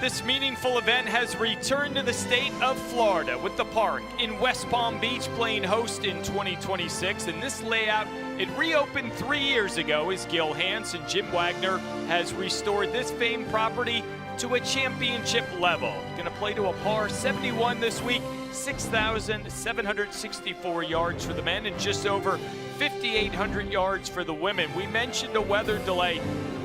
This meaningful event has returned to the state of Florida, with the park in West Palm Beach playing host in 2026. And this layout, it reopened 3 years ago as Gil Hanse and Jim Wagner has restored this famed property to a championship level. Going to play to a par 71 this week, 6,764 yards for the men and just over 5,800 yards for the women. We mentioned a weather delay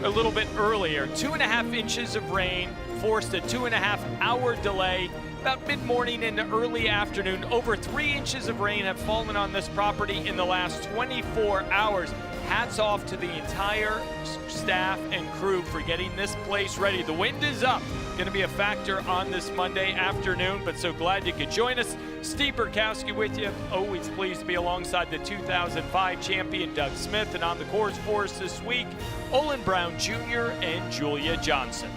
a little bit earlier. 2.5 inches of rain forced a 2.5-hour delay about mid-morning into early afternoon. Over 3 inches of rain have fallen on this property in the last 24 hours. Hats off to the entire staff and crew for getting this place ready. The wind is up. Going to be a factor on this Monday afternoon, but so glad you could join us. Steve Burkowski with you. Always pleased to be alongside the 2005 champion Doug Smith. And on the course for us this week, Olin Brown Jr. and Julia Johnson.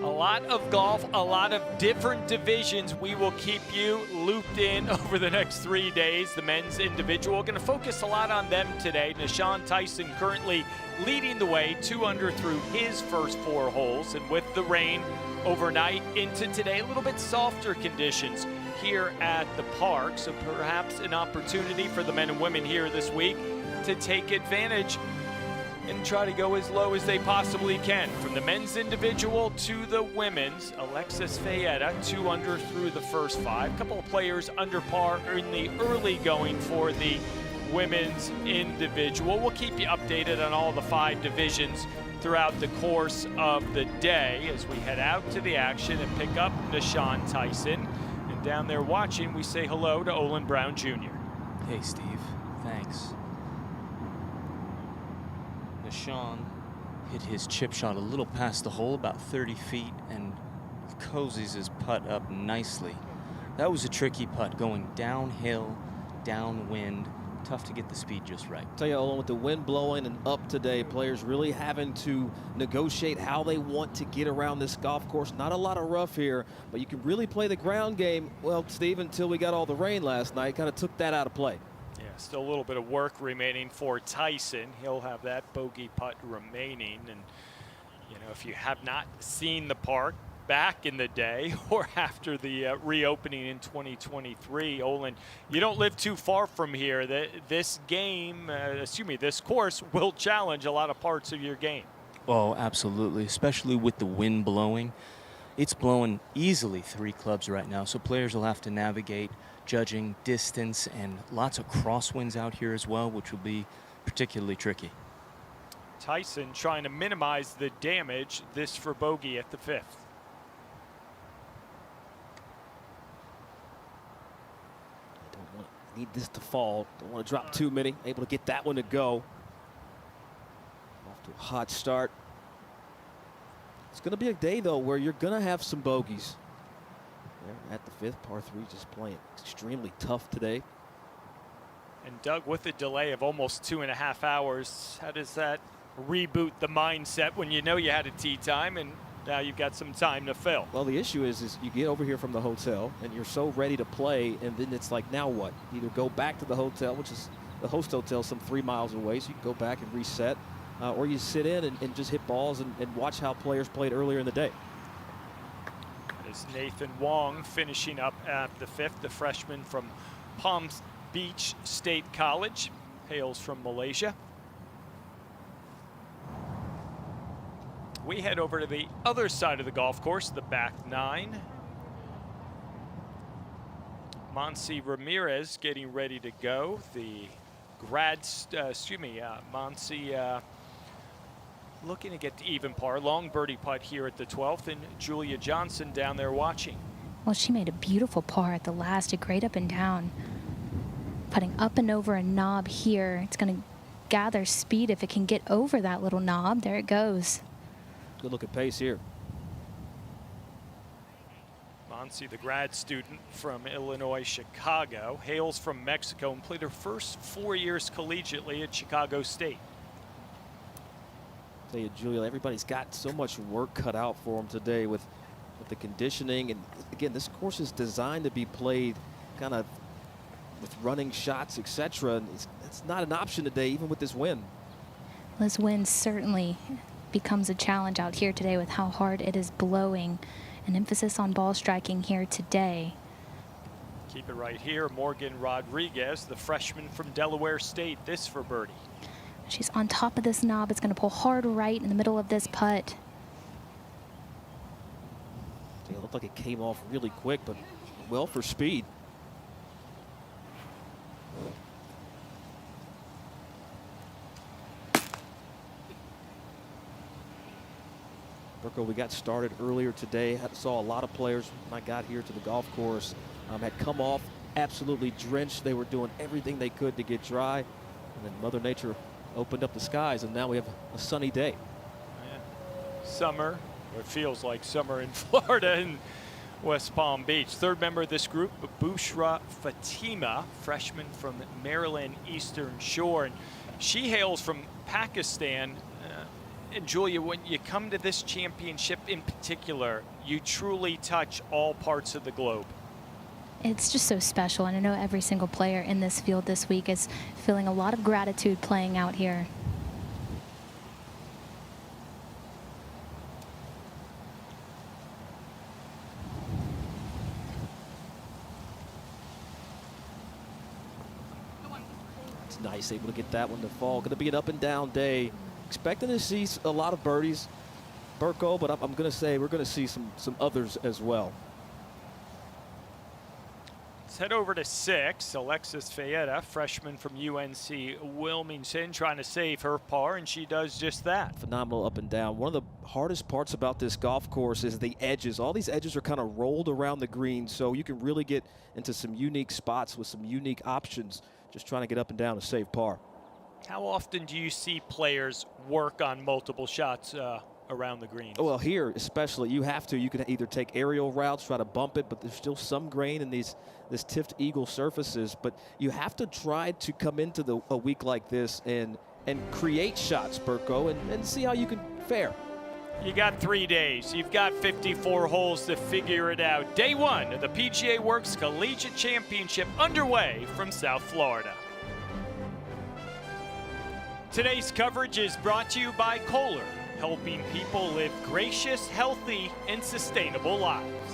A lot of golf, a lot of different divisions. We will keep you looped in over the next 3 days. The men's individual, going to focus a lot on them today. Nashawn Tyson currently leading the way, 2 under through his first 4 holes. And with the rain overnight into today, a little bit softer conditions here at the park. So perhaps an opportunity for the men and women here this week to take advantage and try to go as low as they possibly can. From the men's individual to the women's, Alexis Fayetta, 2 under through the first 5. A couple of players under par in the early going for the women's individual. We'll keep you updated on all the 5 divisions throughout the course of the day as we head out to the action and pick up Nashawn Tyson. And down there watching, we say hello to Olin Brown Jr. Hey, Steve. Thanks. Nashawn hit his chip shot a little past the hole, about 30 feet, and cozies his putt up nicely. That was a tricky putt, going downhill, downwind. Tough to get the speed just right. Tell you, Olin, with the wind blowing and up today, players really having to negotiate how they want to get around this golf course. Not a lot of rough here, but you can really play the ground game. Well, Steve, until we got all the rain last night, kind of took that out of play. Yeah, still a little bit of work remaining for Tyson. He'll have that bogey putt remaining. And, you know, if you have not seen the park back in the day or after the reopening in 2023, Olin, you don't live too far from here. This game, this course will challenge a lot of parts of your game. Oh, absolutely, especially with the wind blowing. It's blowing easily 3 clubs right now, so players will have to navigate judging distance and lots of crosswinds out here as well, which will be particularly tricky. Tyson trying to minimize the damage. This for bogey at the 5th. Need this to fall. Don't want to drop too many. Able to get that one to go. Off to a hot start. It's going to be a day, though, where you're going to have some bogeys. There at the 5th, par 3, just playing extremely tough today. And Doug, with a delay of almost 2.5 hours, how does that reboot the mindset when you know you had a tee time and now you've got some time to fill? Well, the issue is you get over here from the hotel and you're so ready to play, and then it's like, now what? Either go back to the hotel, which is the host hotel some 3 miles away, so you can go back and reset, or you sit in and just hit balls and watch how players played earlier in the day. Is Nathan Wong finishing up at the 5th, the freshman from Palm Beach State College, hails from Malaysia. We head over to the other side of the golf course, the back 9. Monse Ramirez getting ready to go. The Monse looking to get to even par. Long birdie putt here at the 12th, and Julia Johnson down there watching. Well, she made a beautiful par at the last, a great up and down. Putting up and over a knob here. It's going to gather speed if it can get over that little knob. There it goes. Good look at pace here. Monse, the grad student from Illinois, Chicago, hails from Mexico and played her first 4 years collegiately at Chicago State. Tell you, Julia, everybody's got so much work cut out for them today with the conditioning. And again, this course is designed to be played kind of with running shots, etc. It's not an option today, even with this wind. This wind certainly becomes a challenge out here today with how hard it is blowing. An emphasis on ball striking here today. Keep it right here. Morgan Rodriguez, the freshman from Delaware State. This for birdie. She's on top of this knob. It's going to pull hard right in the middle of this putt. It looked like it came off really quick, but well for speed. Burko, we got started earlier today. Saw a lot of players when I got here to the golf course had come off absolutely drenched. They were doing everything they could to get dry. And then Mother Nature opened up the skies, and now we have a sunny day. Yeah. Summer, or it feels like summer in Florida and West Palm Beach. Third member of this group, Bushra Fatima, freshman from Maryland Eastern Shore. And she hails from Pakistan. And Julia, when you come to this championship in particular, you truly touch all parts of the globe. It's just so special, and I know every single player in this field this week is feeling a lot of gratitude playing out here. It's nice, able to get that one to fall. Going to be an up and down day. Expecting to see a lot of birdies, Burko, but I'm going to say we're going to see some others as well. Let's head over to 6. Alexis Fayetta, freshman from UNC Wilmington, trying to save her par, and she does just that. Phenomenal up and down. One of the hardest parts about this golf course is the edges. All these edges are kind of rolled around the green, so you can really get into some unique spots with some unique options, just trying to get up and down to save par. How often do you see players work on multiple shots around the green? Well, here especially, you have to. You can either take aerial routes, try to bump it, but there's still some grain in this tipped eagle surfaces. But you have to try to come into a week like this and create shots, Burko, and see how you can fare. You got 3 days. You've got 54 holes to figure it out. Day 1 of the PGA Works Collegiate Championship underway from South Florida. Today's coverage is brought to you by Kohler, helping people live gracious, healthy, and sustainable lives.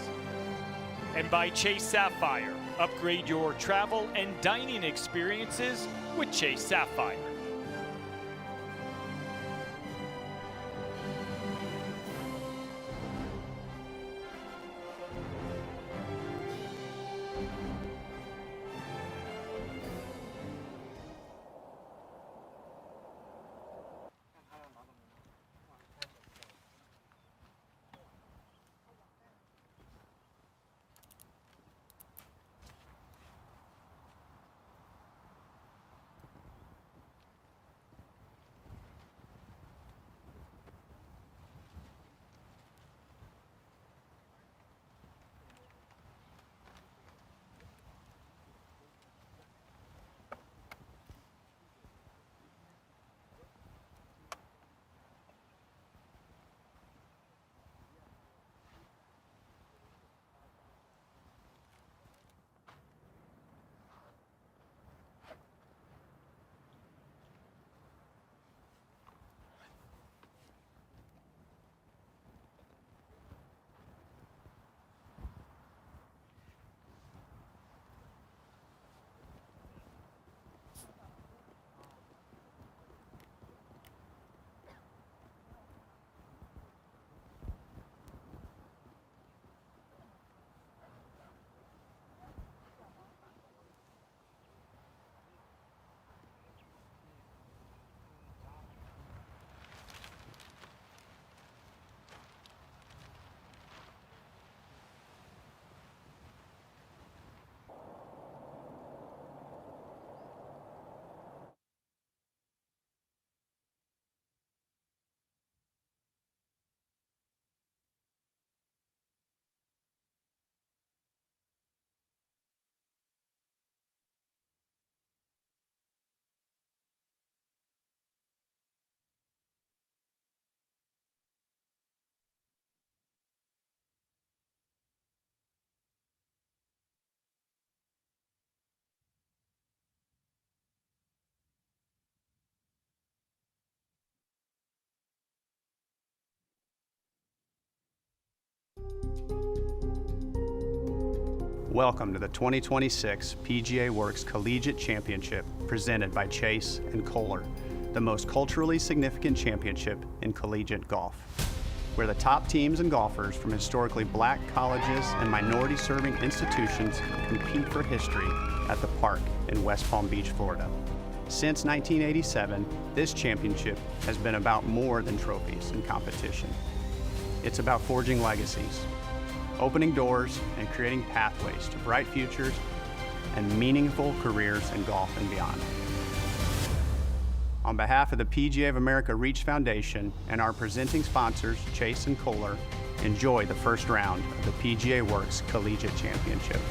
And by Chase Sapphire, upgrade your travel and dining experiences with Chase Sapphire. Welcome to the 2026 PGA Works Collegiate Championship presented by Chase and Kohler, the most culturally significant championship in collegiate golf, where the top teams and golfers from historically black colleges and minority-serving institutions compete for history at the park in West Palm Beach, Florida. Since 1987, this championship has been about more than trophies and competition. It's about forging legacies, opening doors, and creating pathways to bright futures and meaningful careers in golf and beyond. On behalf of the PGA of America Reach Foundation and our presenting sponsors, Chase and Kohler, enjoy the first round of the PGA Works Collegiate Championship.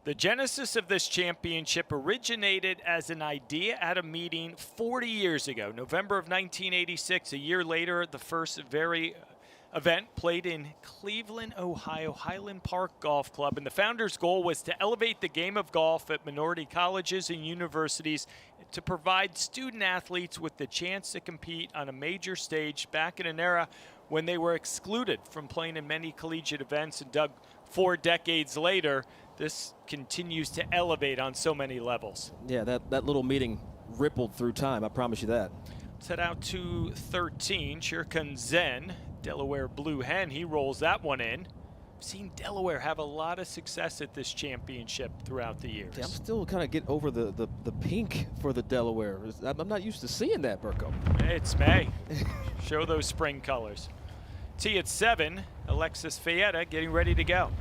The genesis of this championship originated as an idea at a meeting 40 years ago, November of 1986. A year later, the first event played in Cleveland, Ohio, Highland Park Golf Club. And the founders' goal was to elevate the game of golf at minority colleges and universities to provide student athletes with the chance to compete on a major stage back in an era when they were excluded from playing in many collegiate events. And Doug, 4 decades later, this continues to elevate on so many levels. Yeah, that little meeting rippled through time, I promise you that. Let's head out to 13. Shirkan Zen, Delaware Blue Hen. He rolls that one in. I've seen Delaware have a lot of success at this championship throughout the years. Yeah, I'm still kind of getting over the pink for the Delaware. I'm not used to seeing that, Burko. It's May. Show those spring colors. Tee at 7. Alexis Fayetta getting ready to go.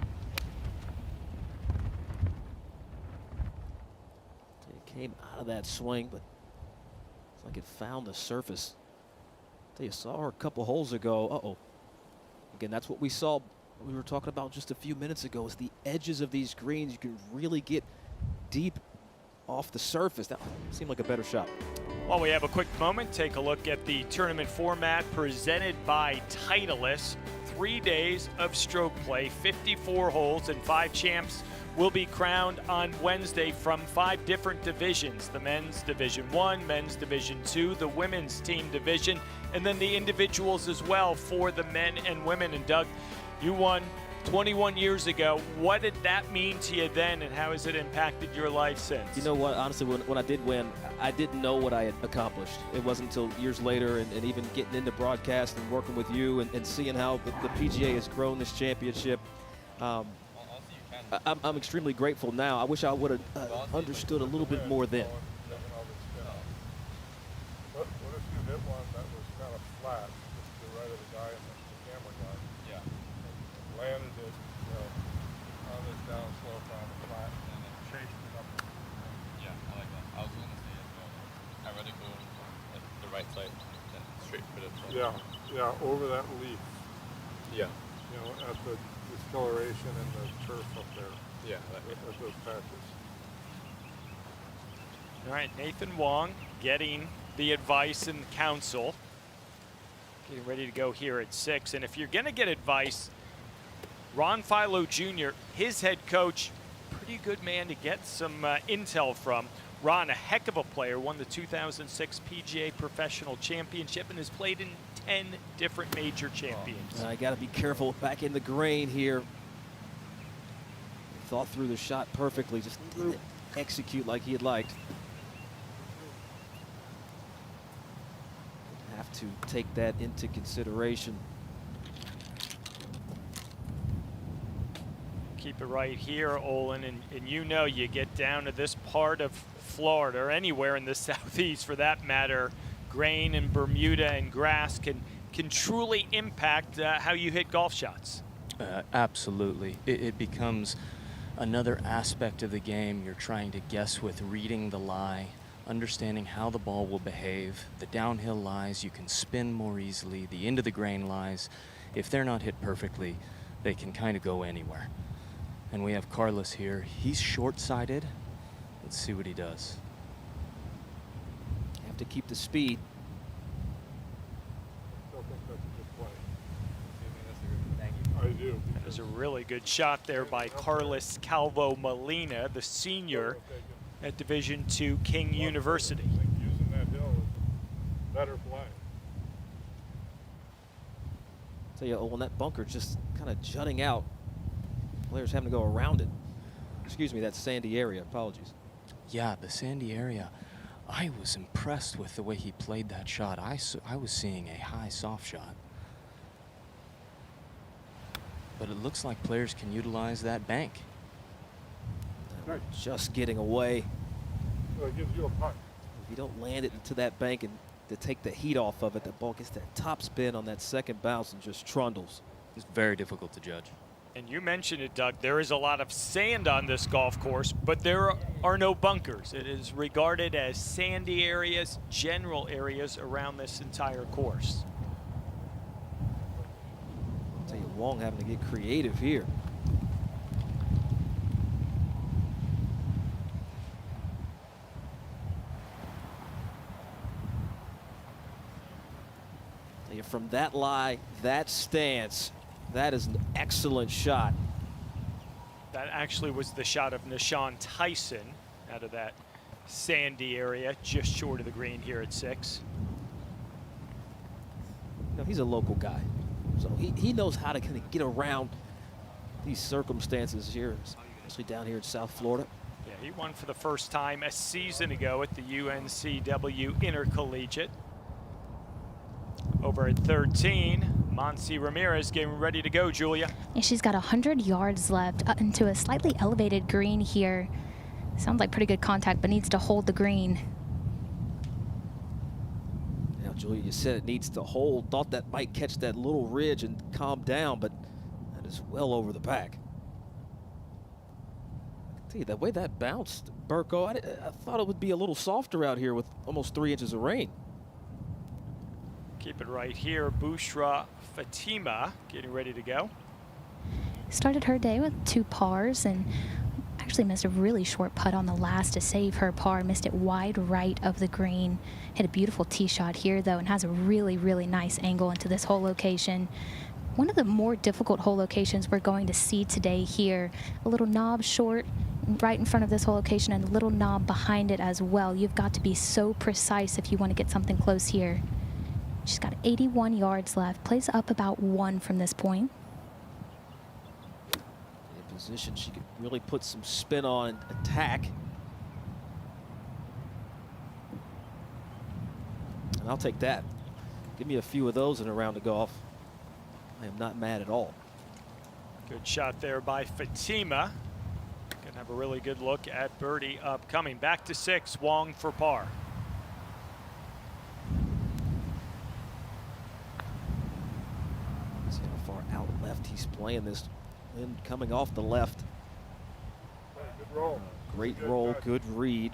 Came out of that swing, but it's like it found the surface. You saw her a couple holes ago. Again, that's what we saw. We were talking about just a few minutes ago. Is the edges of these greens. You can really get deep off the surface. That seemed like a better shot. While we have a quick moment, take a look at the tournament format presented by Titleist. 3 days of stroke play, 54 holes, and 5 champs will be crowned on Wednesday from 5 different divisions. The men's Division 1, men's Division 2, the women's team division, and then the individuals as well for the men and women. And Doug, you won 21 years ago. What did that mean to you then, and how has it impacted your life since? You know what, honestly, when I did win, I didn't know what I had accomplished. It wasn't until years later and even getting into broadcast and working with you and seeing how the PGA has grown this championship. I'm extremely grateful now. I wish I would have understood a little bit more then. What if you hit one that was kind of flat, just to the right of the guy and the camera guy? Yeah. And landed it, on this down slope on the flat, and then chased it up. Yeah, I like that. I was going to say as well. I rather go at the right side than straight for the front. Yeah, over that leaf. Yeah. At the discoloration and the turf up there. Yeah. At those patches. All right, Nathan Wong getting the advice and counsel. Getting ready to go here at 6. And if you're going to get advice, Ron Philo Jr., his head coach, pretty good man to get some intel from. Ron, a heck of a player, won the 2006 PGA Professional Championship and has played in 10 different major champions. I got to be careful back in the grain here. Thought through the shot perfectly, just didn't execute like he had liked. Have to take that into consideration. Keep it right here, Olin, and you know you get down to this part of Florida or anywhere in the southeast for that matter, grain and Bermuda and grass can truly impact how you hit golf shots. Absolutely. It becomes another aspect of the game. You're trying to guess with reading the lie, understanding how the ball will behave. The downhill lies, you can spin more easily. The into the grain lies, if they're not hit perfectly, they can kind of go anywhere. And we have Carlos here. He's short-sighted. Let's see what he does. Have to keep the speed. I still think that's a good play. I do. That is a really good shot there by Carlos Calvo Molina, the senior at Division II King University. I think using that hill is a better play. Tell you, when that bunker just kind of jutting out, players having to go around it. Excuse me, that sandy area. Apologies. Yeah, the sandy area. I was impressed with the way he played that shot. I was seeing a high soft shot. But it looks like players can utilize that bank. Just getting away. So it gives you a putt. If you don't land it into that bank and to take the heat off of it, the ball gets that top spin on that second bounce and just trundles. It's very difficult to judge. And you mentioned it, Doug. There is a lot of sand on this golf course, but there are no bunkers. It is regarded as sandy areas, general areas around this entire course. I'll tell you, Wong having to get creative here. Tell you, from that lie, that stance, that is an excellent shot. That actually was the shot of Nishan Tyson out of that sandy area, just short of the green here at 6. You know, he's a local guy, so he knows how to kind of get around these circumstances here, especially down here in South Florida. Yeah, he won for the first time a season ago at the UNCW Intercollegiate. Over at 13, Monse Ramirez getting ready to go, Julia. And she's got 100 yards left into a slightly elevated green here. Sounds like pretty good contact, but needs to hold the green. Now, Julia, you said it needs to hold. Thought that might catch that little ridge and calm down, but that is well over the back. I tell you, the way that bounced, Burko, I thought it would be a little softer out here with almost 3 inches of rain. Keep it right here. Bushra Fatima getting ready to go. Started her day with 2 pars and actually missed a really short putt on the last to save her par. Missed it wide right of the green. Hit a beautiful tee shot here, though, and has a really, really nice angle into this hole location. One of the more difficult hole locations we're going to see today here. A little knob short right in front of this hole location and a little knob behind it as well. You've got to be so precise if you want to get something close here. She's got 81 yards left. Plays up about 1 from this point. In position, she could really put some spin on and attack. And I'll take that. Give me a few of those in a round of golf. I am not mad at all. Good shot there by Fatima. Gonna have a really good look at birdie upcoming. Back to 6, Wong for par. See how far out left he's playing this. And coming off the left. Good roll. Great roll, good read.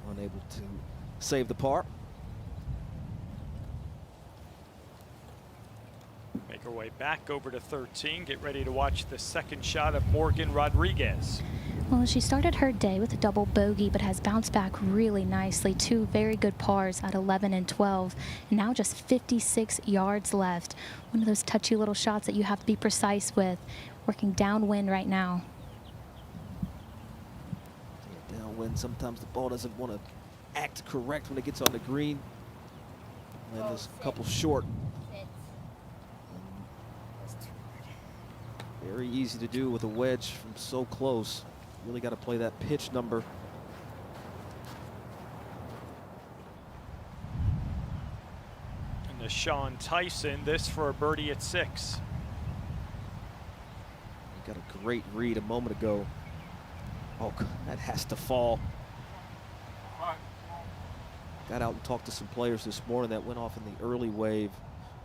Unable to save the par. Make our way back over to 13. Get ready to watch the second shot of Morgan Rodriguez. Well, she started her day with a double bogey, but has bounced back really nicely. 2 very good pars at 11 and 12. And now just 56 yards left. One of those touchy little shots that you have to be precise with. Working downwind right now. Downwind, sometimes the ball doesn't want to act correct when it gets on the green. And there's a couple short. Very easy to do with a wedge from so close. Really got to play that pitch number. And Nishan Tyson, this for a birdie at 6. Got a great read a moment ago. Oh, that has to fall. Got out and talked to some players this morning that went off in the early wave.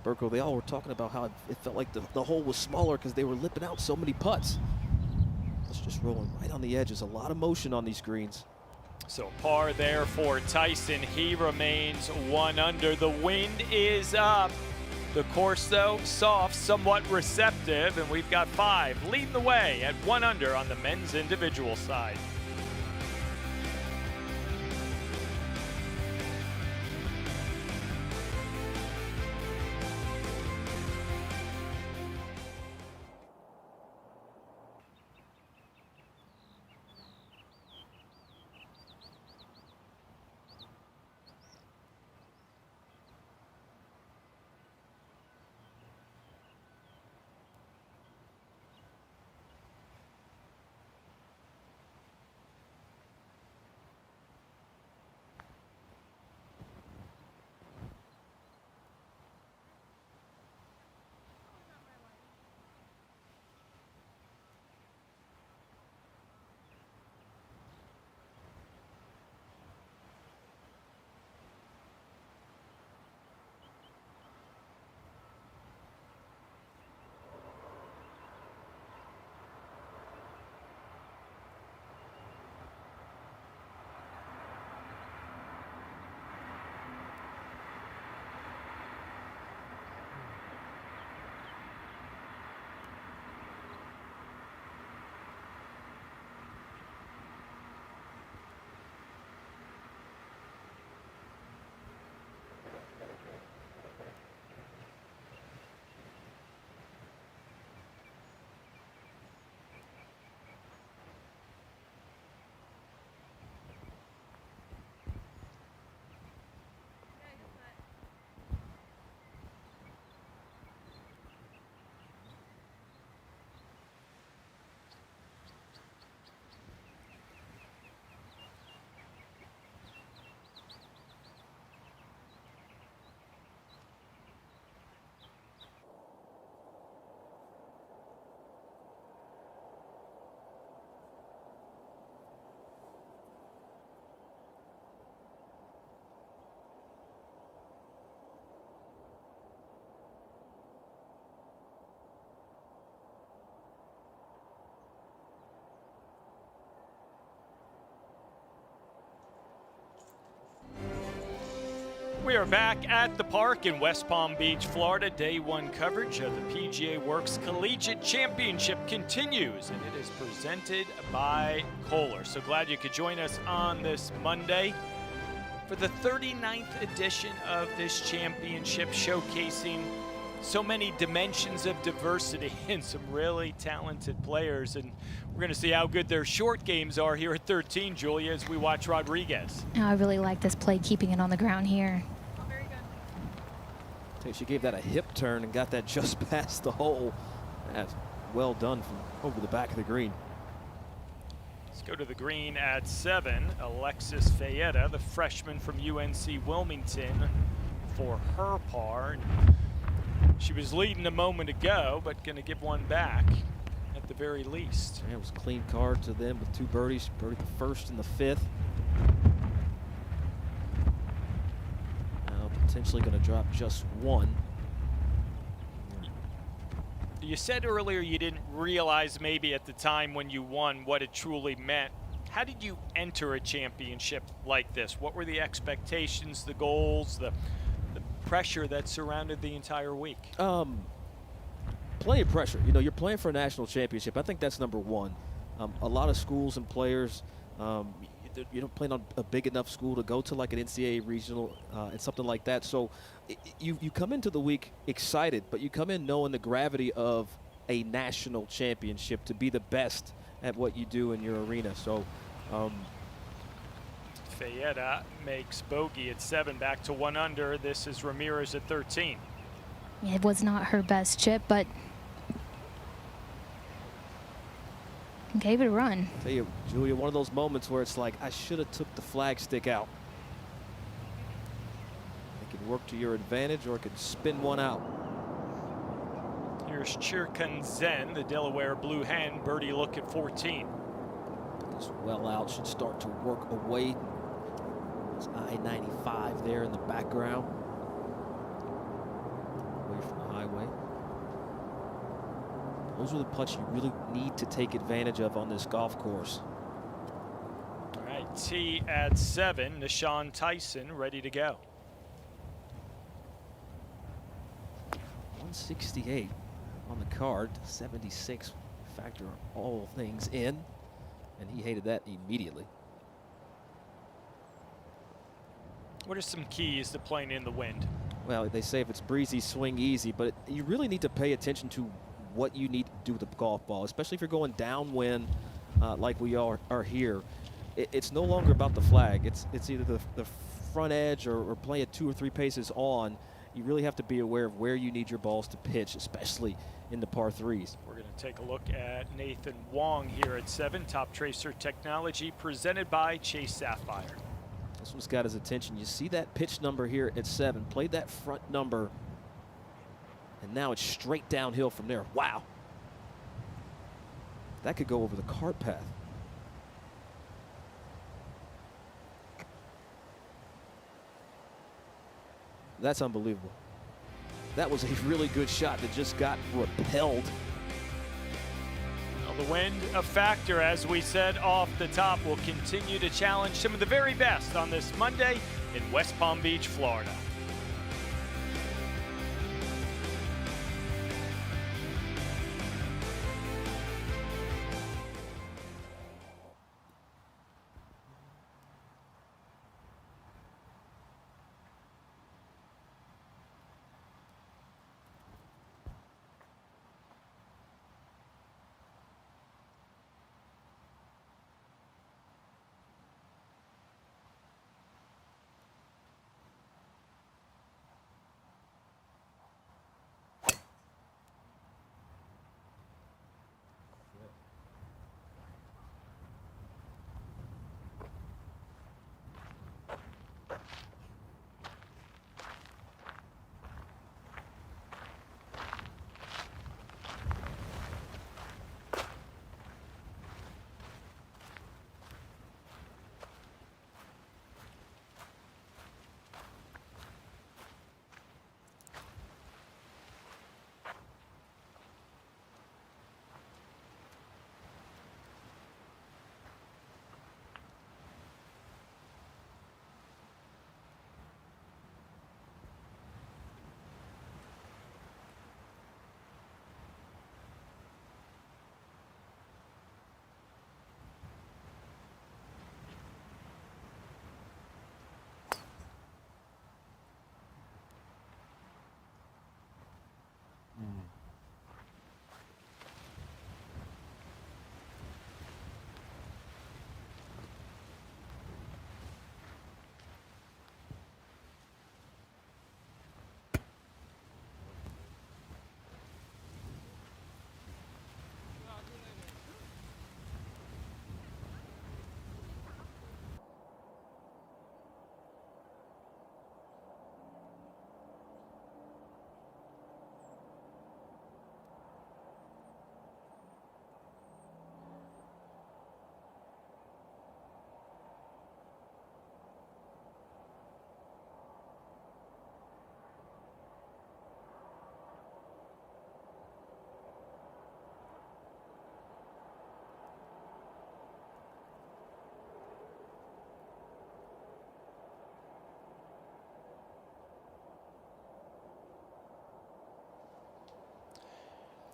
Burko, they all were talking about how it felt like the hole was smaller because they were lipping out so many putts. It's just rolling right on the edges. A lot of motion on these greens. So par there for Tyson. He remains 1 under. The wind is up. The course, though, soft, somewhat receptive, and we've got 5 leading the way at 1 under on the men's individual side. We are back at the park in West Palm Beach, Florida. Day one coverage of the PGA Works Collegiate Championship continues, and it is presented by Kohler. So glad you could join us on this Monday for the 39th edition of this championship, showcasing so many dimensions of diversity and some really talented players. And we're going to see how good their short games are here at 13, Julia, as we watch Rodriguez. I really like this play, keeping it on the ground here. I think she gave that a hip turn and got that just past the hole. That's well done from over the back of the green. Let's go to the green at 7. Alexis Fayetta, the freshman from UNC Wilmington, for her par. She was leading a moment ago, but going to give one back at the very least. It was a clean card to them with 2 birdies. Birdie the first and the 5th. Now potentially going to drop just 1. You said earlier you didn't realize maybe at the time when you won what it truly meant. How did you enter a championship like this? What were the expectations, the goals, the pressure that surrounded the entire week? Plenty of pressure. You know, you're playing for a national championship. I think that's number 1. A lot of schools and players, you don't play on a big enough school to go to like an NCAA regional and something like that. So you come into the week excited, but you come in knowing the gravity of a national championship, to be the best at what you do in your arena. So Fayetta makes bogey at 7, back to 1 under. This is Ramirez at 13. It was not her best chip, but gave it a run. Tell you, Julia, one of those moments where it's like, I should have took the flag stick out. It can work to your advantage, or it can spin one out. Here's Chirkan Zen, the Delaware Blue Hen, birdie look at 14. This well out should start to work away. There's I-95 there in the background, away from the highway. Those are the putts you really need to take advantage of on this golf course. All right, tee at 7, Nishan Tyson ready to go. 168 on the card, 76 factor all things in, and he hated that immediately. What are some keys to playing in the wind? Well, they say if it's breezy, swing easy, but you really need to pay attention to what you need to do with the golf ball, especially if you're going downwind like we are here. It's no longer about the flag. It's either the front edge or play it 2 or 3 paces on. You really have to be aware of where you need your balls to pitch, especially in the par 3s. We're going to take a look at Nathan Wong here at 7, Top Tracer Technology, presented by Chase Sapphire. This one's got his attention. You see that pitch number here at 7. Played that front number, and now it's straight downhill from there. Wow. That could go over the cart path. That's unbelievable. That was a really good shot that just got repelled. Well, the wind, a factor, as we said off the top, will continue to challenge some of the very best on this Monday in West Palm Beach, Florida.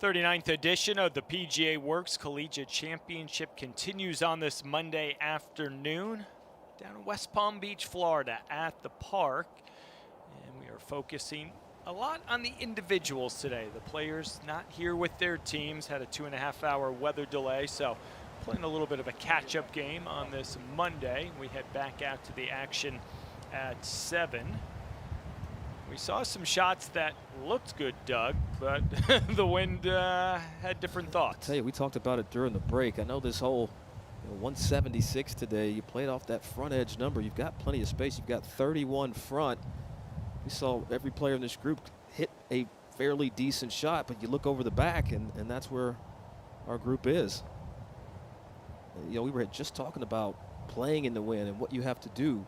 39th edition of the PGA Works Collegiate Championship continues on this Monday afternoon down in West Palm Beach, Florida at the park. And we are focusing a lot on the individuals today. The players not here with their teams, had a 2.5-hour weather delay, so playing a little bit of a catch-up game on this Monday. We head back out to the action at 7. We saw some shots that looked good, Doug, but the wind had different thoughts. I tell you, we talked about it during the break. I know this whole 176 today, you played off that front edge number. You've got plenty of space. You've got 31 front. We saw every player in this group hit a fairly decent shot, but you look over the back, and that's where our group is. You know, we were just talking about playing in the wind and what you have to do.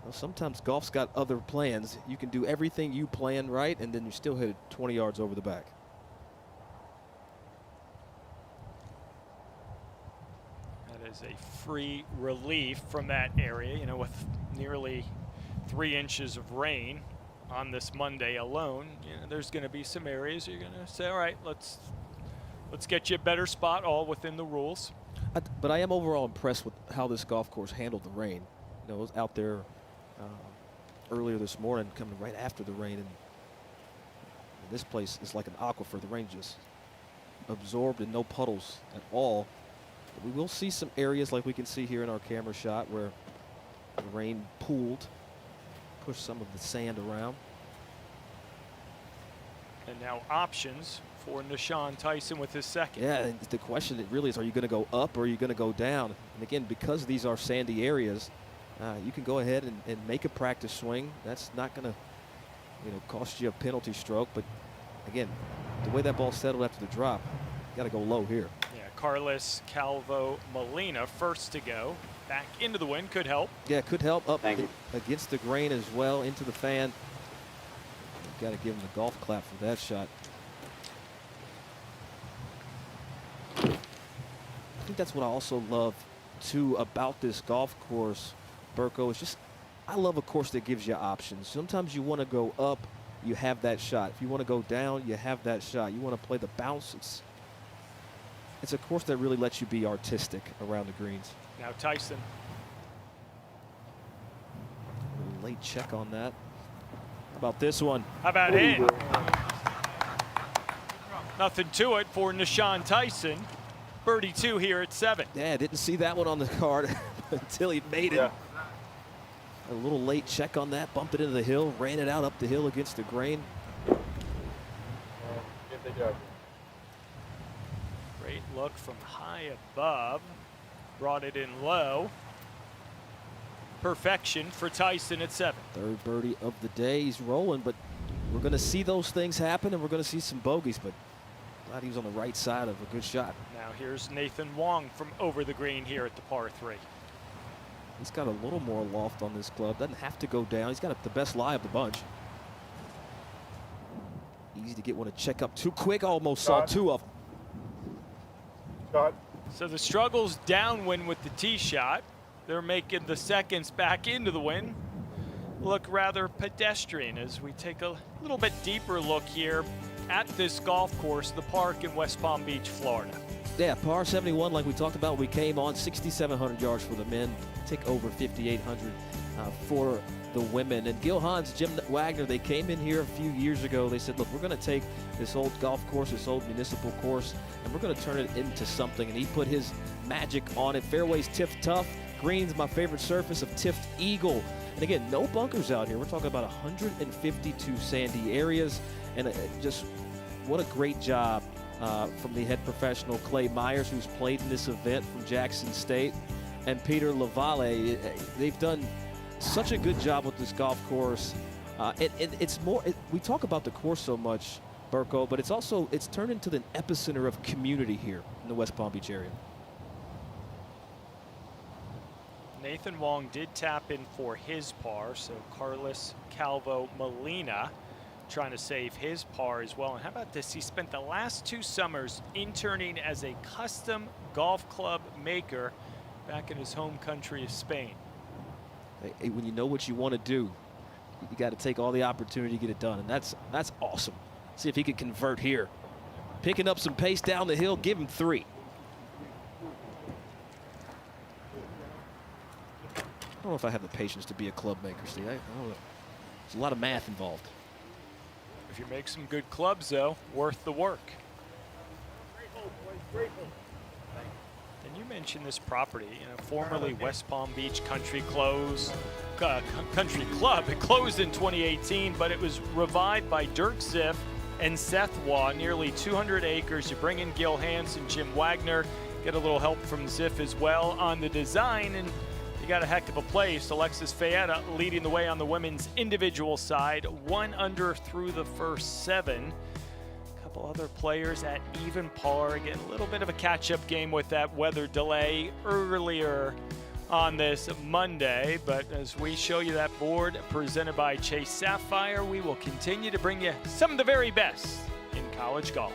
Well, sometimes golf's got other plans. You can do everything you plan right, and then you still hit it 20 yards over the back. That is a free relief from that area, you know, with nearly 3 inches of rain on this Monday alone. You know, there's going to be some areas you're going to say, all right, let's get you a better spot, all within the rules. But I am overall impressed with how this golf course handled the rain. You know, I was out there earlier this morning, coming right after the rain, and this place is like an aquifer. The rain just absorbed and no puddles at all. But we will see some areas like we can see here in our camera shot where the rain pooled, pushed some of the sand around. And now options for Nishan Tyson with his second. Yeah, and the question really is, are you going to go up or are you going to go down? And again, because these are sandy areas, you can go ahead and make a practice swing. That's not going to, you know, cost you a penalty stroke. But again, the way that ball settled after the drop, you got to go low here. Yeah, Carlos Calvo Molina first to go. Back into the wind could help. Yeah, could help up against the grain as well, into the fan. Got to give him the golf clap for that shot. I think that's what I also love too about this golf course, Burko, is just, I love a course that gives you options. Sometimes you want to go up, you have that shot. If you want to go down, you have that shot. You want to play the bounce. It's a course that really lets you be artistic around the greens. Now Tyson. A late check on that. How about this one? How about it? Nothing to it for Nishan Tyson. Birdie 2 here at 7. Yeah, didn't see that one on the card until he made it. Yeah. A little late check on that, bumped it into the hill, ran it out up the hill against the grain. Great look from high above. Brought it in low. Perfection for Tyson at 7. Third birdie of the day. He's rolling, but we're going to see those things happen, and we're going to see some bogeys, but glad he was on the right side of a good shot. Now here's Nathan Wong from over the green here at the par 3. He's got a little more loft on this club. Doesn't have to go down. He's got the best lie of the bunch. Easy to get one to check up too quick. Almost saw 2 of them. Shot. So the struggles downwind with the tee shot. They're making the seconds back into the wind look rather pedestrian as we take a little bit deeper look here at this golf course, the park in West Palm Beach, Florida. Yeah, par 71 like we talked about. We came on 6,700 yards for the men, tick over 5,800 for the women. And Gil Hans, Jim Wagner, they came in here a few years ago. They said, look, we're going to take this old golf course, this old municipal course, and we're going to turn it into something. And he put his magic on it. Fairways Tiff Tough. Greens, my favorite surface of Tiff Eagle. And again, no bunkers out here. We're talking about 152 sandy areas. And just what a great job from the head professional Clay Myers, who's played in this event from Jackson State, and Peter Lavalle. They've done such a good job with this golf course. And it's more, we talk about the course so much, Burko, but it's turned into the epicenter of community here in the West Palm Beach area. Nathan Wong did tap in for his par, so Carlos Calvo Molina trying to save his par as well. And how about this? He spent the last 2 summers interning as a custom golf club maker back in his home country of Spain. Hey, when you know what you want to do, you got to take all the opportunity to get it done, and that's awesome. See if he could convert here. picking up some pace down the hill. Give him 3. I don't know if I have the patience to be a club maker, Steve. I don't know. There's a lot of math involved. If you make some good clubs, though, worth the work. And you mentioned this property, formerly West Palm Beach Country Club. It closed in 2018, but it was revived by Dirk Ziff and Seth Waugh, nearly 200 acres. You bring in Gil Hansen, Jim Wagner, get a little help from Ziff as well on the design, and you got a heck of a place. Alexis Fayetta leading the way on the women's individual side, 1 under through the first 7. A couple other players at even par. Again, a little bit of a catch-up game with that weather delay earlier on this Monday. But as we show you that board presented by Chase Sapphire, we will continue to bring you some of the very best in college golf.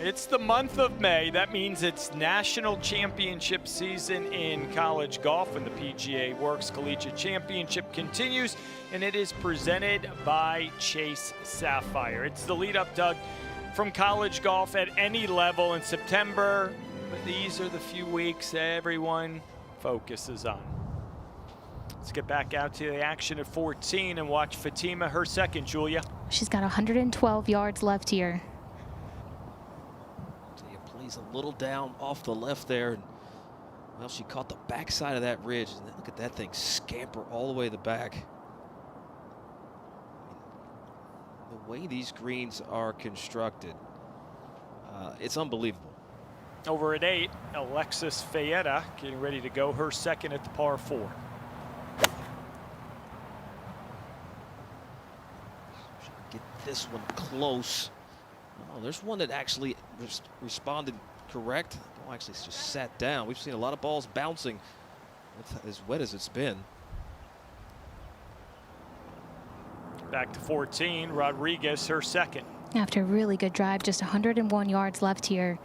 It's the month of May. That means it's national championship season in college golf, and the PGA Works Collegiate Championship continues, and it is presented by Chase Sapphire. It's the lead up, Doug, from college golf at any level in September, but these are the few weeks everyone focuses on. Let's get back out to the action at 14 and watch Fatima, her second, Julia. She's got 112 yards left here. Plays a little down off the left there. Well, she caught the backside of that ridge. And look at that thing scamper all the way to the back. The way these greens are constructed, it's unbelievable. Over at 8, Alexis Fayetta getting ready to go her second at the par 4. Get this one close. Oh, there's one that actually responded correct. Oh, actually just sat down. We've seen a lot of balls bouncing. It's as wet as it's been. Back to 14, Rodriguez, her second. After a really good drive, just 101 yards left here.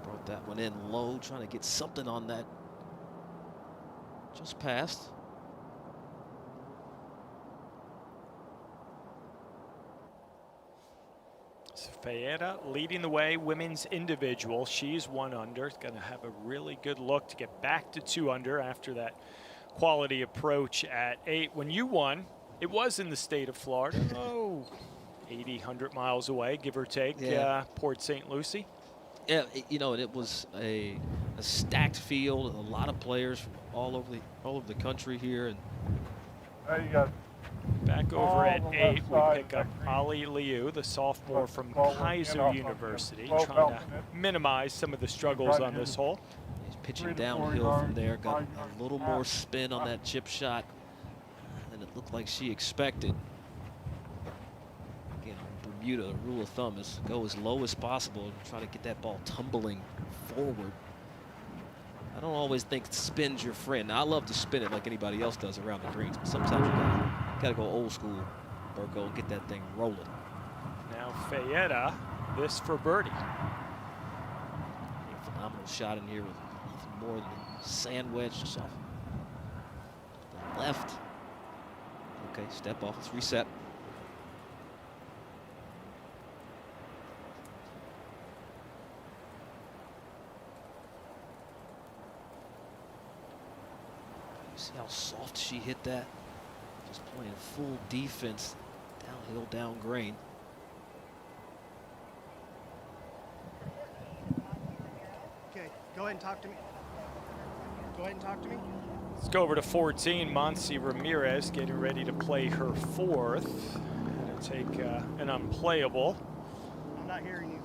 Brought that one in low, trying to get something on that. Just passed. Fayetta leading the way, women's individual. She's 1 under. Going to have a really good look to get back to 2 under after that quality approach at 8. When you won, it was in the state of Florida. 80, 100 miles away, give or take, Port St. Lucie. Yeah, you know, it was a stacked field, a lot of players from all over the country here. And Now you got back over at on the 8, left we side, pick up that green. Ali Liu, the sophomore from Ball went in Kaiser off University, something. trying to Ball minimize some of the struggles on this hole. he's pitching 3 to 4 downhill from yards, there. Got 5 a yards little back. more spin on that chip shot than it looked like she expected. Again, on Bermuda, the rule of thumb is go as low as possible and try to get that ball tumbling forward. I don't always think spin's your friend. Now, I love to spin it like anybody else does around the greens, but sometimes you gotta go old school, Burko, and get that thing rolling. Now Fayetta, this for birdie. A phenomenal shot in here with nothing more than a sand wedge just off the left. Okay, step off. Let's reset. See how soft she hit that? Just playing full defense, downhill, down grain. Okay, go ahead and talk to me. Go ahead and talk to me. Let's go over to 14. Monse Ramirez getting ready to play her 4th. Gonna take an unplayable. I'm not hearing you.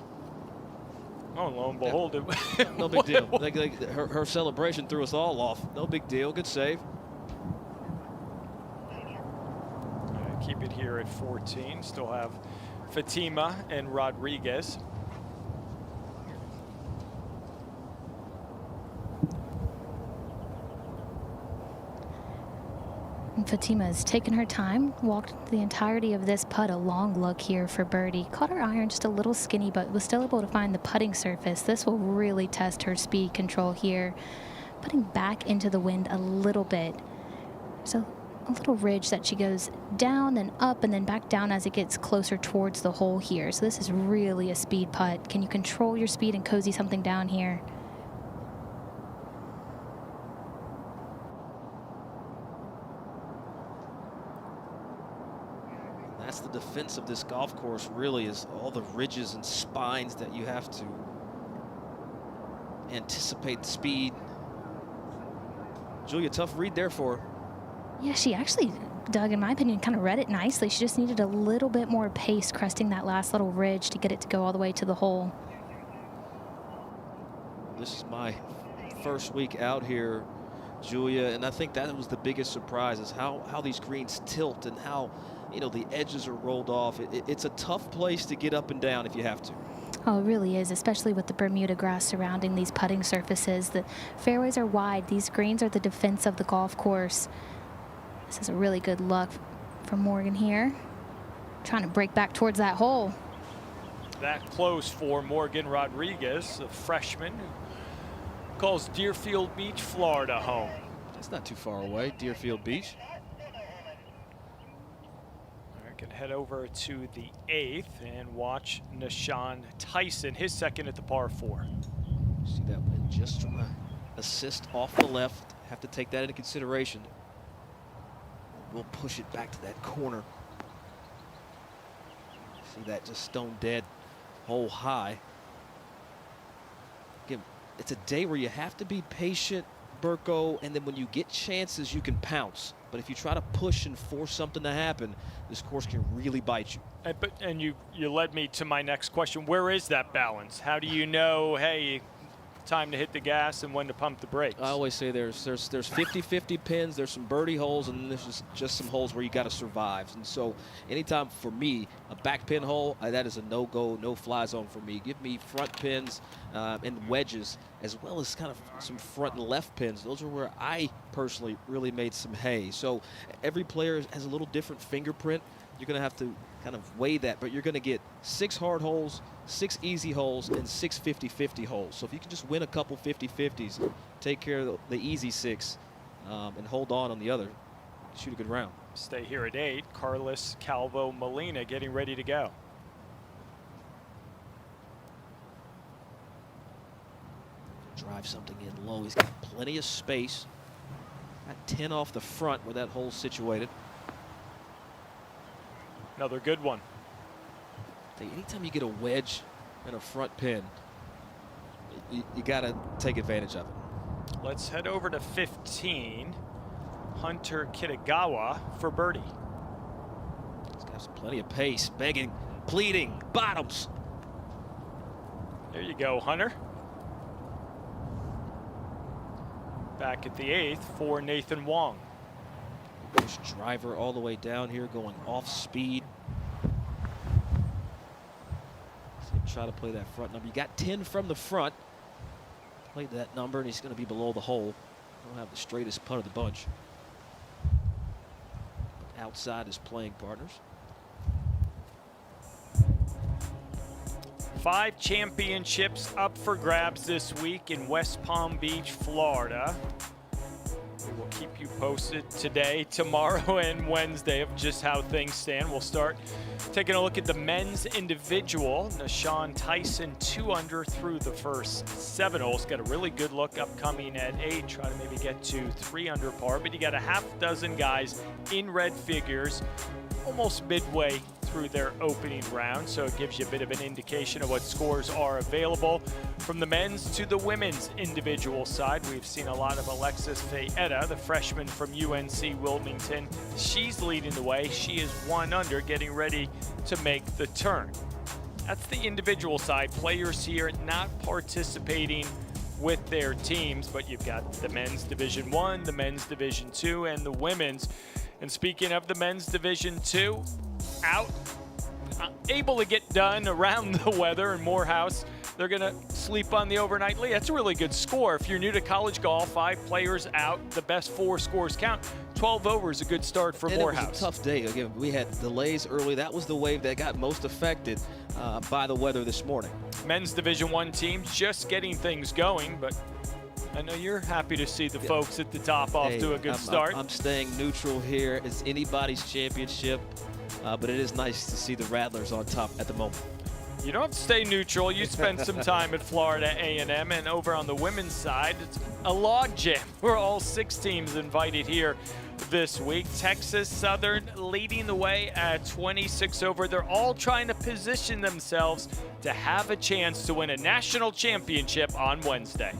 Oh, lo and behold, it No big deal. Her celebration threw us all off. No big deal. Good save. Keep it here at 14. Still have Fatima and Rodriguez. And Fatima has taken her time, walked the entirety of this putt, a long look here for birdie. Caught her iron just a little skinny, but was still able to find the putting surface. This will really test her speed control here. Putting back into the wind a little bit. So a little ridge that she goes down, then up, and then back down as it gets closer towards the hole here. So this is really a speed putt. Can you control your speed and cozy something down here? That's the defense of this golf course, really, is all the ridges and spines that you have to anticipate the speed. Julia, tough read there for her. Yeah, she actually, Doug, in my opinion, kind of read it nicely. She just needed a little bit more pace cresting that last little ridge to get it to go all the way to the hole. This is my first week out here, Julia, and I think that was the biggest surprise, is how these greens tilt and how, you know, the edges are rolled off. It's a tough place to get up and down if you have to. Oh, it really is, especially with the Bermuda grass surrounding these putting surfaces. The fairways are wide. These greens are the defense of the golf course. This is a really good look from Morgan here. Trying to break back towards that hole. That close for Morgan Rodriguez, a freshman who calls Deerfield Beach, Florida home. That's not too far away, Deerfield Beach. Can head over to the 8th and watch Nishan Tyson, his 2nd at the par 4. See that wind just from an assist off the left. Have to take that into consideration. We'll push it back to that corner. See that just stone dead hole high. Again, it's a day where you have to be patient, Burko, and then when you get chances, you can pounce. But if you try to push and force something to happen, this course can really bite you. And you led me to my next question. Where is that balance? How do you know, hey, time to hit the gas and when to pump the brakes? I always say there's 50-50 pins, there's some birdie holes, and then there's just some holes where you got to survive. And so anytime for me, a back pin hole, that is a no-go, no-fly zone for me. Give me front pins and wedges, as well as kind of some front and left pins. Those are where I personally really made some hay. So every player has a little different fingerprint. You're going to have to kind of weigh that, but you're going to get 6 hard holes, 6 easy holes, and 6 50-50 holes. So if you can just win a couple 50-50s, take care of the easy 6, and hold on the other, shoot a good round. Stay here at 8. Carlos Calvo Molina getting ready to go. drive something in low. He's got plenty of space. Got 10 off the front where that hole's situated. Another good one. Anytime you get a wedge and a front pin, you got to take advantage of it. Let's head over to 15. Hunter Kitagawa for birdie. He's got plenty of pace, begging, pleading, bottoms. There you go, Hunter. Back at the 8th for Nathan Wong. Push driver all the way down here, going off speed. So try to play that front number. You got 10 from the front. Played that number, and he's going to be below the hole. He'll have the straightest putt of the bunch. Outside his playing partners. 5 championships up for grabs this week in West Palm Beach, Florida. We will keep you posted today, tomorrow, and Wednesday of just how things stand. We'll start taking a look at the men's individual. Nashawn Tyson 2 under through the first 7 holes. Got a really good look upcoming at 8. Try to maybe get to 3 under par. But you got a half dozen guys in red figures, almost midway through their opening round, so it gives you a bit of an indication of what scores are available. From the men's to the women's individual side, we've seen a lot of Alexis Fayetta, the freshman from UNC Wilmington. She's leading the way. She is 1 under, getting ready to make the turn. That's the individual side. Players here not participating with their teams, but you've got the men's Division 1, the men's Division 2, and the women's. And speaking of the men's Division 2, out, able to get done around the weather in Morehouse. They're going to sleep on the overnight lead. That's a really good score. If you're new to college golf, 5 players out, the best 4 scores count. 12 over is a good start for Morehouse. It was a tough day. Again, we had delays early. That was the wave that got most affected by the weather this morning. Men's Division 1 team just getting things going, but I know you're happy to see the folks at the top off to a good start. I'm staying neutral here. It's anybody's championship, but it is nice to see the Rattlers on top at the moment. You don't have to stay neutral. You spend some time at Florida A&M, and over on the women's side, it's a log jam. We're all 6 teams invited here this week. Texas Southern leading the way at 26 over. They're all trying to position themselves to have a chance to win a national championship on Wednesday.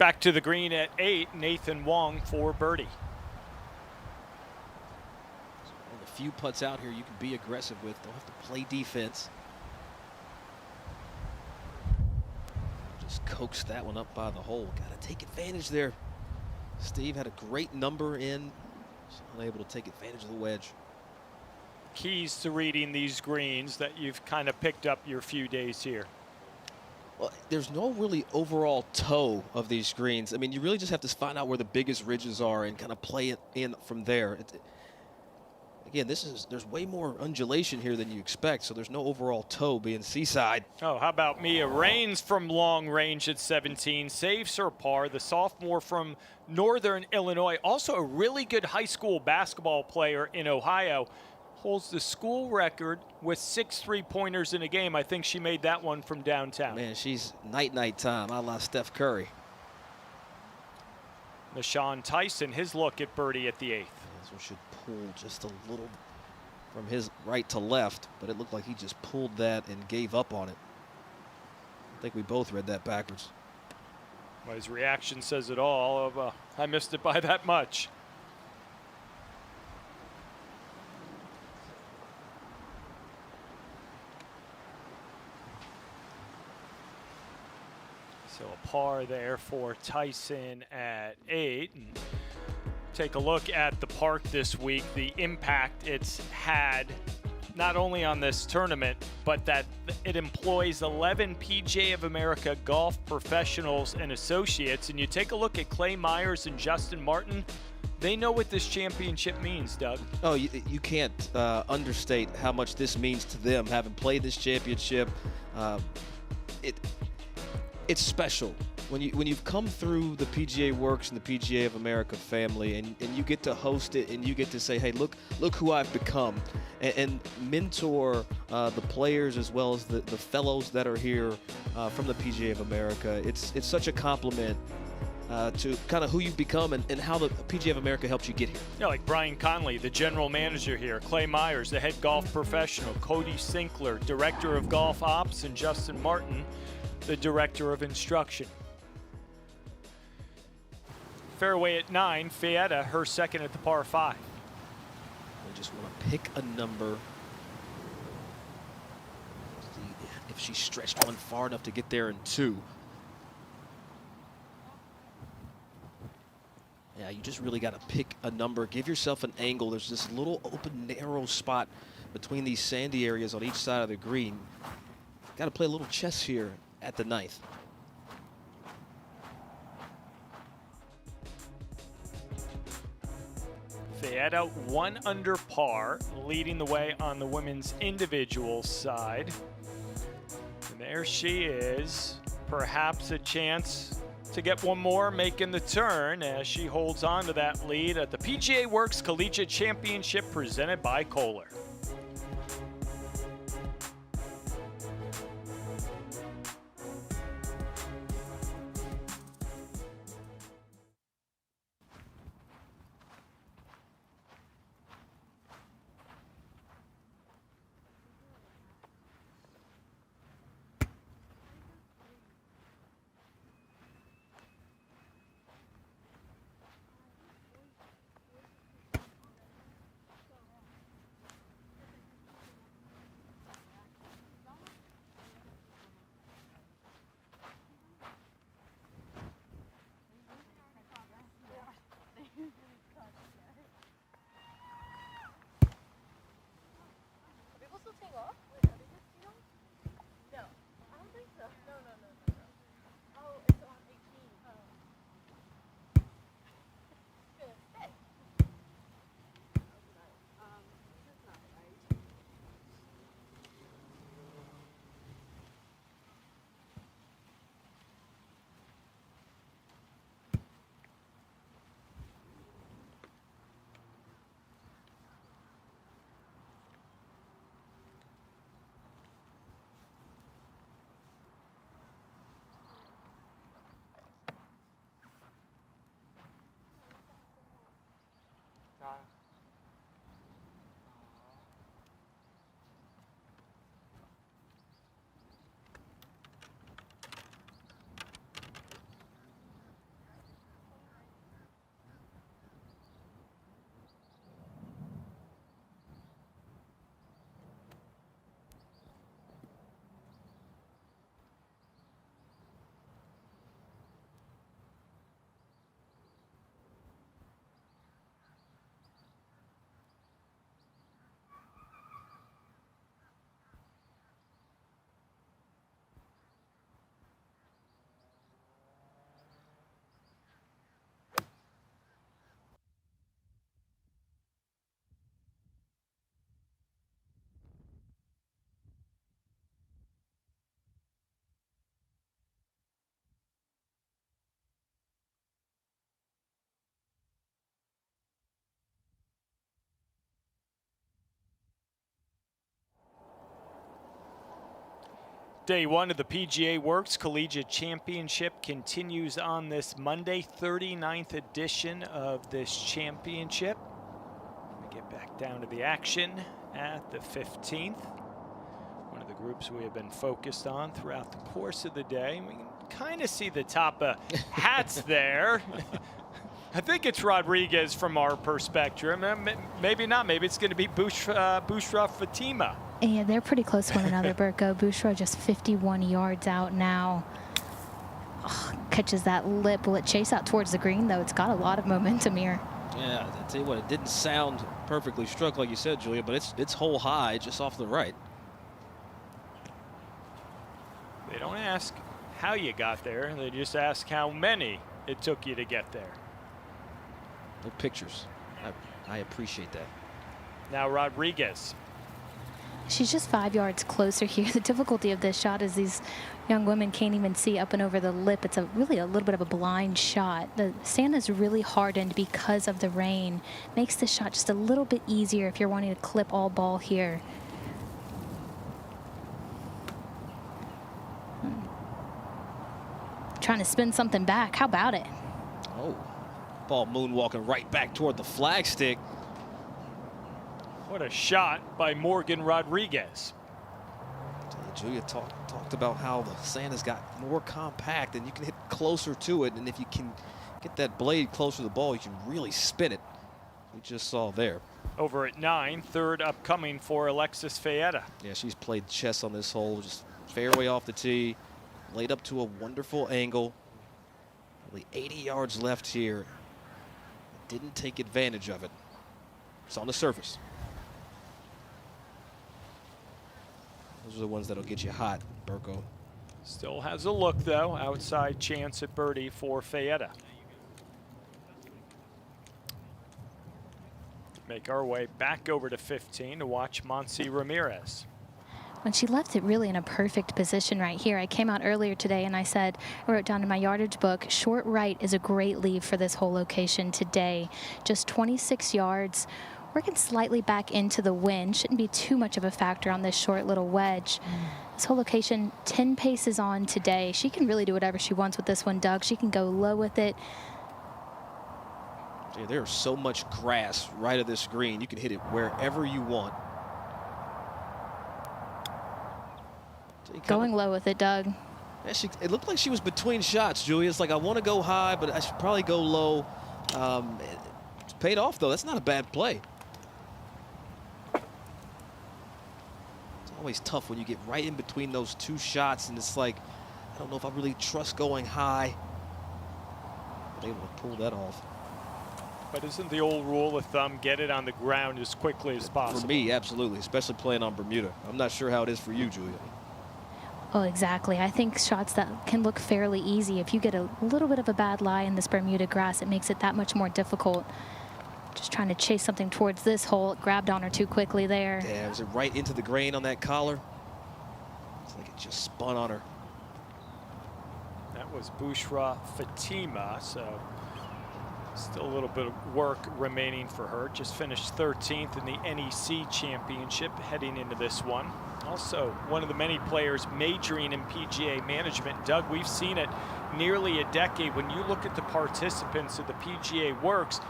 Back to the green at 8, Nathan Wong for birdie. One of the few putts out here you can be aggressive with. Don't have to play defense. Just coax that one up by the hole. Got to take advantage there. Steve had a great number in. Just unable to take advantage of the wedge. Keys to reading these greens that you've kind of picked up your few days here. Well, there's no really overall toe of these greens. I mean, you really just have to find out where the biggest ridges are and kind of play it in from there. Again, there's way more undulation here than you expect, so there's no overall toe being seaside. Oh, how about Mia Raines from long range at 17, saves her par. The sophomore from Northern Illinois, also a really good high school basketball player in Ohio, holds the school record with 6 3-pointers in a game. I think she made that one from downtown. Man, she's night time, a la Steph Curry. Nashawn Tyson, his look at birdie at the 8th. This one should pull just a little from his right to left, but it looked like he just pulled that and gave up on it. I think we both read that backwards. Well, his reaction says it all. I missed it by that much. So a par there for Tyson at 8. And take a look at the park this week, the impact it's had not only on this tournament, but that it employs 11 PGA of America golf professionals and associates. And you take a look at Clay Myers and Justin Martin, they know what this championship means, Doug. Oh, you can't understate how much this means to them, having played this championship. It's special. When you've come through the PGA Works and the PGA of America family, and you get to host it, and you get to say, hey, look who I've become, and mentor the players as well as the fellows that are here from the PGA of America. It's such a compliment to kind of who you've become and how the PGA of America helps you get here. Yeah, like Brian Conley, the general manager here, Clay Myers, the head golf professional, Cody Sinkler, director of golf ops, and Justin Martin, the director of instruction. Fairway at 9, Fietta, her second at the par 5. We just want to pick a number. See if she stretched one far enough to get there in 2. Yeah, you just really got to pick a number. Give yourself an angle. There's this little open, narrow spot between these sandy areas on each side of the green. Got to play a little chess here at the 9th. Fietta 1 under par, leading the way on the women's individual side. And there she is, perhaps a chance to get one more, making the turn as she holds on to that lead at the PGA Works Collegiate Championship presented by Kohler. Day one of the PGA Works Collegiate Championship continues on this Monday, 39th edition of this championship. We get back down to the action at the 15th. One of the groups we have been focused on throughout the course of the day. We can kind of see the top of hats there. I think it's Rodriguez from our perspective. Maybe not. Maybe it's going to be Bushra Fatima. Yeah, they're pretty close to one another, Burko. Bushra just 51 yards out now. Oh, catches that lip. Will it chase out towards the green, though? It's got a lot of momentum here. Yeah, I tell you what, it didn't sound perfectly struck like you said, Julia, but it's hole high just off the right. They don't ask how you got there. They just ask how many it took you to get there. No pictures. I appreciate that. Now Rodriguez. She's just 5 yards closer here. The difficulty of this shot is these young women can't even see up and over the lip. It's really a little bit of a blind shot. The sand is really hardened because of the rain. Makes this shot just a little bit easier if you're wanting to clip all ball here. Trying to spin something back. How about it? Oh, ball moonwalking right back toward the flagstick. What a shot by Morgan Rodriguez. Julia talked about how the sand has got more compact and you can hit closer to it. And if you can get that blade closer to the ball, you can really spin it. We just saw there. Over at 9, third upcoming for Alexis Fayetta. Yeah, she's played chess on this hole. Just fairway off the tee, laid up to a wonderful angle. Only 80 yards left here. Didn't take advantage of it. It's on the surface. Those are the ones that'll get you hot, Burko. Still has a look, though. Outside chance at birdie for Fayetta. Make our way back over to 15 to watch Monse Ramirez. When she left it really in a perfect position right here. I came out earlier today and I said, I wrote down in my yardage book, short right is a great leave for this whole location today. Just 26 yards. Working slightly back into the wind. Shouldn't be too much of a factor on this short little wedge. This whole location, 10 paces on today. She can really do whatever she wants with this one, Doug. She can go low with it. Yeah, there's so much grass right of this green. You can hit it wherever you want. Going low with it, Doug. Yeah, it looked like she was between shots, Julia. It's like, I want to go high, but I should probably go low. It's paid off, though. That's not a bad play. Always tough when you get right in between those two shots and it's like, I don't know if I really trust going high. But able to pull that off. But isn't the old rule of thumb, get it on the ground as quickly as possible? For me, absolutely, especially playing on Bermuda. I'm not sure how it is for you, Julia. Oh, exactly. I think shots that can look fairly easy, if you get a little bit of a bad lie in this Bermuda grass, it makes it that much more difficult. Just trying to chase something towards this hole. It grabbed on her too quickly there. Yeah, was it right into the grain on that collar? It's like it just spun on her. That was Bushra Fatima, so still a little bit of work remaining for her. Just finished 13th in the NEC Championship heading into this one. Also, one of the many players majoring in PGA management. Doug, we've seen it nearly a decade. When you look at the participants of the PGA Works,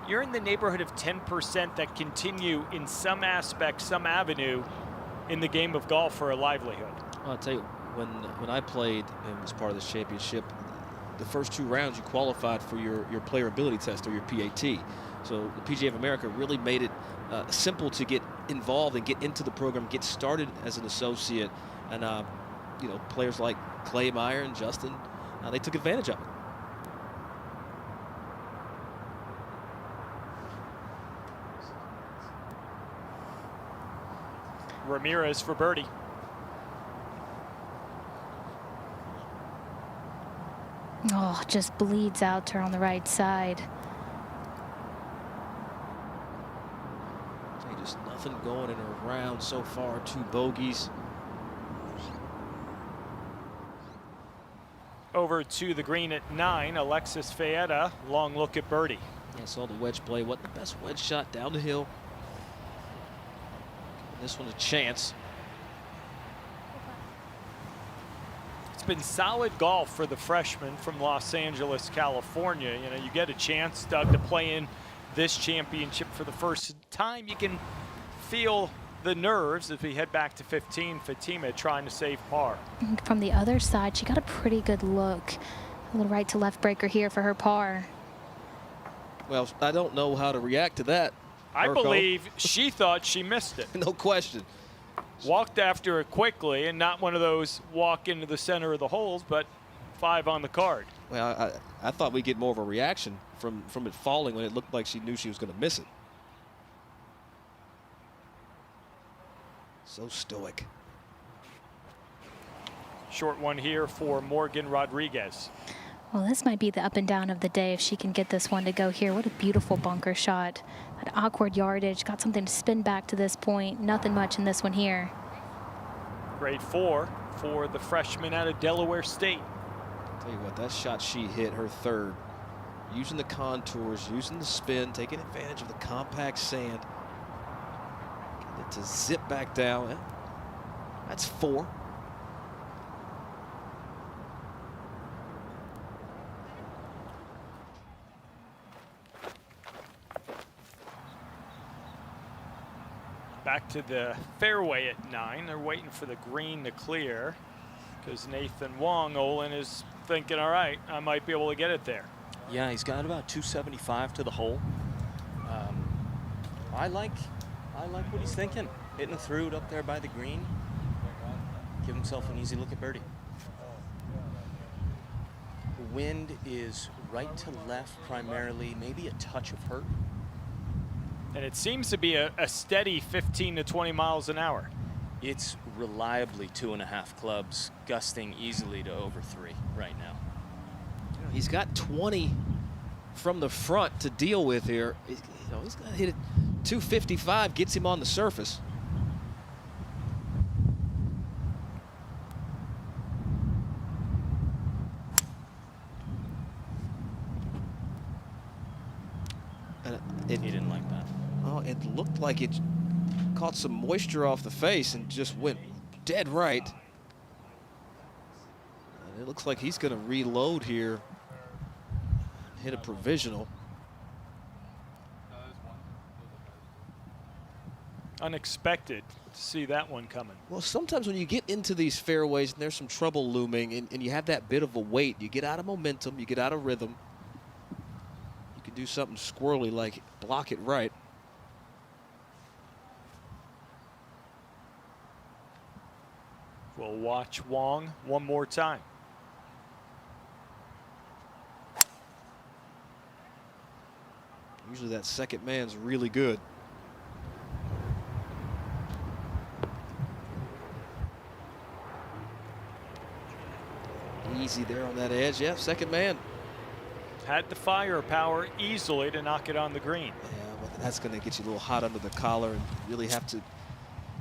you're in the neighborhood of 10% that continue in some aspect, some avenue in the game of golf for a livelihood. Well, I'll tell you, when I played and was part of this championship, the first 2 rounds you qualified for your player ability test or your PAT. So the PGA of America really made it simple to get involved and get into the program, get started as an associate. And, you know, players like Clay Meyer and Justin, they took advantage of it. Ramirez for birdie. Oh, just bleeds out to her on the right side. Just nothing going in her round so far. 2 bogeys. Over to the green at 9, Alexis Fayetta, long look at birdie. I saw the wedge play. Wasn't the best wedge shot down the hill. This one a chance. been solid golf for the freshman from Los Angeles, California. You know, you get a chance, Doug, to play in this championship for the first time. You can feel the nerves as we head back to 15. Fatima trying to save par. From the other side, she got a pretty good look. A little right to left breaker here for her par. Well, I don't know how to react to that. I Urko. believe she thought she missed it. No question. Walked after it quickly, and not one of those walk into the center of the holes, but 5 on the card. Well, I thought we'd get more of a reaction from it falling when it looked like she knew she was going to miss it. So stoic. Short one here for Morgan Rodriguez. Well, this might be the up and down of the day if she can get this one to go here. What a beautiful bunker shot. That awkward yardage, got something to spin back to this point. Nothing much in this one here. Grade 4 for the freshman out of Delaware State. Tell you what, that shot she hit, her third, using the contours, using the spin, taking advantage of the compact sand. Get it to zip back down. That's 4. Back to the fairway at 9. They're waiting for the green to clear because Nathan Wong, Olin, is thinking, all right, I might be able to get it there. Yeah, he's got about 275 to the hole. I like what he's thinking. Hitting through it up there by the green. Give himself an easy look at birdie. The wind is right to left primarily, maybe a touch of hurt. And it seems to be a steady 15 to 20 miles an hour. It's reliably 2.5 clubs, gusting easily to over 3 right now. He's got 20 from the front to deal with here. He's got to hit it 255, gets him on the surface. He didn't like that. Oh, it looked like it caught some moisture off the face and just went dead right. And it looks like he's going to reload here. Hit a provisional. Unexpected to see that one coming. Well, sometimes when you get into these fairways and there's some trouble looming and you have that bit of a weight, you get out of momentum, you get out of rhythm. You can do something squirrely like block it right. We'll watch Wong one more time. Usually that second man's really good. Easy there on that edge. Yeah, second man. Had the firepower easily to knock it on the green. Yeah, well, that's going to get you a little hot under the collar and really have to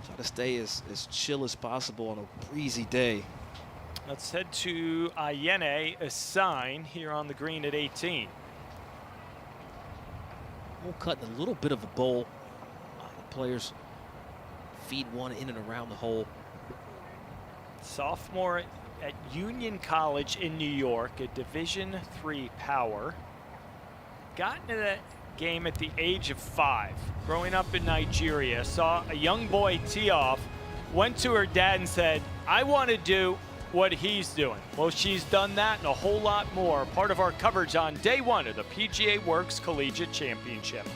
try to stay as chill as possible on a breezy day. Let's head to Ayene Assign here on the green at 18. We'll cut in a little bit of a bowl. The players feed one in and around the hole. Sophomore at Union College in New York, a Division III power. Got into the game at the age of 5. Growing up in Nigeria, saw a young boy tee off, went to her dad and said, I want to do what he's doing. Well, she's done that and a whole lot more. Part of our coverage on day 1 of the PGA Works Collegiate Championship.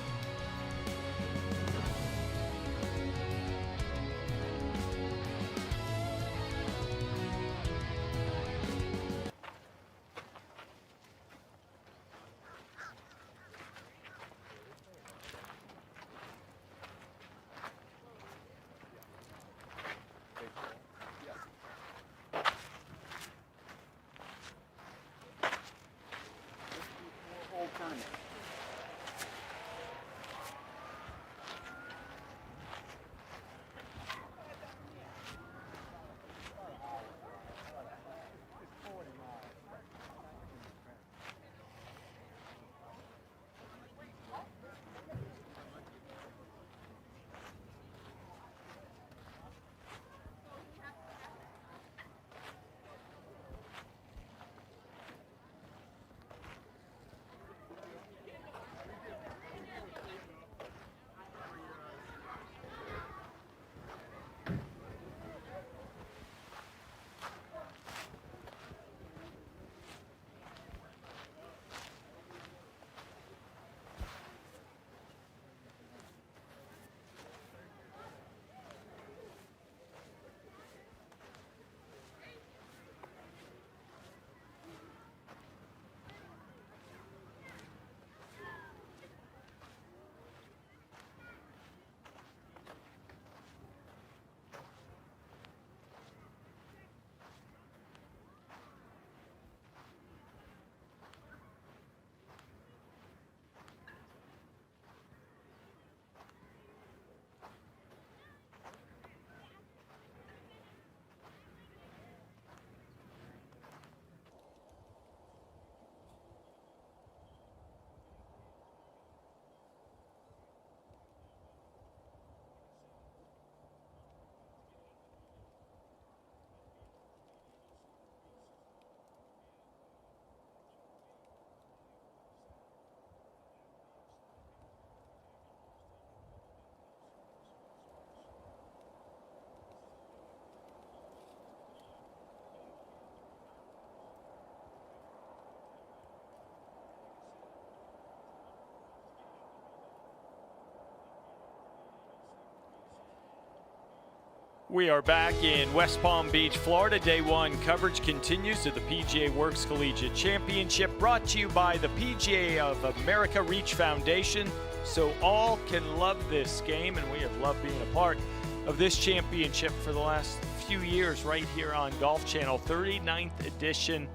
We are back in West Palm Beach, Florida. Day one coverage continues of the PGA Works Collegiate Championship, brought to you by the PGA of America Reach Foundation, so all can love this game, and we have loved being a part of this championship for the last few years right here on Golf Channel. 39th edition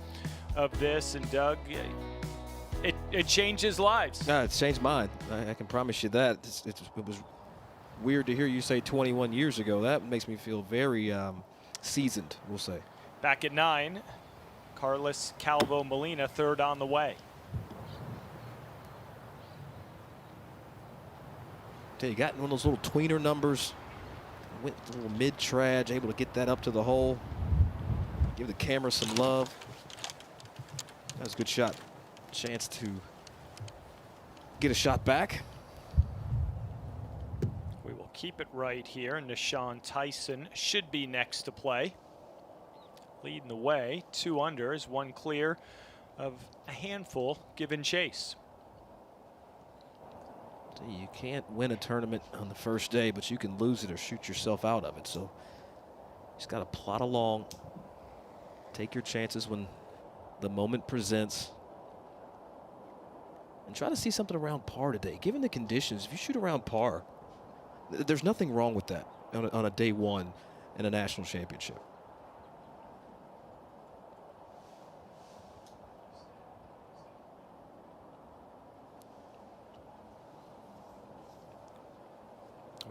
of this, and Doug, it changes lives. No, it's changed mine. I can promise you that. It was weird to hear you say 21 years ago. That makes me feel very seasoned, we'll say. Back at 9, Carlos Calvo Molina, third on the way. Tell you, got one of those little tweener numbers. Went a little mid-trad, able to get that up to the hole. Give the camera some love. That was a good shot. Chance to get a shot back. We will keep it right here. Nishan Tyson should be next to play. Leading the way, 2 under, is 1 clear of a handful given chase. You can't win a tournament on the first day, but you can lose it or shoot yourself out of it. So just got to plot along. Take your chances when the moment presents. And try to see something around par today. Given the conditions, if you shoot around par, there's nothing wrong with that on a day one in a national championship.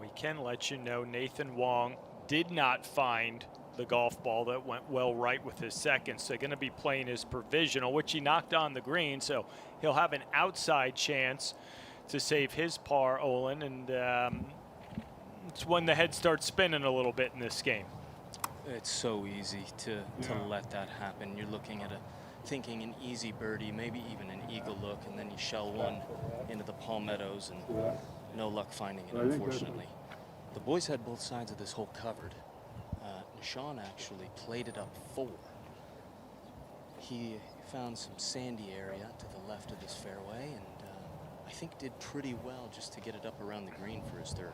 We can let you know Nathan Wong did not find the golf ball that went well right with his second, so going to be playing his provisional, which he knocked on the green, so he'll have an outside chance to save his par, Olin, and it's when the head starts spinning a little bit in this game. It's so easy to let that happen. You're looking at thinking an easy birdie, maybe even an eagle look, and then you shell one into the palmettos and no luck finding it, unfortunately. The boys had both sides of this hole covered. Nishan actually played it up 4. He found some sandy area to the left of this fairway, and I think did pretty well just to get it up around the green for his third.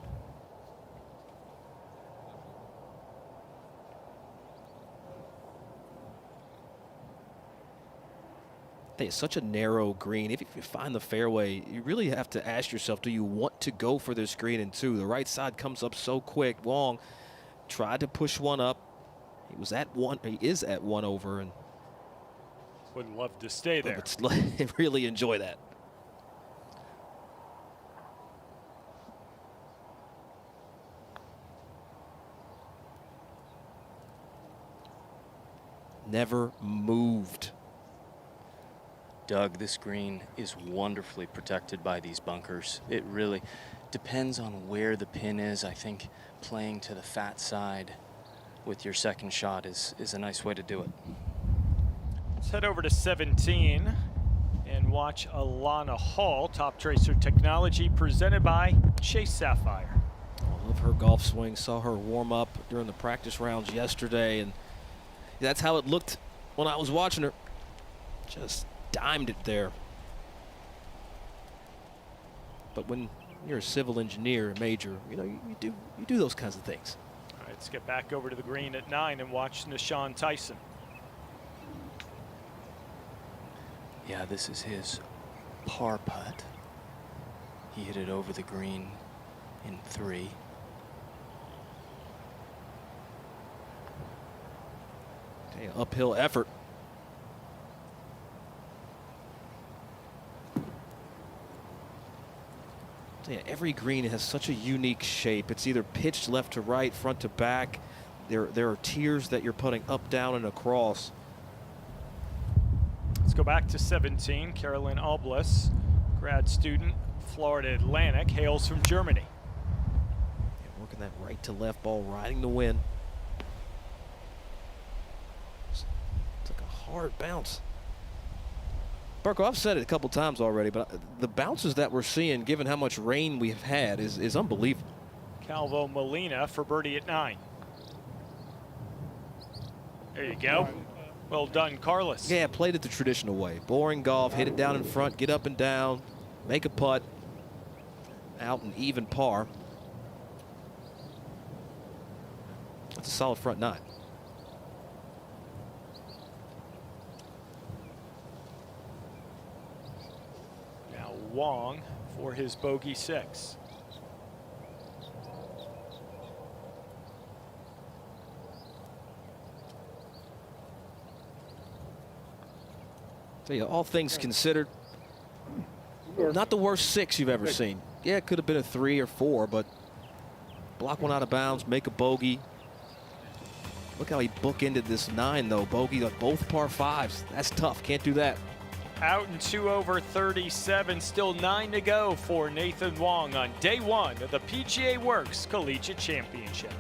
It's such a narrow green. If you find the fairway, you really have to ask yourself, do you want to go for this green in 2? The right side comes up so quick. Wong tried to push one up. He was at 1. He is at 1 over, and would love to stay there. Really enjoy that. Never moved. Doug, this green is wonderfully protected by these bunkers. It really depends on where the pin is. I think playing to the fat side with your second shot is a nice way to do it. Let's head over to 17 and watch Alana Hall, Top Tracer Technology, presented by Chase Sapphire. I love her golf swing. Saw her warm up during the practice rounds yesterday, and that's how it looked when I was watching her. Just dimed it there. But when you're a civil engineer, a major, you do those kinds of things. All right, let's get back over to the green at 9 and watch Nishan Tyson. Yeah, this is his par putt. He hit it over the green in 3. Okay, uphill effort. Yeah, every green has such a unique shape. It's either pitched left to right, front to back. There are tiers that you're putting up, down, and across. Let's go back to 17. Carolyn Albles, grad student, Florida Atlantic, hails from Germany. Yeah, working that right to left ball, riding the wind. It's like a hard bounce. Barco, I've said it a couple times already, but the bounces that we're seeing, given how much rain we've had, is unbelievable. Calvo Molina for birdie at 9. There you go. Well done, Carlos. Yeah, played it the traditional way. Boring golf, hit it down in front, get up and down, make a putt, out an even par. That's a solid front nine. Now Wong for his bogey 6. Tell you, all things considered, not the worst 6 you've ever seen. Yeah, it could have been a 3 or 4, but block one out of bounds, make a bogey. Look how he bookended this 9, though. Bogey on both par 5s. That's tough. Can't do that. Out in 2 over 37. Still 9 to go for Nathan Wong on day 1 of the PGA Works Collegiate Championship.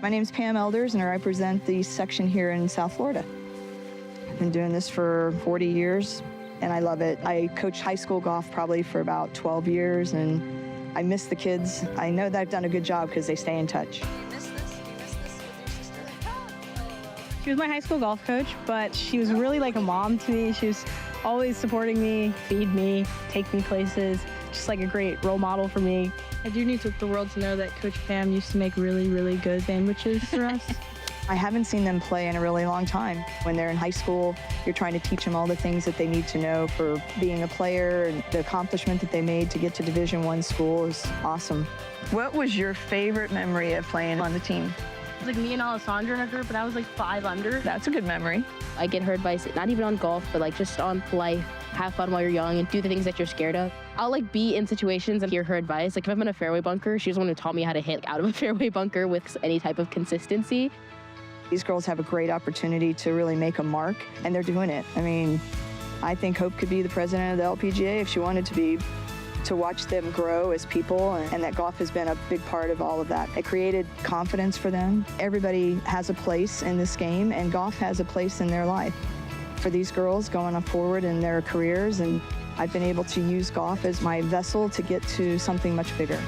My name's Pam Elders, and I represent the section here in South Florida. I've been doing this for 40 years, and I love it. I coached high school golf probably for about 12 years, and I miss the kids. I know that I've done a good job because they stay in touch. You miss this with your sister? She was my high school golf coach, but she was really like a mom to me. She was always supporting me, feed me, take me places, just like a great role model for me. I do need the world to know that Coach Pam used to make really, really good sandwiches for us. I haven't seen them play in a really long time. When they're in high school, you're trying to teach them all the things that they need to know for being a player, and the accomplishment that they made to get to Division I school is awesome. What was your favorite memory of playing on the team? It was like me and Alessandra in a group, and I was like 5 under. That's a good memory. I get her advice, not even on golf, but like just on life. Have fun while you're young and do the things that you're scared of. I'll like be in situations and hear her advice. Like if I'm in a fairway bunker, she's the one who taught me how to hit out of a fairway bunker with any type of consistency. These girls have a great opportunity to really make a mark, and they're doing it. I mean, I think Hope could be the president of the LPGA if she wanted to be. To watch them grow as people, and that golf has been a big part of all of that. It created confidence for them. Everybody has a place in this game, and golf has a place in their life. For these girls going forward in their careers, and I've been able to use golf as my vessel to get to something much bigger.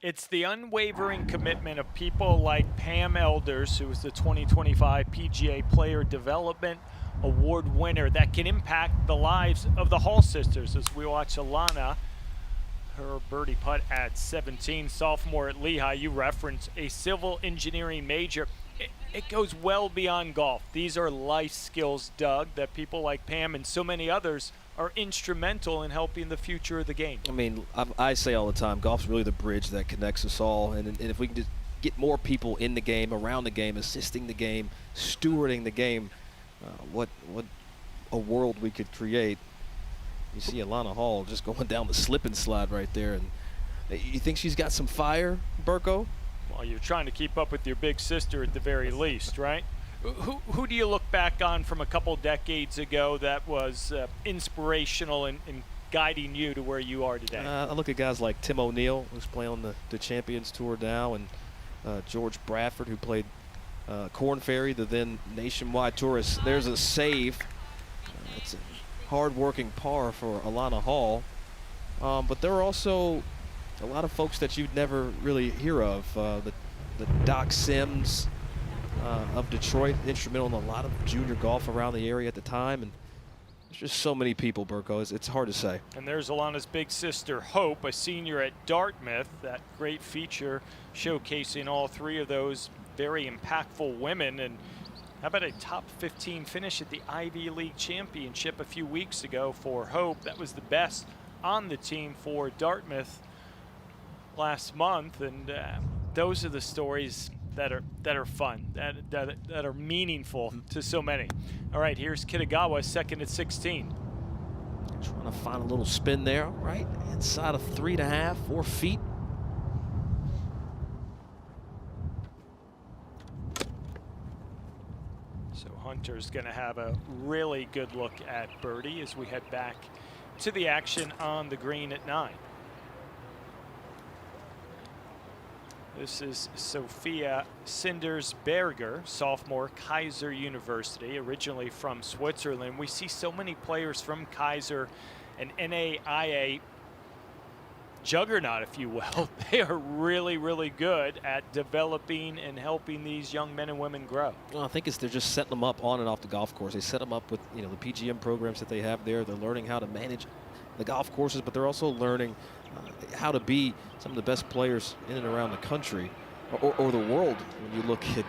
It's the unwavering commitment of people like Pam Elders, who is the 2025 PGA Player Development Award winner, that can impact the lives of the Hall sisters, as we watch Alana her birdie putt at 17, sophomore at Lehigh. You referenced a civil engineering major. It goes well beyond golf. These are life skills, Doug, that people like Pam and so many others are instrumental in helping the future of the game. I mean, I say all the time, golf's really the bridge that connects us all. And if we can just get more people in the game, around the game, assisting the game, stewarding the game, what a world we could create. You see Alana Hall just going down the slip and slide right there. And you think she's got some fire, Burko? Well, you're trying to keep up with your big sister at the very least, right? Who do you look back on from a couple decades ago that was inspirational in guiding you to where you are today? I look at guys like Tim O'Neill, who's playing on the Champions Tour now, and George Bradford, who played Korn Ferry, the then Nationwide Tour. There's a save. It's a hard-working par for Alana Hall. But there are also a lot of folks that you'd never really hear of. The Doc Sims of Detroit, instrumental in a lot of junior golf around the area at the time. And there's just so many people, Burko. It's hard to say. And there's Alana's big sister, Hope, a senior at Dartmouth. That great feature showcasing all three of those very impactful women. And how about a top 15 finish at the Ivy League Championship a few weeks ago for Hope? That was the best on the team for Dartmouth last month. And those are the stories that are fun, that are meaningful to so many. All right, here's Kitagawa, second at 16. Trying to find a little spin there, right? Inside of 3.5, 4 feet. So Hunter's going to have a really good look at birdie as we head back to the action on the green at 9. This is Sophia Sinders-Berger, sophomore, Kaiser University, originally from Switzerland. We see so many players from Kaiser, an NAIA juggernaut, if you will. They are really, really good at developing and helping these young men and women grow. Well, I think they're just setting them up on and off the golf course. They set them up with the PGM programs that they have there. They're learning how to manage the golf courses, but they're also learning how to be some of the best players in and around the country or the world when you look at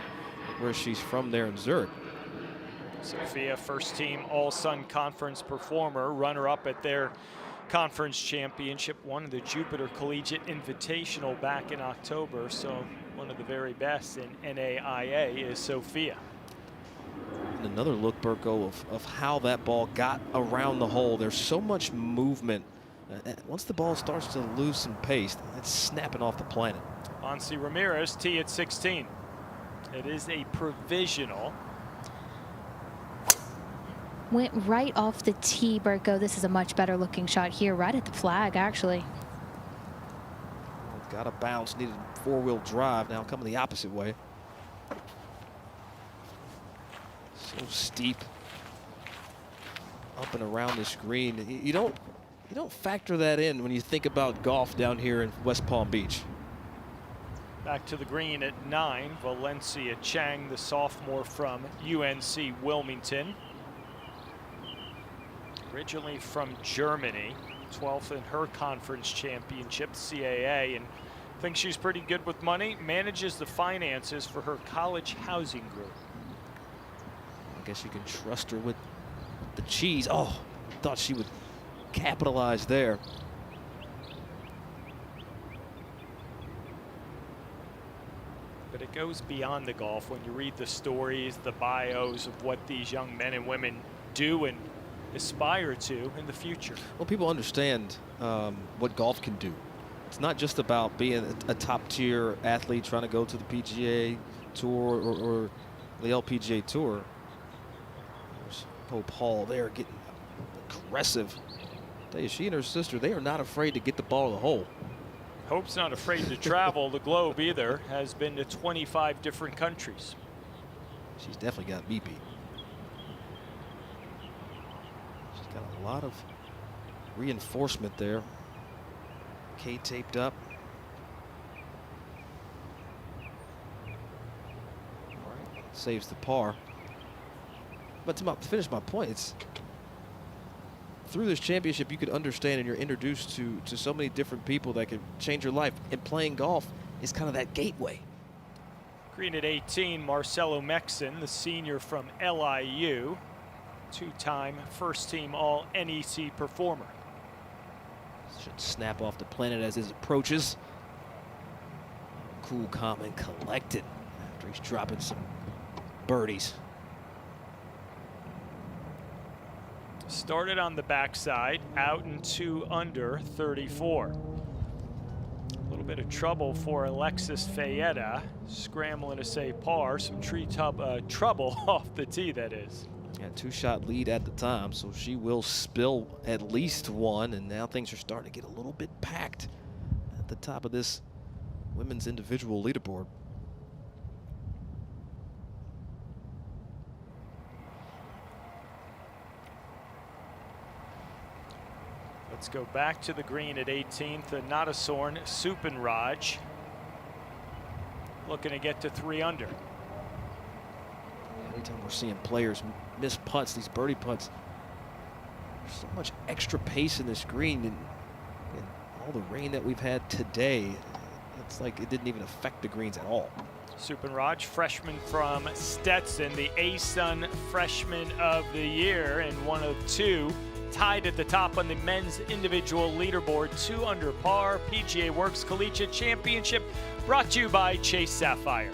where she's from there in Zurich. Sophia, first team All-Sun Conference performer, runner-up at their conference championship, won the Jupiter Collegiate Invitational back in October, so one of the very best in NAIA is Sophia. And another look, Burko, of how that ball got around the hole. There's so much movement. Once the ball starts to lose some pace, it's snapping off the planet. Monse Ramirez, tee at 16. It is a provisional. Went right off the tee, Burko. This is a much better looking shot here, right at the flag, actually. Got a bounce, needed four-wheel drive, now coming the opposite way. So steep up and around this green. You don't factor that in when you think about golf down here in West Palm Beach. Back to the green at 9, Valencia Chang, the sophomore from UNC Wilmington. Originally from Germany, 12th in her conference championship, CAA, and thinks she's pretty good with money, manages the finances for her college housing group. I guess you can trust her with the cheese. Oh, thought she would capitalize there. But it goes beyond the golf when you read the stories, the bios of what these young men and women do and aspire to in the future. Well, people understand what golf can do. It's not just about being a top-tier athlete trying to go to the PGA Tour or the LPGA Tour. There's Hope Hall there getting aggressive. I tell you, she and her sister, they are not afraid to get the ball in the hole. Hope's not afraid to travel the globe either, has been to 25 different countries. She's definitely got me beat. She's got a lot of reinforcement there. K taped up. All right, saves the par. But to finish my point, it's through this championship, you could understand and you're introduced to so many different people that could change your life. And playing golf is kind of that gateway. Green at 18, Marcelo Mexon, the senior from LIU, two-time first-team All-NEC performer. Should snap off the planet as it approaches. Cool, calm, and collected after he's dropping some birdies. Started on the backside, out and 2 under, 34. A little bit of trouble for Alexis Fayetta, scrambling to say par. Some trouble off the tee, that is. Yeah, 2-shot lead at the time, so she will spill at least one, and now things are starting to get a little bit packed at the top of this women's individual leaderboard. Let's go back to the green at 18th, the Nadasorn Supanraj, looking to get to 3 under. Anytime we're seeing players miss putts, these birdie putts, there's so much extra pace in this green, and all the rain that we've had today, it's like it didn't even affect the greens at all. Supanraj, freshman from Stetson, the ASUN Freshman of the Year, and one of 2 tied at the top on the men's individual leaderboard, 2 under par. PGA Works Collegiate Championship, brought to you by Chase Sapphire.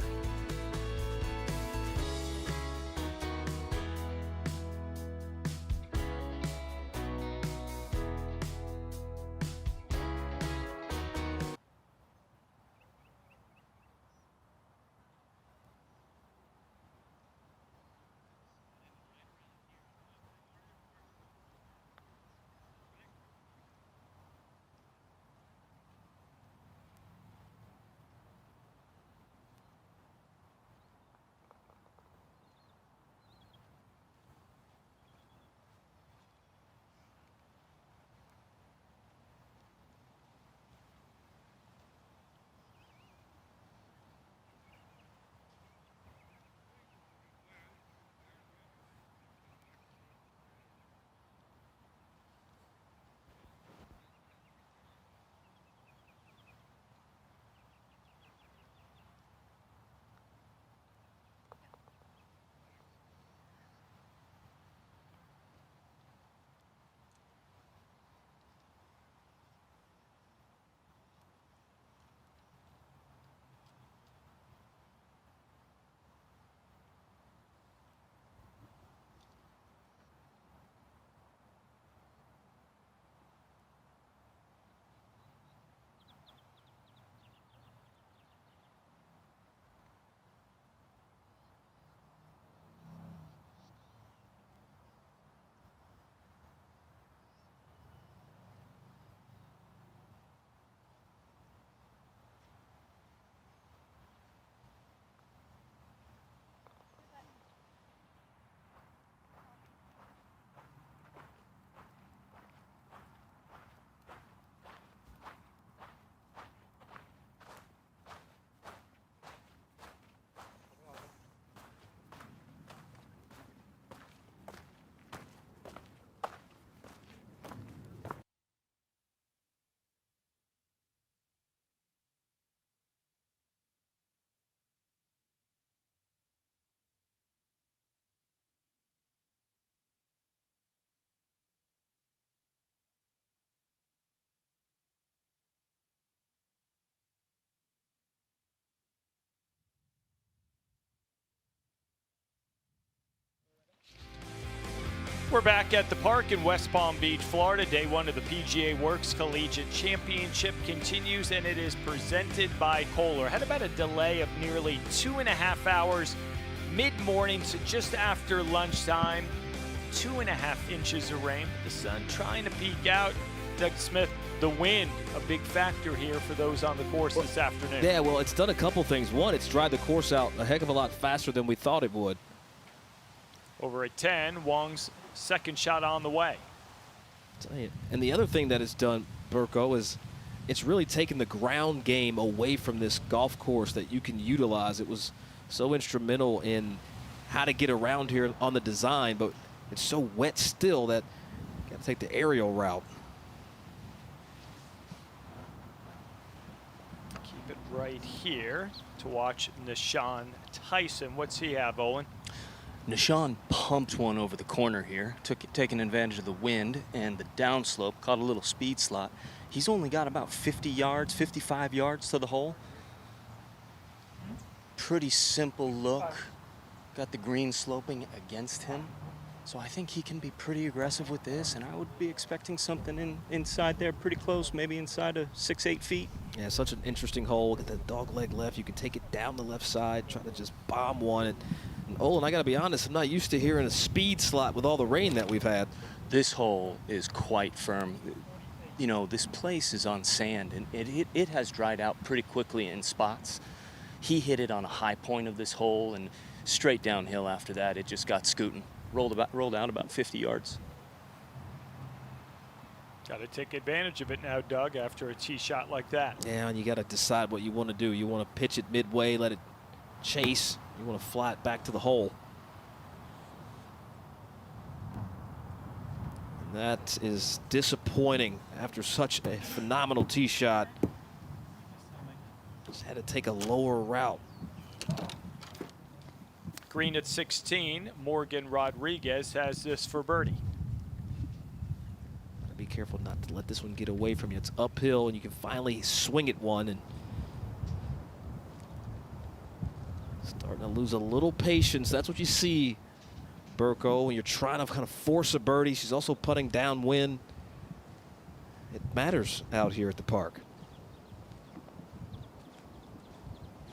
We're back at the park in West Palm Beach, Florida. Day 1 of the PGA Works Collegiate Championship continues, and it is presented by Kohler. Had about a delay of nearly 2.5 hours mid-morning to just after lunchtime. 2.5 inches of rain. The sun trying to peek out. Doug Smith, the wind, a big factor here for those on the course this afternoon. Yeah, well, it's done a couple things. One, it's dried the course out a heck of a lot faster than we thought it would. Over at 10, Wong's second shot on the way. And the other thing that it's done, Burko, is it's really taken the ground game away from this golf course that you can utilize. It was so instrumental in how to get around here on the design, but it's so wet still that you got to take the aerial route. Keep it right here to watch Nishan Tyson. What's he have, Olin? Nishan pumped one over the corner here, taking advantage of the wind and the downslope, caught a little speed slot. He's only got about 50 yards, 55 yards to the hole. Pretty simple look. Got the green sloping against him. So I think he can be pretty aggressive with this, and I would be expecting something inside there pretty close, maybe inside of 6-8 feet. Yeah, such an interesting hole. Get that dog leg left. You can take it down the left side, try to just bomb one. And Olin, I got to be honest, I'm not used to hearing a speed slot with all the rain that we've had. This hole is quite firm. You know, this place is on sand, and it has dried out pretty quickly in spots. He hit it on a high point of this hole, and straight downhill after that, it just got scooting. Rolled out about 50 yards. Got to take advantage of it now, Doug, after a tee shot like that. Yeah, and you got to decide what you want to do. You want to pitch it midway, let it chase. You want to fly it back to the hole. And that is disappointing after such a phenomenal tee shot. Just had to take a lower route. Green at 16, Morgan Rodriguez has this for birdie. Be careful not to let this one get away from you. It's uphill, and you can finally swing at one. And starting to lose a little patience. That's what you see, Burko, when you're trying to kind of force a birdie. She's also putting downwind. It matters out here at the park.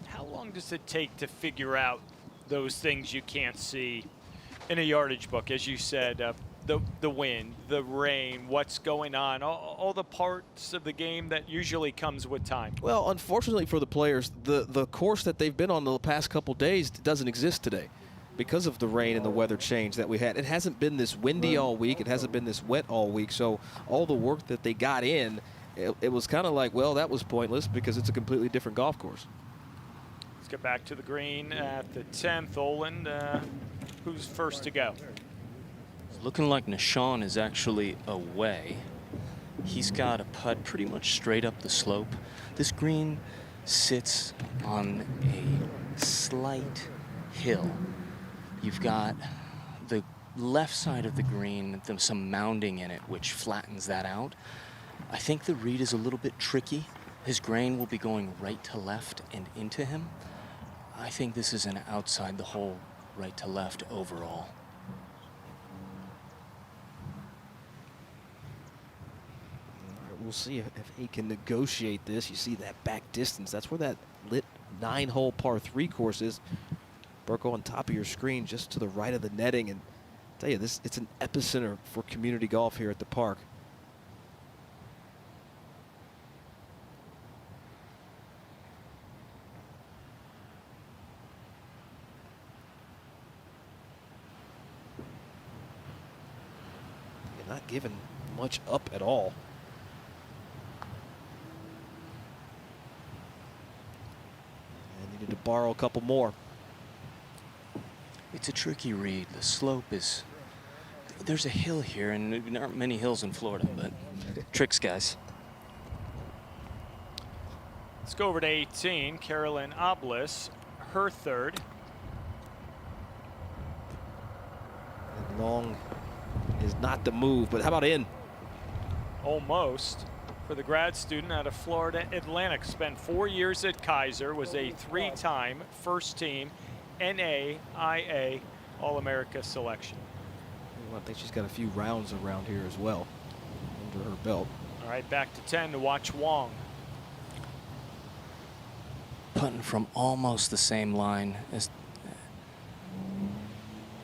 How long does it take to figure out those things you can't see in a yardage book? As you said, the wind, the rain, what's going on, all the parts of the game that usually comes with time. Well, unfortunately for the players, the course that they've been on the past couple days doesn't exist today because of the rain and the weather change that we had. It hasn't been this windy all week. It hasn't been this wet all week. So all the work that they got in, it was kind of like, well, that was pointless because it's a completely different golf course. Let's get back to the green at the 10th. Olin, who's first to go? It's looking like Nishan is actually away. He's got a putt pretty much straight up the slope. This green sits on a slight hill. You've got the left side of the green, some mounding in it, which flattens that out. I think the read is a little bit tricky. His grain will be going right to left and into him. I think this is an outside the hole, right to left overall. We'll see if he can negotiate this. You see that back distance. That's where that lit 9-hole par 3 course is. Burko on top of your screen, just to the right of the netting. And I tell you, it's an epicenter for community golf here at the park. You're not giving much up at all. Needed to borrow a couple more. It's a tricky read. The slope is, there's a hill here, and there aren't many hills in Florida, but tricks, guys. Let's go over to 18, Carolyn Oblis, her third. And long is not the move, but how about in? Almost. For the grad student out of Florida Atlantic, spent 4 years at Kaiser, was a 3-time first team NAIA All-America selection. Well, I think she's got a few rounds around here as well under her belt. All right, back to 10 to watch Wong. Putting from almost the same line as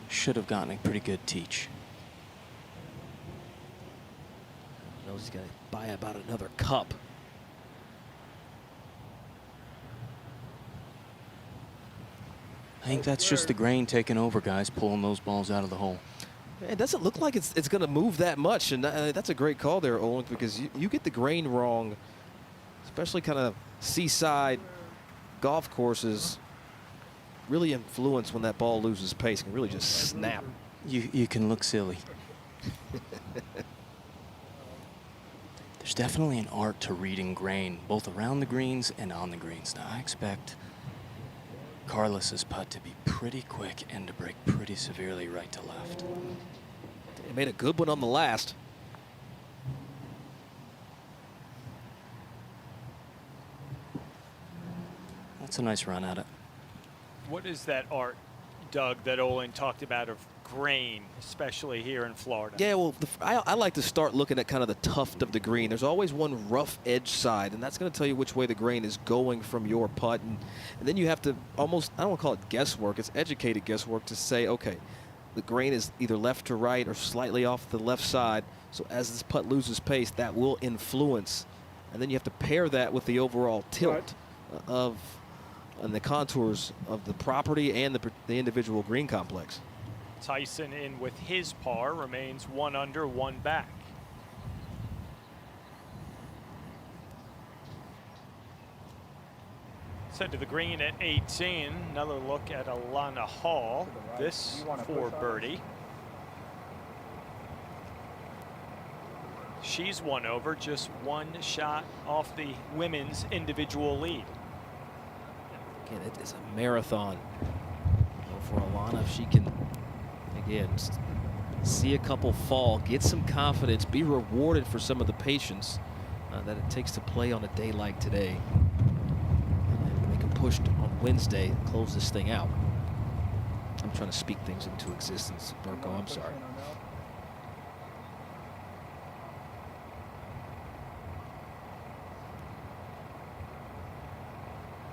should have gotten a pretty good teach. Knows he's got to buy about another cup. I think that's just the grain taking over, guys, pulling those balls out of the hole. It doesn't look like it's going to move that much, and that's a great call there, Olin, because you get the grain wrong, especially kind of seaside golf courses, really influence when that ball loses pace, can really just snap. You can look silly. There's definitely an art to reading grain, both around the greens and on the greens. Now, I expect Carlos's putt to be pretty quick and to break pretty severely right to left. He made a good one on the last. That's a nice run at it. What is that art, Doug, that Olin talked about of grain, especially here in Florida? Yeah, well, I like to start looking at kind of the tuft of the green. There's always one rough edge side, and that's going to tell you which way the grain is going from your putt. And then you have to almost, I don't want to call it guesswork, it's educated guesswork to say, okay, the grain is either left to right or slightly off the left side. So as this putt loses pace, that will influence. And then you have to pair that with the overall tilt of and the contours of the property and the individual green complex. Tyson in with his par, remains 1 under, 1 back. Set to the green at 18. Another look at Alana Hall. This for birdie. She's 1 over, just 1 shot off the women's individual lead. Again, it is a marathon for Alana. If she can, again, see a couple fall, get some confidence, be rewarded for some of the patience that it takes to play on a day like today. And make a push on Wednesday and close this thing out. I'm trying to speak things into existence, Burko, I'm sorry.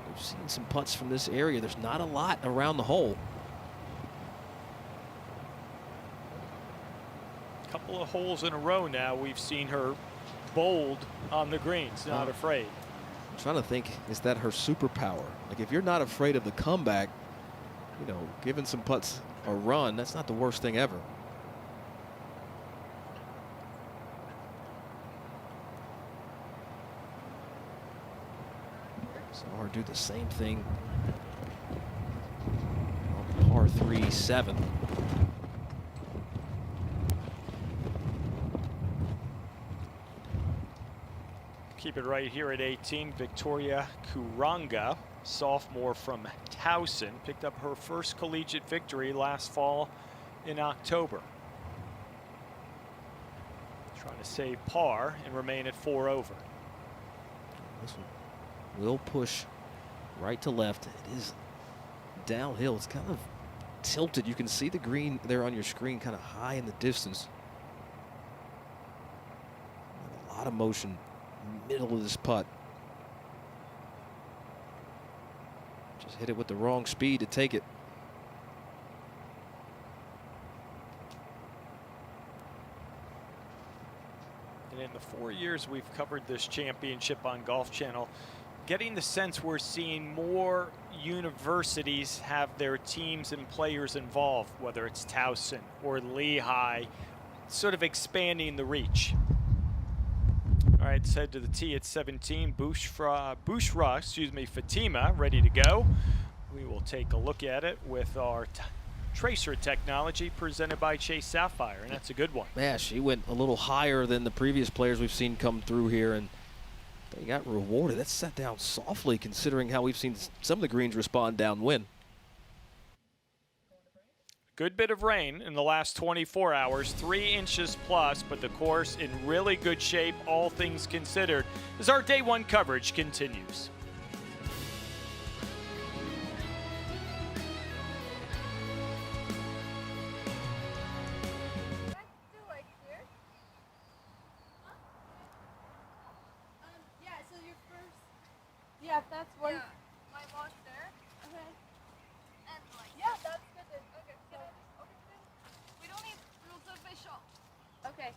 We've seen some putts from this area. There's not a lot around the hole. Couple of holes in a row now. We've seen her bold on the greens, not afraid. I'm trying to think, is that her superpower? Like, if you're not afraid of the comeback, you know, giving some putts a run, that's not the worst thing ever. So or do the same thing on par 3-7. Keep it right here at 18. Victoria Kuranga, sophomore from Towson, picked up her first collegiate victory last fall in October. Trying to save par and remain at 4 over. This one will push right to left. It is downhill. It's kind of tilted. You can see the green there on your screen kind of high in the distance. A lot of motion middle of this putt. Just hit it with the wrong speed to take it. And in the 4 years we've covered this championship on Golf Channel, getting the sense we're seeing more universities have their teams and players involved, whether it's Towson or Lehigh, sort of expanding the reach. All right, let's head to the tee at 17. Bushra, Fatima, ready to go. We will take a look at it with our tracer technology presented by Chase Sapphire, and that's a good one. Yeah, she went a little higher than the previous players we've seen come through here, and they got rewarded. That's set down softly considering how we've seen some of the greens respond downwind. Good bit of rain in the last 24 hours, 3 inches plus, but the course in really good shape, all things considered, as our day 1 coverage continues. Yeah, that's one. Yeah, my boss there. Okay. And like, yeah, that's good. Then. Okay, so okay, we don't need rules official. Okay.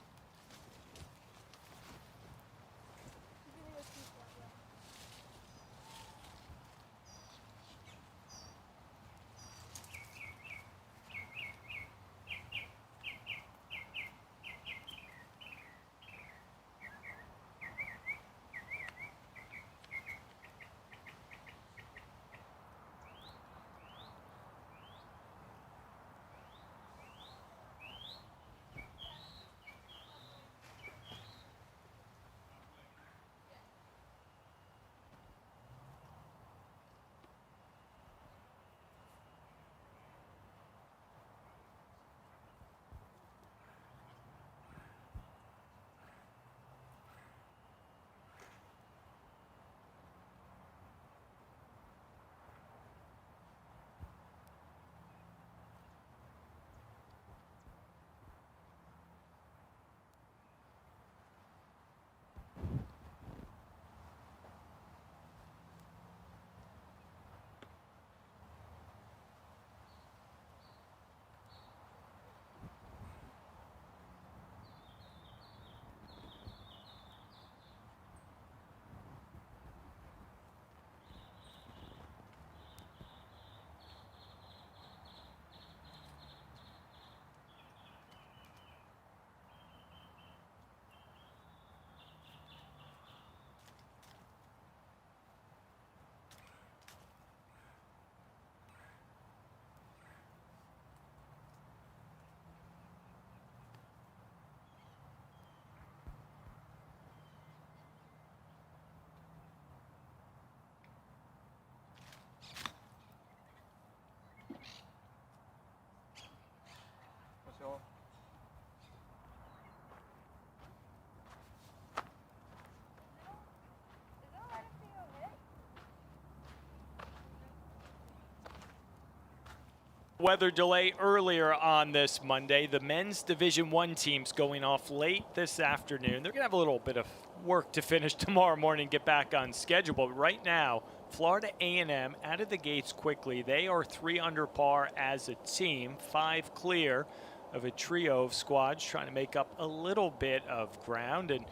Weather delay earlier on this Monday. The men's Division I team's going off late this afternoon. They're going to have a little bit of work to finish tomorrow morning, get back on schedule. But right now, Florida A&M out of the gates quickly. They are 3 under par as a team, 5 clear of a trio of squads trying to make up a little bit of ground. And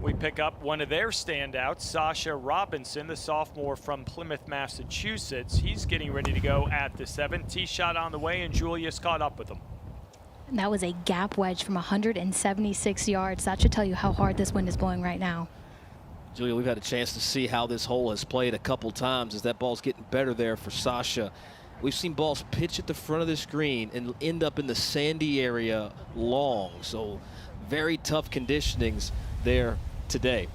we pick up one of their standouts, Sasha Robinson, the sophomore from Plymouth, Massachusetts. He's getting ready to go at the 7th. Tee shot on the way, and Julius caught up with him. That was a gap wedge from 176 yards. That should tell you how hard this wind is blowing right now. Julia, we've had a chance to see how this hole has played a couple times as that ball's getting better there for Sasha. We've seen balls pitch at the front of this green and end up in the sandy area long. So very tough conditionings there today.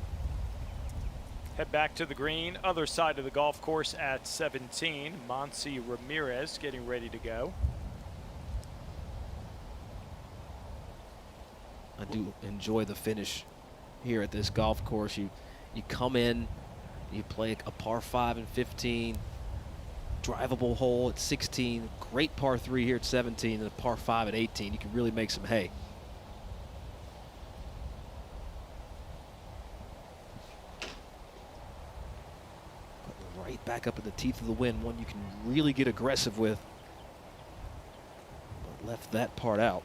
Head back to the green, other side of the golf course at 17. Monse Ramirez getting ready to go. I do enjoy the finish here at this golf course. You come in, you play a par 5 and 15. Drivable hole at 16, great par 3 here at 17, and a par 5 at 18. You can really make some hay. Putting right back up in the teeth of the wind, one you can really get aggressive with. But left that part out.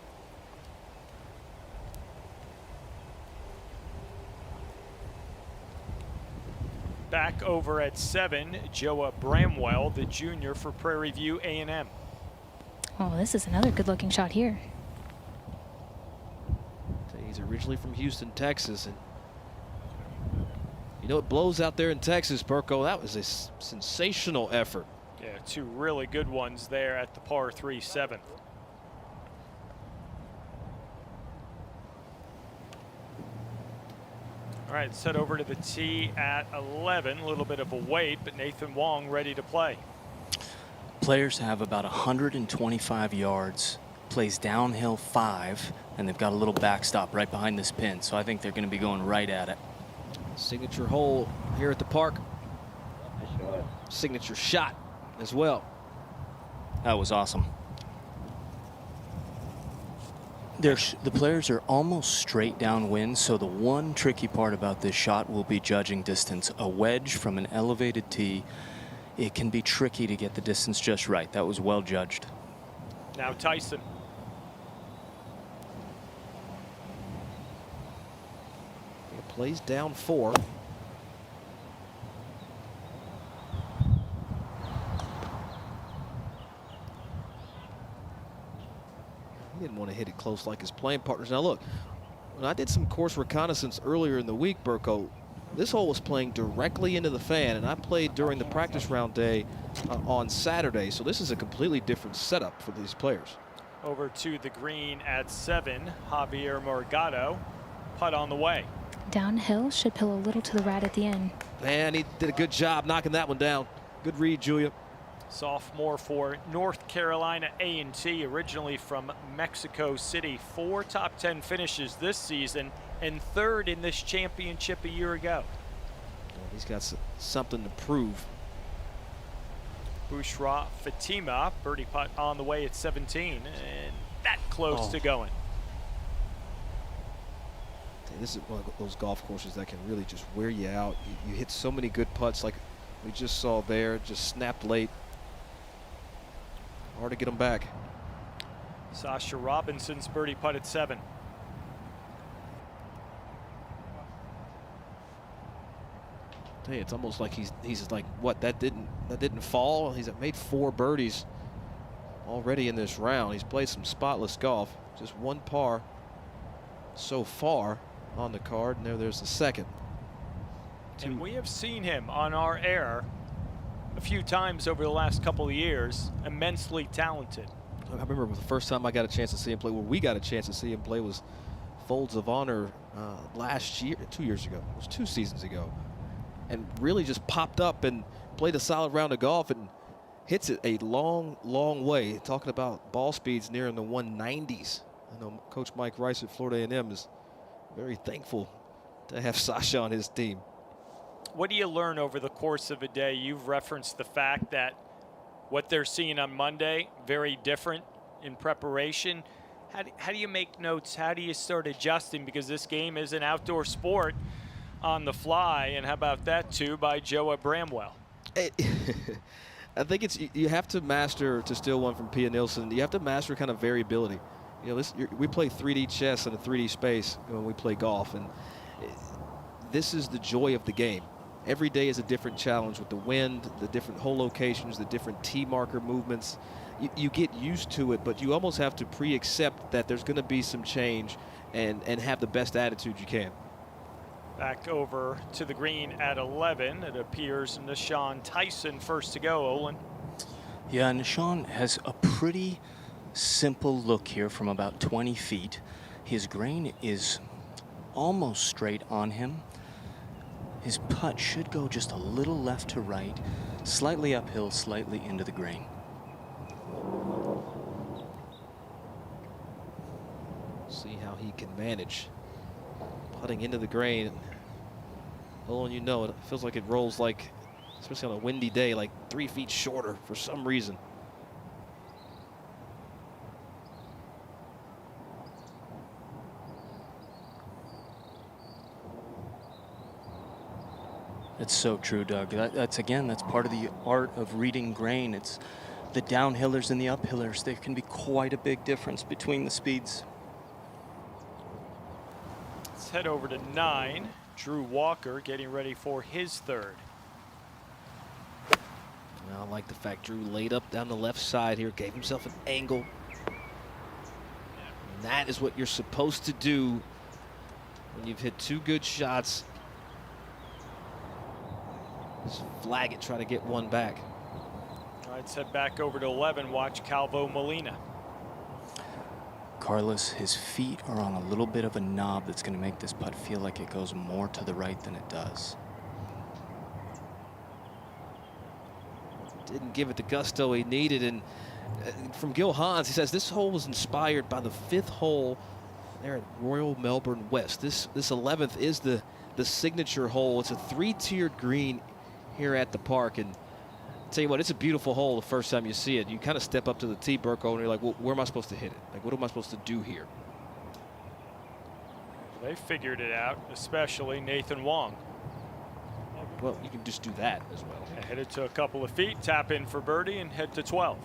Back over at 7, Joa Bramwell, the junior for Prairie View A&M. Oh, this is another good-looking shot here. He's originally from Houston, Texas, and you know it blows out there in Texas, Burko. That was a sensational effort. Yeah, 2 really good ones there at the par 3 7th. All right, let's head over to the tee at 11. A little bit of a wait, but Nathan Wong ready to play. Players have about 125 yards, plays downhill 5, and they've got a little backstop right behind this pin. So I think they're going to be going right at it. Signature hole here at the park. Signature shot as well. That was awesome. The players are almost straight downwind, so the one tricky part about this shot will be judging distance. A wedge from an elevated tee, it can be tricky to get the distance just right. That was well judged. Now Tyson. He plays down 4. He didn't want to hit it close like his playing partners. Now look, when I did some course reconnaissance earlier in the week, Burko, this hole was playing directly into the fan, and I played during the practice round day on Saturday, so this is a completely different setup for these players. Over to the green at 7, Javier Morgado, putt on the way. Downhill, should pill a little to the right at the end. Man, he did a good job knocking that one down. Good read, Julia. Sophomore for North Carolina A&T, originally from Mexico City. 4 top 10 finishes this season and 3rd in this championship a year ago. Well, he's got something to prove. Bushra Fatima, birdie putt on the way at 17, and that close to going. This is one of those golf courses that can really just wear you out. You hit so many good putts like we just saw there, just snapped late. Hard to get them back. Sasha Robinson's birdie putt at 7. Hey, it's almost like he's like, what, that didn't fall. He's made 4 birdies already in this round. He's played some spotless golf. Just 1 par so far on the card, and there's the second. And we have seen him on our air a few times over the last couple of years. Immensely talented. I remember the first time I got a chance to see him play, well, we got a chance to see him play, was Folds of Honor last year, 2 years ago. It was 2 seasons ago. And really just popped up and played a solid round of golf and hits it a long, long way. Talking about ball speeds near in the 190s. I know Coach Mike Rice at Florida A&M is very thankful to have Sasha on his team. What do you learn over the course of a day? You've referenced the fact that what they're seeing on Monday, very different in preparation. How do you make notes? How do you start adjusting? Because this game is an outdoor sport on the fly. And how about that, too, by Joe Bramwell? I think you have to master, to steal one from Pia Nilsson, you have to master kind of variability. You know, we play 3D chess in a 3D space when we play golf, and this is the joy of the game. Every day is a different challenge with the wind, the different hole locations, the different tee marker movements. You get used to it, but you almost have to pre-accept that there's going to be some change and have the best attitude you can. Back over to the green at 11. It appears Nishan Tyson first to go, Olin. Yeah, Nishan has a pretty simple look here from about 20 feet. His green is almost straight on him. His putt should go just a little left to right, slightly uphill, slightly into the green. See how he can manage putting into the green. Oh, and you know, it feels like it rolls like, especially on a windy day, like 3 feet shorter for some reason. It's so true, Doug. That's part of the art of reading grain. It's the downhillers and the uphillers. There can be quite a big difference between the speeds. Let's head over to 9. Drew Walker getting ready for his third. I like the fact Drew laid up down the left side here, gave himself an angle. And that is what you're supposed to do when you've hit 2 good shots. Just flag it, try to get one back. All right, let's head back over to 11. Watch Calvo Molina. Carlos, his feet are on a little bit of a knob that's going to make this putt feel like it goes more to the right than it does. Didn't give it the gusto he needed. And from Gil Hans, he says this hole was inspired by the 5th hole there at Royal Melbourne West. This 11th is the signature hole. It's a 3-tiered green here at the park, and I'll tell you what, it's a beautiful hole the first time you see it. You kind of step up to the tee, Burko, and you're like, well, where am I supposed to hit it? Like, what am I supposed to do here? They figured it out, especially Nathan Wong. Well, you can just do that as well. Yeah, hit it to a couple of feet, tap in for birdie, and head to 12.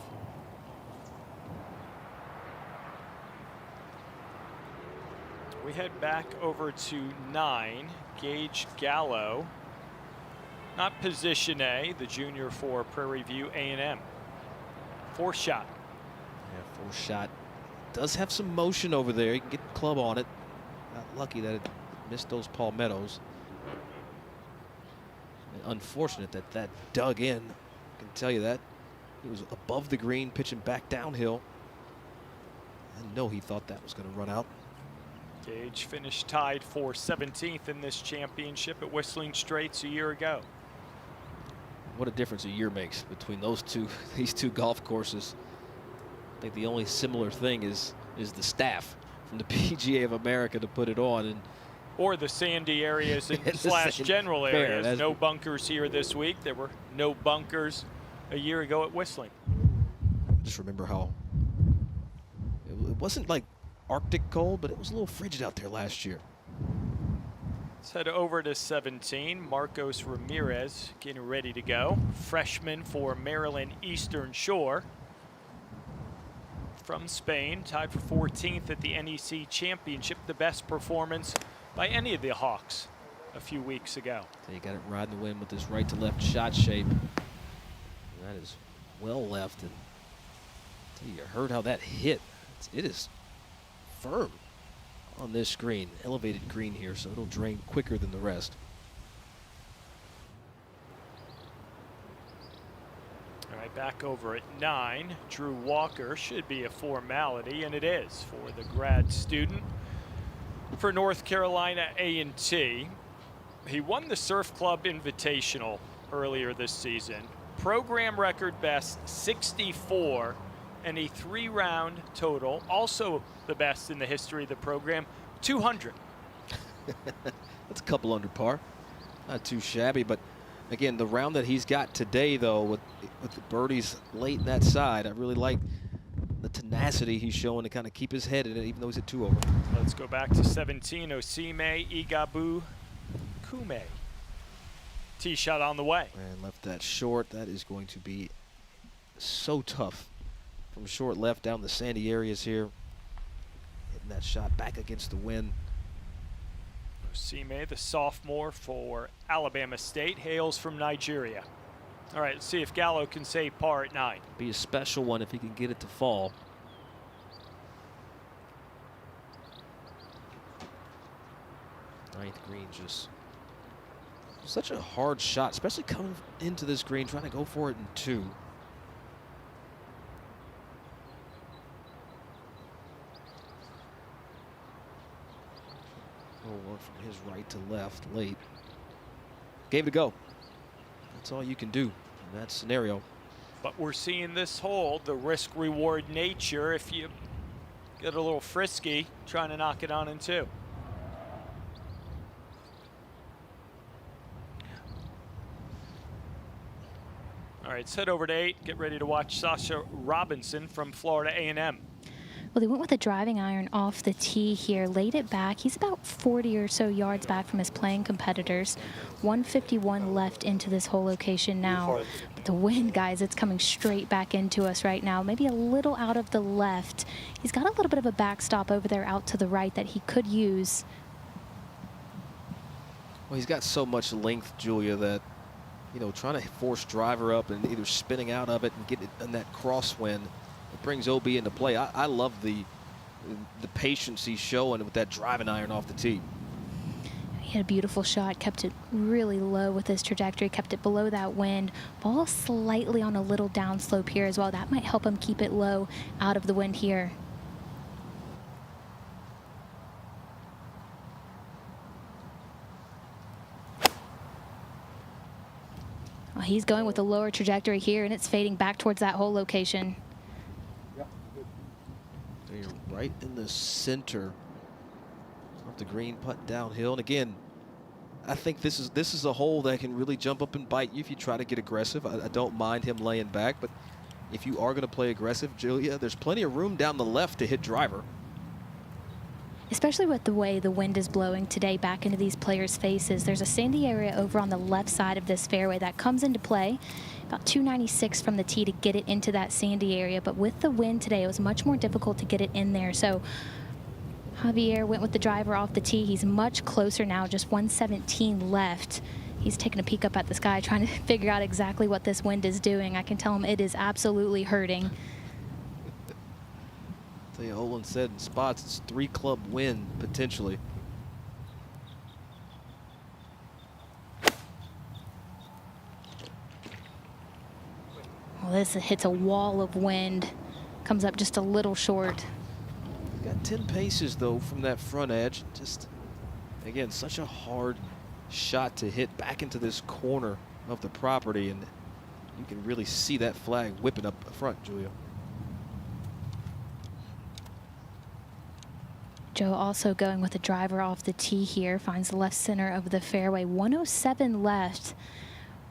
We head back over to 9. Gage Gallo. Not position A, the junior for Prairie View A&M. 4th shot. Yeah, 4th shot. Does have some motion over there. You can get the club on it. Not lucky that it missed those palmettos. Unfortunate that dug in. I can tell you that. He was above the green, pitching back downhill. I know he thought that was going to run out. Gage finished tied for 17th in this championship at Whistling Straits a year ago. What a difference a year makes between these two golf courses. I think the only similar thing is the staff from the PGA of America to put it on, or the sandy areas and / general areas. No bunkers here this week. There were no bunkers a year ago at Whistling. Just remember how it wasn't like Arctic cold, but it was a little frigid out there last year. Let's head over to 17. Marcos Ramirez getting ready to go. Freshman for Maryland Eastern Shore. From Spain, tied for 14th at the NEC Championship. The best performance by any of the Hawks a few weeks ago. They got it riding the wind with this right to left shot shape. And that is well left. And you heard how that hit. It is firm on this green, elevated green here, so it'll drain quicker than the rest. All right, back over at 9. Drew Walker should be a formality, and it is for the grad student for North Carolina A&T. He won the Surf Club Invitational earlier this season. Program record best 64 and a 3-round total, also the best in the history of the program, 200. That's a couple under par. Not too shabby, but Again, the round that he's got today, though, with the birdies late in that side, I really like the tenacity he's showing to kind of keep his head in it, even though he's at 2 over. Let's go back to 17. Osime Igabu Kume. Tee shot on the way. And left that short. That is going to be so tough from short left down the sandy areas here. Hitting that shot back against the wind. Osime, the sophomore for Alabama State, hails from Nigeria. All right, let's see if Gallo can save par at 9. Be a special one if he can get it to fall. Ninth green, just such a hard shot, especially coming into this green, trying to go for it in 2. Work from his right to left late. Gave it a go. That's all you can do in that scenario. But we're seeing this hole, the risk-reward nature, if you get a little frisky, trying to knock it on in 2. All right, let's head over to 8. Get ready to watch Sasha Robinson from Florida A&M. Well, they went with a driving iron off the tee here, laid it back. He's about 40 or so yards back from his playing competitors. 151 left into this whole location now. But the wind, guys, it's coming straight back into us right now. Maybe a little out of the left. He's got a little bit of a backstop over there out to the right that he could use. Well, he's got so much length, Julia, that, you know, trying to force driver up and either spinning out of it and getting it in that crosswind, it brings OB into play. I love the patience he's showing with that driving iron off the tee. He had a beautiful shot, kept it really low with his trajectory, kept it below that wind. Ball slightly on a little downslope here as well. That might help him keep it low out of the wind here. Well, he's going with a lower trajectory here, and it's fading back towards that whole location. You're right in the center of the green, putt downhill. And again, I think this is a hole that can really jump up and bite you if you try to get aggressive. I don't mind him laying back, but if you are going to play aggressive, Julia, there's plenty of room down the left to hit driver. Especially with the way the wind is blowing today back into these players' faces. There's a sandy area over on the left side of this fairway that comes into play. About 296 from the tee to get it into that sandy area. But with the wind today, it was much more difficult to get it in there. So Javier went with the driver off the tee. He's much closer now, just 117 left. He's taking a peek up at the sky, trying to figure out exactly what this wind is doing. I can tell him it is absolutely hurting. Tell you, Olin said in spots, it's 3-club win potentially. Well, this hits a wall of wind, comes up just a little short. Got 10 paces though from that front edge. Just, again, such a hard shot to hit back into this corner of the property, and you can really see that flag whipping up front, Julia. Joe also going with the driver off the tee here, finds the left center of the fairway. 107 left.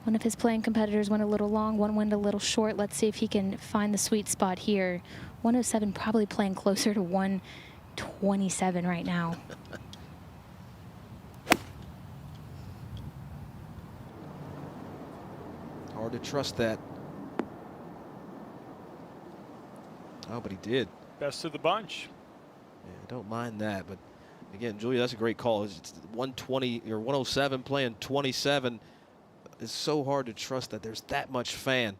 One of his playing competitors went a little long, one went a little short. Let's see if he can find the sweet spot here. 107 probably playing closer to 127 right now. Hard to trust that. Oh, but he did. Best of the bunch. Yeah, I don't mind that, but again, Julia, that's a great call. It's 120 or 107 playing 27. It's so hard to trust that there's that much fan.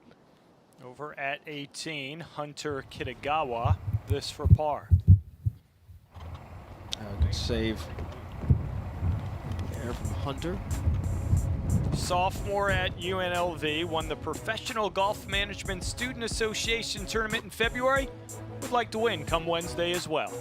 Over at 18, Hunter Kitagawa, this for par. Good save there from Hunter. Sophomore at UNLV, won the Professional Golf Management Student Association tournament in February. Would like to win come Wednesday as well.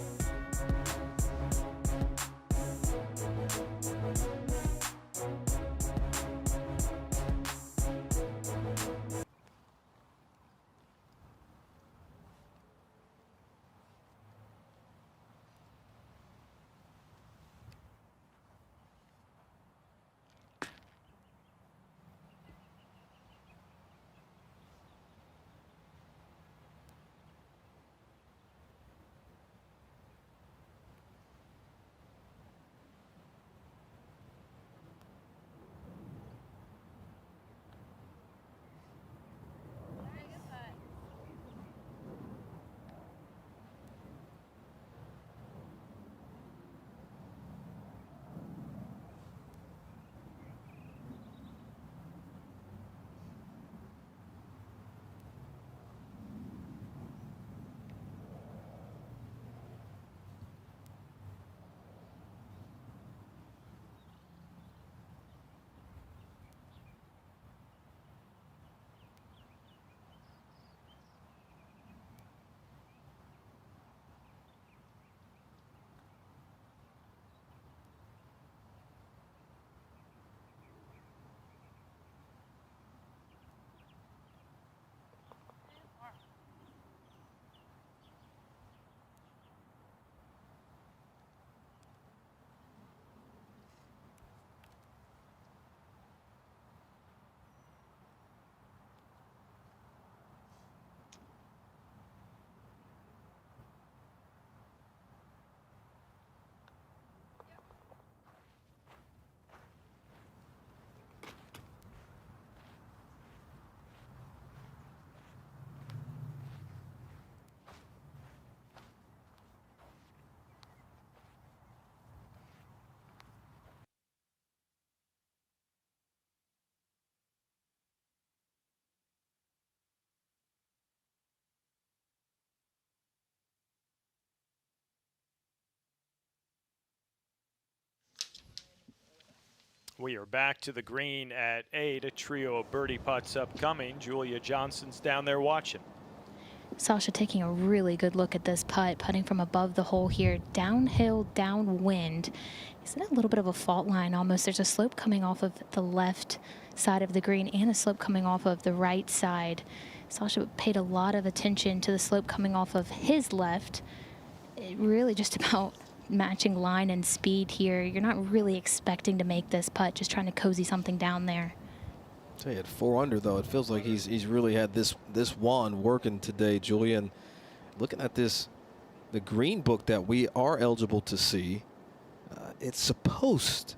We are back to the green at 8. A trio of birdie putts upcoming. Julia Johnson's down there watching. Sasha taking a really good look at this putt, putting from above the hole here, downhill, downwind. Is it a little bit of a fault line almost? There's a slope coming off of the left side of the green and a slope coming off of the right side. Sasha paid a lot of attention to the slope coming off of his left. It really just about matching line and speed here. You're not really expecting to make this putt, just trying to cozy something down there. Tell you, at 4 under though, it feels like he's really had this wand working today, Julia. And looking at this, the green book that we are eligible to see, it's supposed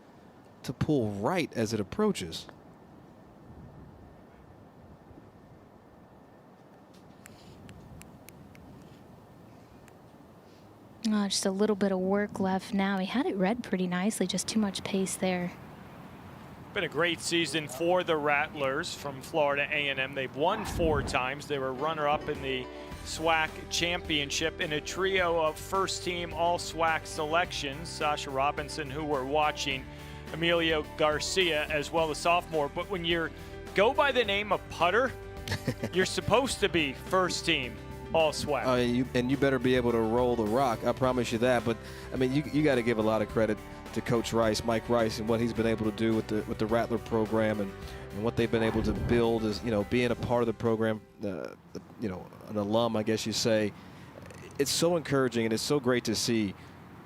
to pull right as it approaches. Just a little bit of work left now. He had it read pretty nicely, just too much pace there. Been a great season for the Rattlers from Florida A&M. They've won 4 times. They were runner-up in the SWAC Championship in a trio of first-team all-SWAC selections. Sasha Robinson, who we're watching, Emilio Garcia as well, the sophomore. But when you go by the name of putter, you're supposed to be first-team all-SWAC. And you better be able to roll the rock, I promise you that. But, I mean, you got to give a lot of credit to Coach Rice, Mike Rice, and what he's been able to do with the Rattler program and what they've been able to build as, being a part of the program, an alum, I guess you say. It's so encouraging, and it's so great to see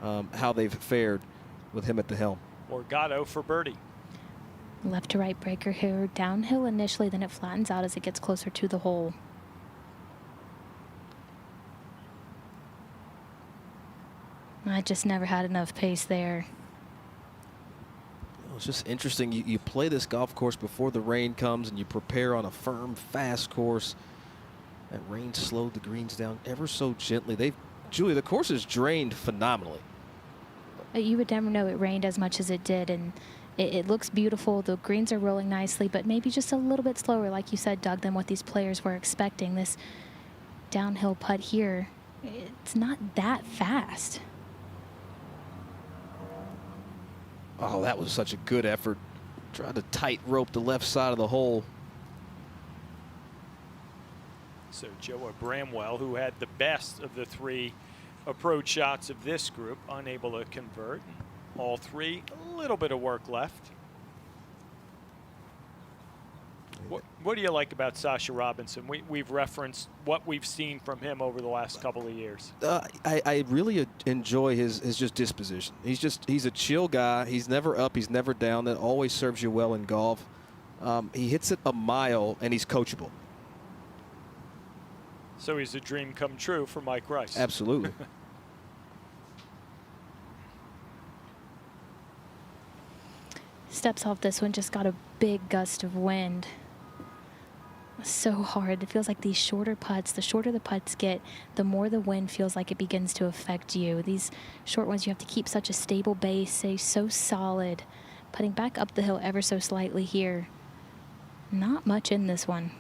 how they've fared with him at the helm. Morgado for birdie. Left to right breaker here, downhill initially, then it flattens out as it gets closer to the hole. I just never had enough pace there. It's just interesting. You play this golf course before the rain comes, and you prepare on a firm, fast course. That rain slowed the greens down ever so gently. Julia, the course is drained phenomenally. You would never know it rained as much as it did, and it looks beautiful. The greens are rolling nicely, but maybe just a little bit slower, like you said, Doug, than what these players were expecting. This downhill putt here, it's not that fast. Oh, that was such a good effort. Tried to tightrope the left side of the hole. So Joa Bramwell, who had the best of the 3 approach shots of this group, unable to convert. All 3, a little bit of work left. What do you like about Sasha Robinson? We've referenced what we've seen from him over the last couple of years. I really enjoy his just disposition. He's a chill guy. He's never up. He's never down. That always serves you well in golf. He hits it a mile, and he's coachable. So he's a dream come true for Mike Rice. Absolutely. Steps off this one, just got a big gust of wind. So hard. It feels like these shorter putts, the shorter the putts get, the more the wind feels like it begins to affect you. These short ones, you have to keep such a stable base, stay so solid. Putting back up the hill ever so slightly here. Not much in this one.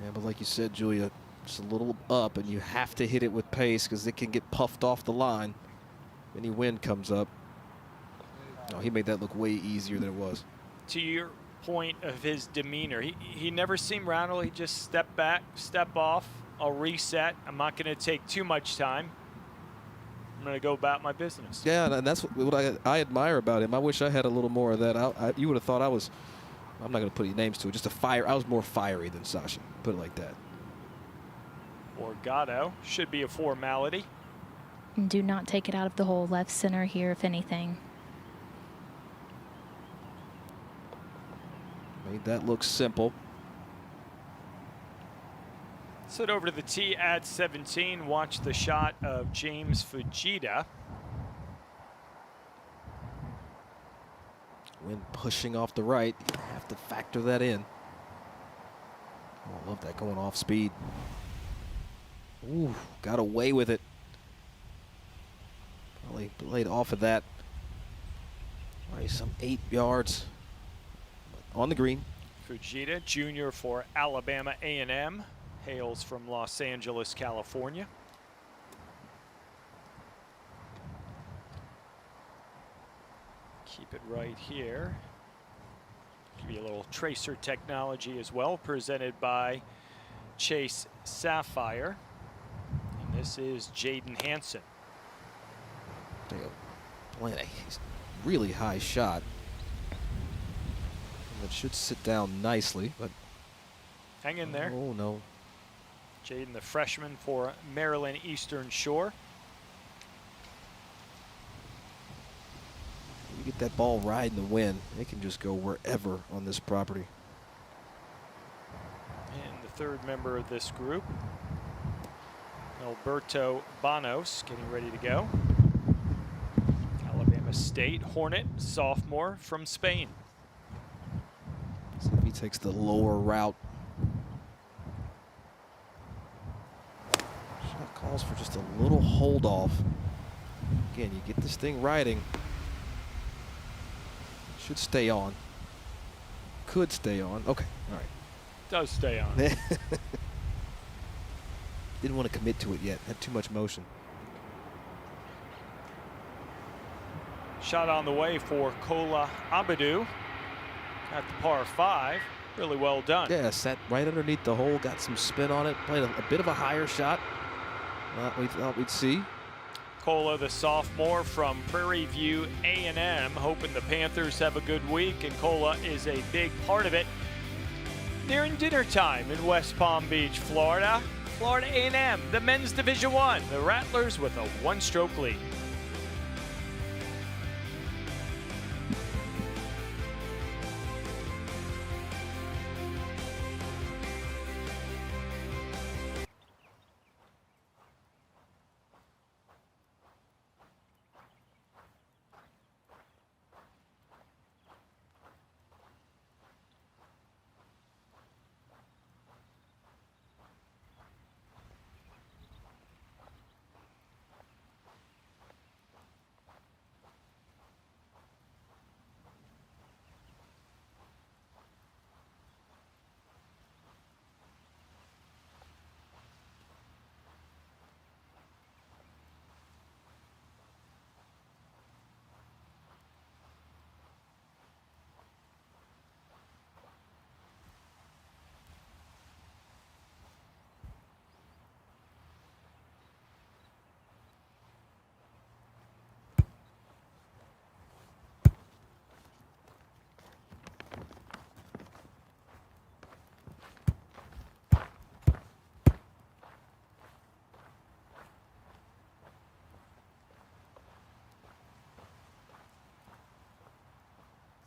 Yeah, but like you said, Julia, just a little up, and you have to hit it with pace because it can get puffed off the line. Any wind comes up. Oh, he made that look way easier than it was. To your point of his demeanor, he never seemed rattled. He just step back, step off. I'll reset. I'm not going to take too much time. I'm going to go about my business. Yeah, and that's what I admire about him. I wish I had a little more of that. You would have thought I was, I'm not going to put any names to it, just I was more fiery than Sasha, put it like that. Morgado should be a formality. And do not take it out of the hole. Left center here, if anything. Made that look simple. Sit over to the tee at 17. Watch the shot of James Fujita. Wind pushing off the right. You have to factor that in. Oh, I love that going off speed. Ooh, got away with it. Probably played off of that. Probably some 8 yards on the green. Fujita, junior for Alabama A&M, hails from Los Angeles, California. Keep it right here. Give you a little tracer technology as well, presented by Chase Sapphire. And this is Jaden Hansen. Playing a really high shot. It should sit down nicely, but hang in there. Oh no. Jaden, the freshman for Maryland Eastern Shore. You get that ball riding the wind, it can just go wherever on this property. And the third member of this group, Alberto Banos, getting ready to go. Alabama State Hornet, sophomore from Spain. See if he takes the lower route. Shot calls for just a little hold off. Again, you get this thing riding. Should stay on. Could stay on. Okay, all right. Does stay on. Didn't want to commit to it yet. Had too much motion. Shot on the way for Kola Abadou at the par 5. Really well done. Yeah, sat right underneath the hole, got some spin on it, played a bit of a higher shot. We thought we'd see. Kola, the sophomore from Prairie View A&M, hoping the Panthers have a good week, and Kola is a big part of it. Nearing dinner time in West Palm Beach, Florida. Florida A&M, the men's Division I, the Rattlers with a one-stroke lead.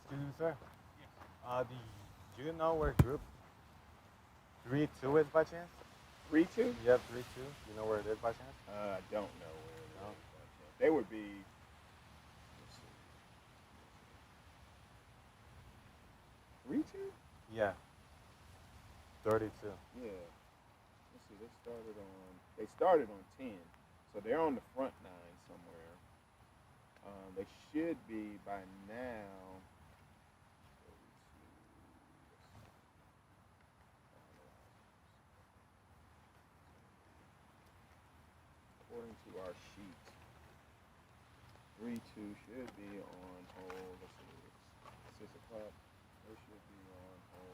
Excuse me, sir. Yes. Do you know where group 3-2 is by chance? 3-2? Yep, 3-2. You know where it is by chance? I don't know where it is by chance. They would be. Let's see. 3-2? Yeah. 32. Yeah. Let's see. They started on 10, so they're on the front 9 somewhere. They should be by now. According to our sheet, 3-2 should be on hole. Let's see, it's 6 o'clock. They should be on hole.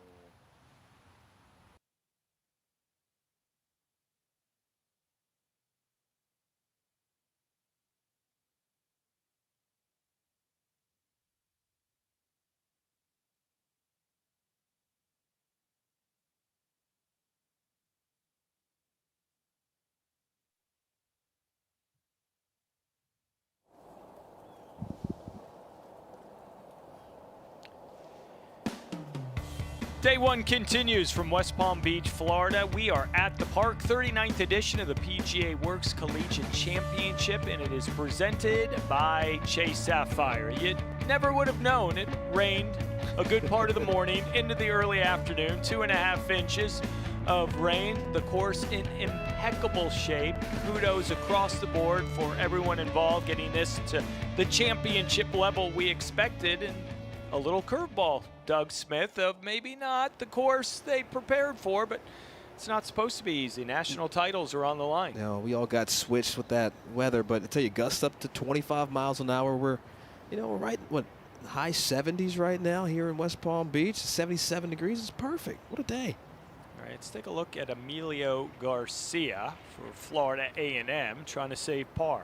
Day one continues from West Palm Beach, Florida. We are at the park, 39th edition of the PGA Works Collegiate Championship, and it is presented by Chase Sapphire. You never would have known it rained a good part of the morning into the early afternoon, 2.5 inches of rain. The course in impeccable shape. Kudos across the board for everyone involved getting this to the championship level we expected, and a little curveball, Doug Smith, of maybe not the course they prepared for, but it's not supposed to be easy. National titles are on the line. You know, we all got switched with that weather, but I tell you, gusts up to 25 miles an hour. We're right, high 70s right now here in West Palm Beach. 77 degrees is perfect. What a day. All right, let's take a look at Emilio Garcia for Florida A&M, trying to save par.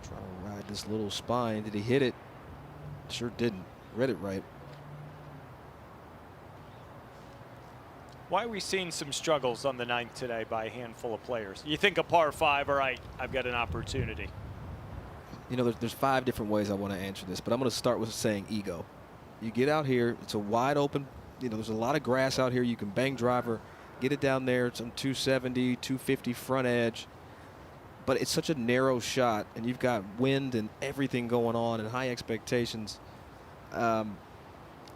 Trying to ride this little spine. Did he hit it? Sure didn't. Read it right. Why are we seeing some struggles on the 9th today by a handful of players? You think a par 5, all right, I've got an opportunity. You know, there's 5 different ways I want to answer this, but I'm going to start with saying ego. You get out here, it's a wide open, you know, there's a lot of grass out here. You can bang driver, get it down there. It's on 270, 250 front edge. But it's such a narrow shot, and you've got wind and everything going on and high expectations. I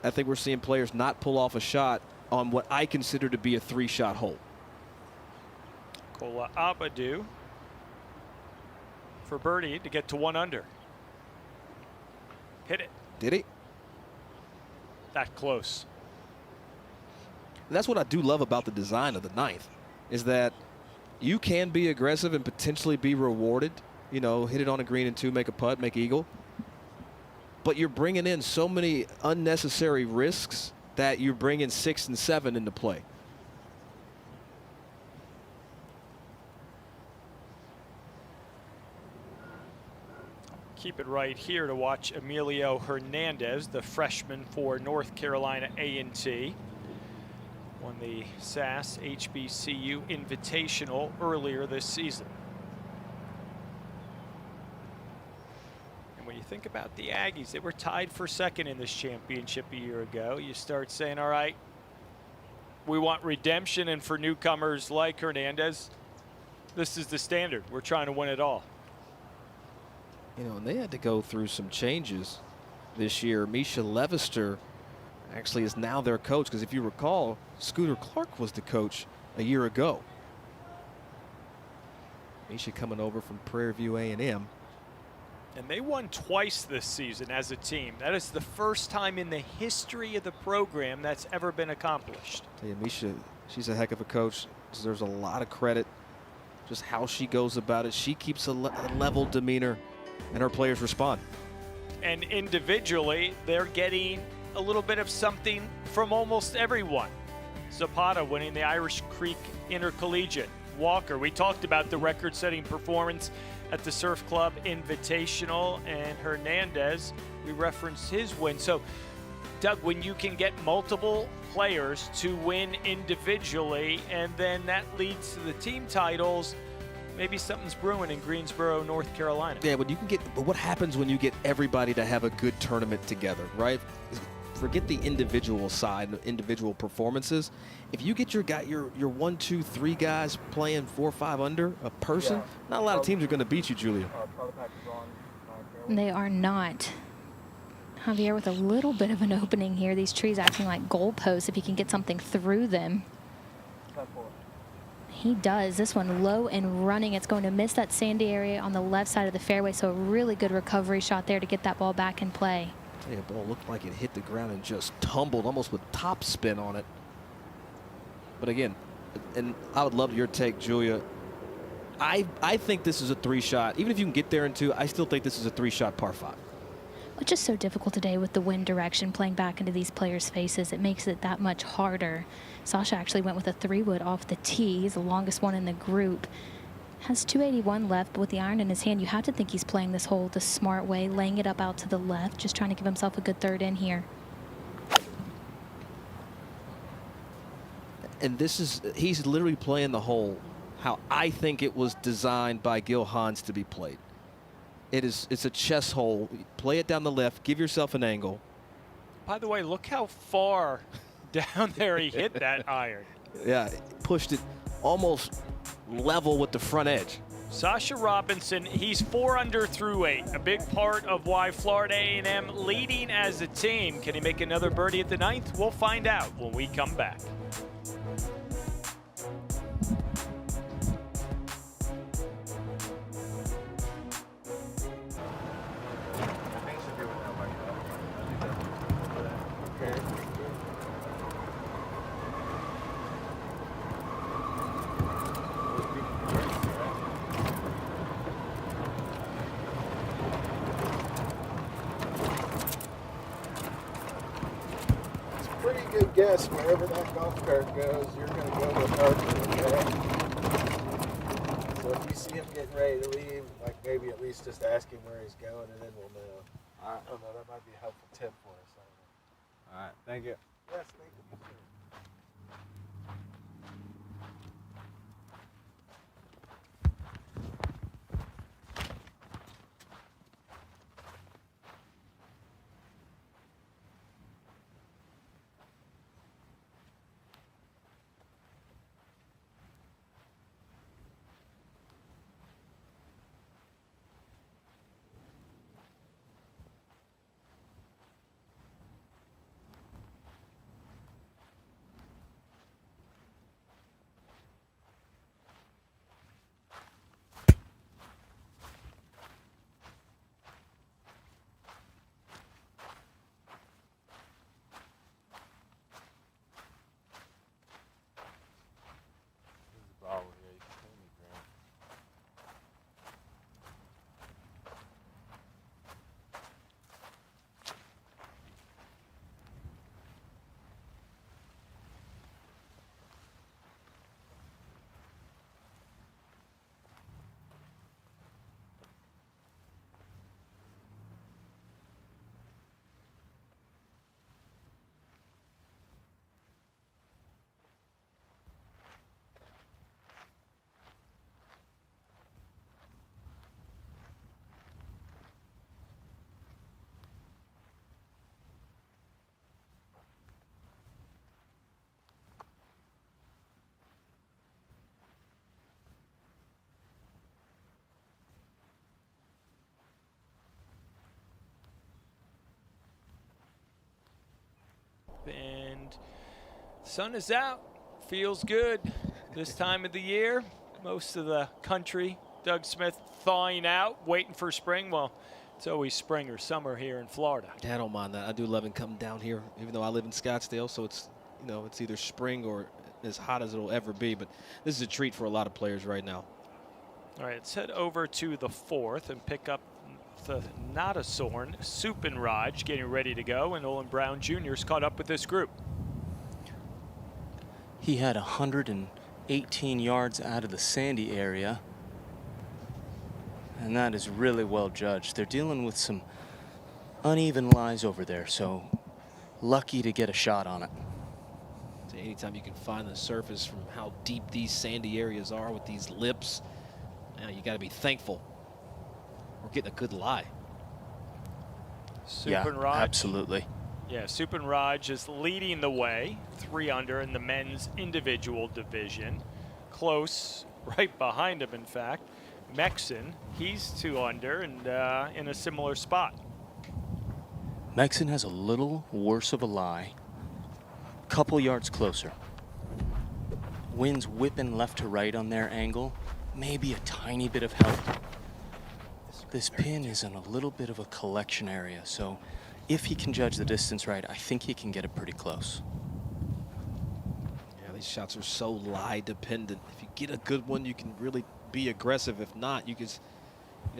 think we're seeing players not pull off a shot on what I consider to be a 3-shot hole. Kola Abadu for birdie to get to 1 under. Hit it. Did he? That close. And that's what I do love about the design of the 9th, is that you can be aggressive and potentially be rewarded. You know, hit it on a green and 2, make a putt, make eagle. But you're bringing in so many unnecessary risks that you're bringing 6 and 7 into play. Keep it right here to watch Emilio Hernandez, the freshman for North Carolina A&T. Won the SAS HBCU Invitational earlier this season. And when you think about the Aggies, they were tied for 2nd in this championship a year ago. You start saying, all right, we want redemption, and for newcomers like Hernandez, this is the standard. We're trying to win it all. You know, and they had to go through some changes this year. Misha Levister actually is now their coach, because if you recall, Scooter Clark was the coach a year ago. Misha coming over from Prairie View A&M. And they won twice this season as a team. That is the first time in the history of the program that's ever been accomplished. Tell you, Misha, she's a heck of a coach. There's a lot of credit, just how she goes about it. She keeps a level demeanor, and her players respond. And individually, they're getting a little bit of something from almost everyone. Zapata winning the Irish Creek Intercollegiate. Walker, we talked about the record-setting performance at the Surf Club Invitational, and Hernandez, we referenced his win. So, Doug, when you can get multiple players to win individually, and then that leads to the team titles, maybe something's brewing in Greensboro, North Carolina. Yeah, but what happens when you get everybody to have a good tournament together, right? Forget the individual side, individual performances. If you get your 1, 2, 3 guys playing 4 or 5 under a person, not a lot of teams are going to beat you, Julia. They are not. Javier with a little bit of an opening here. These trees acting like goalposts if he can get something through them. He does. This one low and running. It's going to miss that sandy area on the left side of the fairway, so a really good recovery shot there to get that ball back in play. The ball looked like it hit the ground and just tumbled almost with top spin on it. But again, and I would love your take, Julia. I think this is a 3-shot. Even if you can get there in 2, I still think this is a 3-shot par 5. It's just so difficult today with the wind direction playing back into these players' faces. It makes it that much harder. Sasha actually went with a 3-wood off the tee. He's the longest one in the group. Has 281 left, but with the iron in his hand, you have to think he's playing this hole the smart way, laying it up out to the left, just trying to give himself a good 3rd in here. And he's literally playing the hole how I think it was designed by Gil Hans to be played. It's a chess hole. Play it down the left, give yourself an angle. By the way, look how far down there he hit that iron. Yeah, pushed it almost level with the front edge. Sasha Robinson, he's 4 under through 8. A big part of why Florida A&M leading as a team. Can he make another birdie at the 9th? We'll find out when we come back. guess wherever that golf cart goes, you're going to go with Arthur, okay? So if you see him getting ready to leave, like maybe at least just ask him where he's going, and then we'll know. All right. I don't know. That might be a helpful tip for us. All right. Thank you. Yes, thank you, sir. And sun is out. Feels good this time of the year. Most of the country, Doug Smith thawing out, waiting for spring. Well, it's always spring or summer here in Florida. Yeah, I don't mind that. I do love it coming down here, even though I live in Scottsdale, so it's, you know, it's either spring or as hot as it'll ever be. But this is a treat for a lot of players right now. All right, let's head over to the fourth and pick up the Notasorn, Supinraj getting ready to go, and Olin Brown Jr. is caught up with this group. He had 118 yards out of the sandy area, and that is really well judged. They're dealing with some uneven lies over there, so lucky to get a shot on it. So anytime you can find the surface from how deep these sandy areas are with these lips, you got to be thankful. We're getting a good lie. Supinraj. Yeah, absolutely. Yeah, Supinraj is leading the way, 3 under in the men's individual division. Close, right behind him, in fact. Mexon, he's 2 under and in a similar spot. Mexon has a little worse of a lie. Couple yards closer. Wind's whipping left to right on their angle. Maybe a tiny bit of help. This pin is in a little bit of a collection area, so if he can judge the distance right, I think he can get it pretty close. Yeah, these shots are so lie dependent. If you get a good one, you can really be aggressive. If not, you can,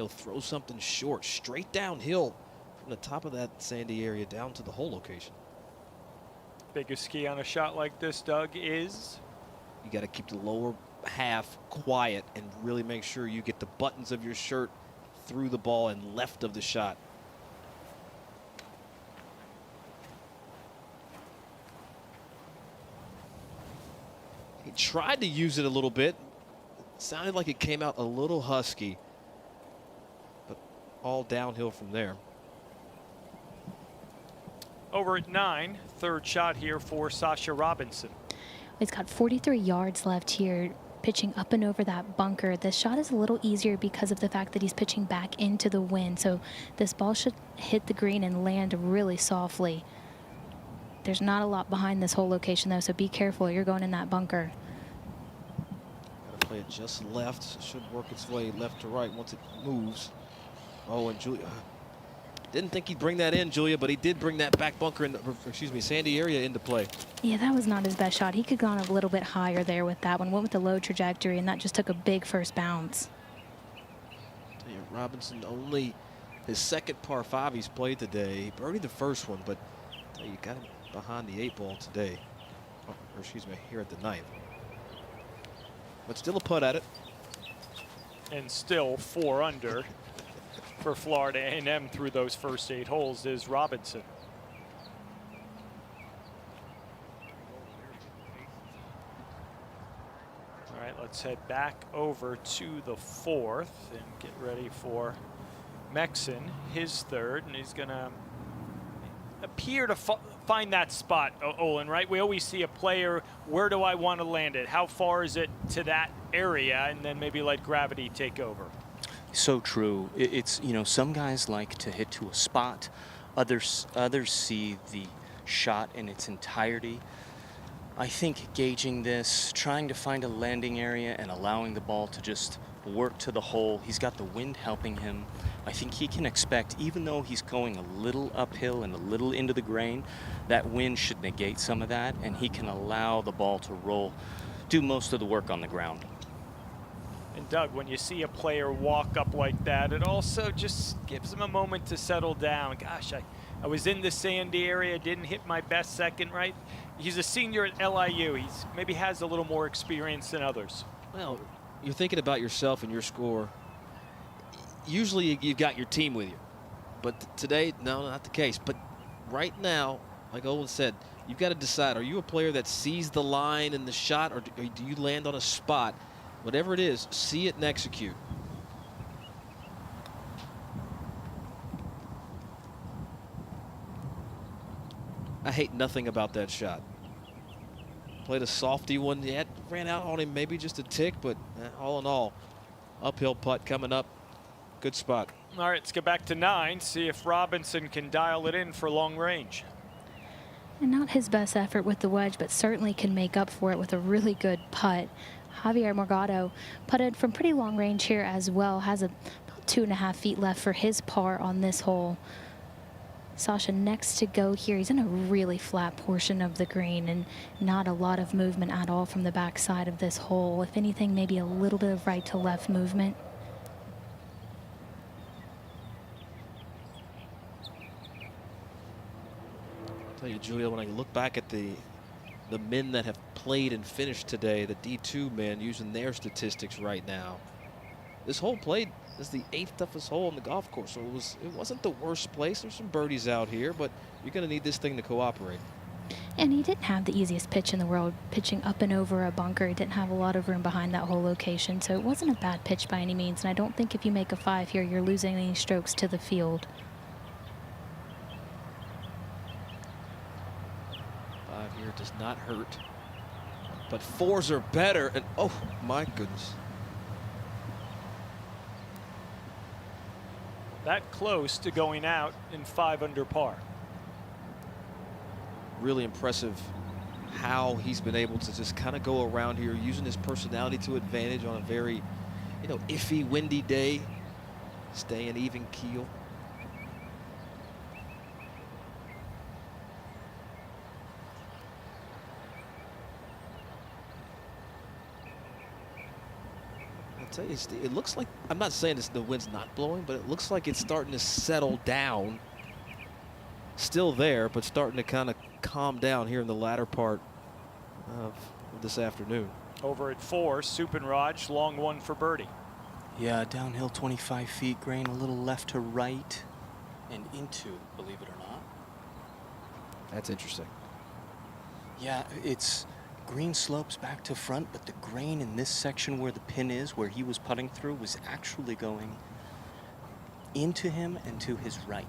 throw something short, straight downhill from the top of that sandy area down to the hole location. Biggest key on a shot like this, Doug, is? You got to keep the lower half quiet and really make sure you get the buttons of your shirt through the ball and left of the shot. He tried to use it a little bit. Sounded like it came out a little husky, but all downhill from there. Over at 9, third shot here for Sasha Robinson. He's got 43 yards left here, pitching up and over that bunker. This shot is a little easier because of the fact that he's pitching back into the wind. So this ball should hit the green and land really softly. There's not a lot behind this whole location though, so be careful. You're going in that bunker. Gotta play it just left. It should work its way left to right once it moves. Oh, and Julia. Didn't think he'd bring that in, Julia, but he did bring that back bunker, sandy area into play. Yeah, that was not his best shot. He could have gone a little bit higher there with that one. Went with the low trajectory, and that just took a big first bounce. Robinson only his second par 5 he's played today. He birdied the first one, but you got to behind the 8 ball today. Or excuse me, here at the 9th. But still a putt at it. And still 4 under for Florida A&M through those first 8 holes is Robinson. All right, let's head back over to the 4th and get ready for Mexon, his 3rd, and he's gonna appear to find that spot, Olin, right? We always see a player, where do I want to land it? How far is it to that area? And then maybe let gravity take over. So true. It's, you know, some guys like to hit to a spot. Others see the shot in its entirety. I think gauging this, trying to find a landing area and allowing the ball to just work to the hole. He's got the wind helping him. I think he can expect, even though he's going a little uphill and a little into the grain, that wind should negate some of that, and he can allow the ball to roll, do most of the work on the ground. And Doug, when you see a player walk up like that, it also just gives him a moment to settle down. Gosh, I was in the sandy area, didn't hit my best second, right? He's a senior at LIU. He's maybe has a little more experience than others. Well, you're thinking about yourself and your score. Usually you've got your team with you. But today, no, not the case. But right now, like Olin said, you've got to decide, are you a player that sees the line and the shot, or do you land on a spot? Whatever it is, see it and execute. I hate nothing about that shot. Played a softy one, yeah, ran out on him maybe just a tick, but all in all, uphill putt coming up. Good spot. All right, let's get back to 9, see if Robinson can dial it in for long range. And not his best effort with the wedge, but certainly can make up for it with a really good putt. Javier Morgado putted from pretty long range here as well. Has about 2.5 feet left for his par on this hole. Sasha next to go here. He's in a really flat portion of the green and not a lot of movement at all from the backside of this hole. If anything, maybe a little bit of right to left movement. I'll tell you, Julia, when I look back at the men that have played and finished today, the D2 men using their statistics right now, this hole played is the 8th toughest hole on the golf course, so it wasn't the worst place. There's some birdies out here, but you're going to need this thing to cooperate. And he didn't have the easiest pitch in the world, pitching up and over a bunker. He didn't have a lot of room behind that whole location, so it wasn't a bad pitch by any means. And I don't think if you make a 5 here, you're losing any strokes to the field. 5 here does not hurt, but 4s are better. And oh my goodness. That close to going out in 5 under par. Really impressive how he's been able to just kind of go around here using his personality to advantage on a very, you know, iffy, windy day. Stay an even keel. I'll tell you, it looks like, I'm not saying the wind's not blowing, but it looks like it's starting to settle down. Still there, but starting to kind of calm down here in the latter part of this afternoon. Over at 4, Supinraj, long one for birdie. Yeah, downhill 25 feet, grain a little left to right and into, believe it or not. That's interesting. Yeah, it's green slopes back to front, but the grain in this section where the pin is, where he was putting through, was actually going into him and to his right.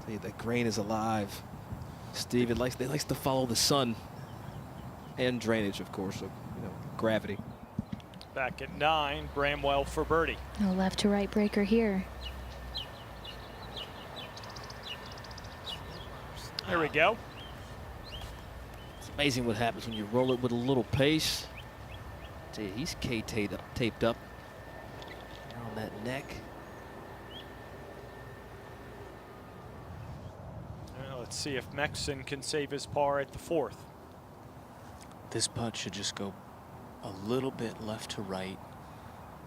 Tell you, that grain is alive. Steve, it likes to follow the sun and drainage, of course, so, you know, gravity. Back at 9, Bramwell for birdie. A left to right breaker here. There we go. It's amazing what happens when you roll it with a little pace. Tell you, he's taped up on that neck. Let's see if Mexon can save his par at the 4th. This putt should just go a little bit left to right,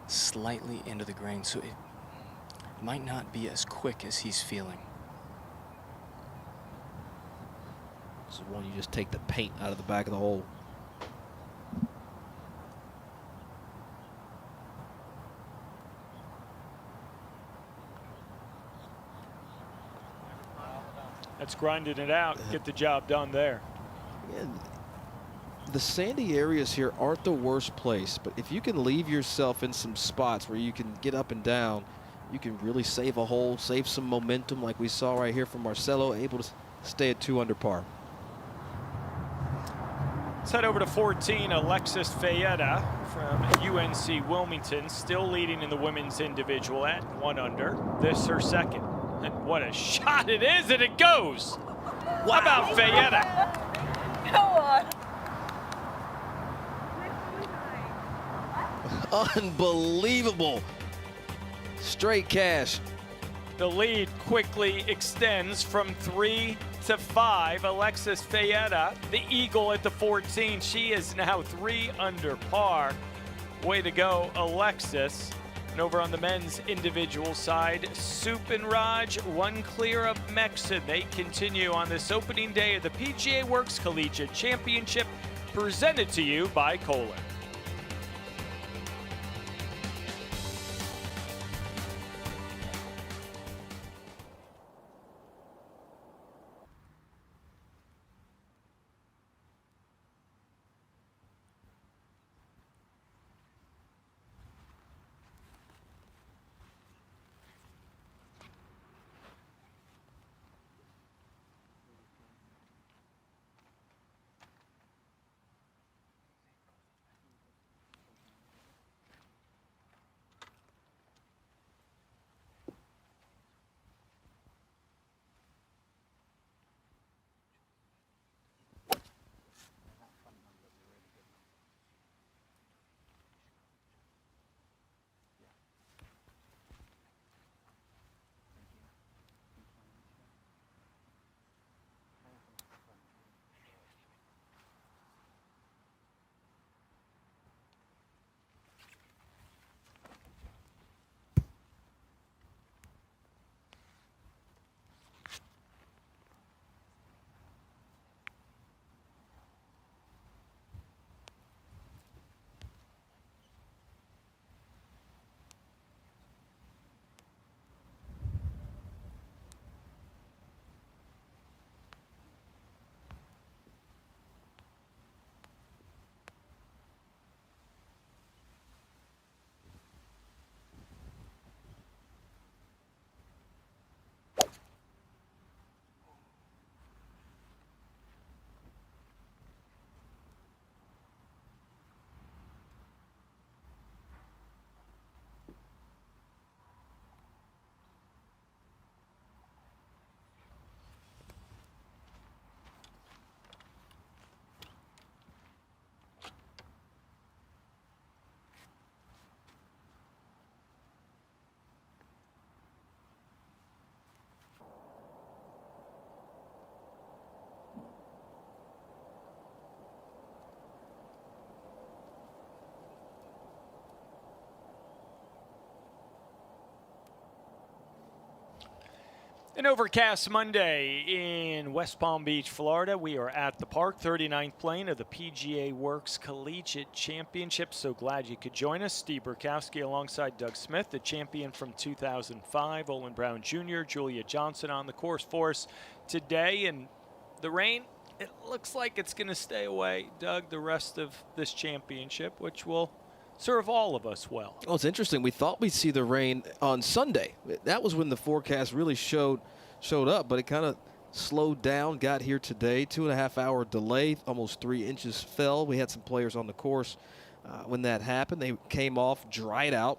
slightly into the grain, so it might not be as quick as he's feeling. This is one you just take the paint out of the back of the hole. That's grinding it out. Get the job done there. And the sandy areas here aren't the worst place, but if you can leave yourself in some spots where you can get up and down, you can really save a hole, save some momentum like we saw right here from Marcelo, able to stay at 2 under par. Let's head over to 14, Alexis Fayetta from UNC Wilmington, still leading in the women's individual at 1 under. This her second. And what a shot it is, and it goes. Wow. How about Fayetta? Go on. Unbelievable. Straight cash. The lead quickly extends from 3 to 5. Alexis Fayetta, the eagle at the 14. She is now 3 under par. Way to go, Alexis. And over on the men's individual side, Soup and Raj, 1 clear of Mexon. They continue on this opening day of the PGA Works Collegiate Championship, presented to you by Kohler. An overcast Monday in West Palm Beach, Florida. We are at the park, 39th playing of the PGA Works Collegiate Championship. So glad you could join us. Steve Burkowski alongside Doug Smith, the champion from 2005. Olin Brown Jr., Julia Johnson on the course for us today. And the rain, it looks like it's going to stay away, Doug, the rest of this championship, which will serve all of us well. Oh, it's interesting. We thought we'd see the rain on Sunday. That was when the forecast really showed up, but it kind of slowed down, got here today. 2.5 hour delay, almost 3 inches fell. We had some players on the course when that happened. They came off, dried out,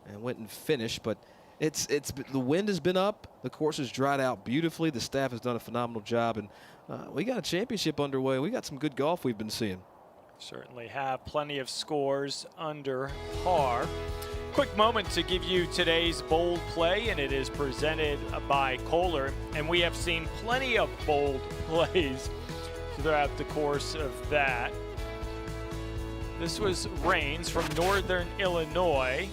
and went and finished. But the wind has been up. The course has dried out beautifully. The staff has done a phenomenal job, and we got a championship underway. We got some good golf we've been seeing. Certainly have plenty of scores under par. Quick moment to give you today's bold play, and it is presented by Kohler. And we have seen plenty of bold plays throughout the course of that. This was Rains from Northern Illinois.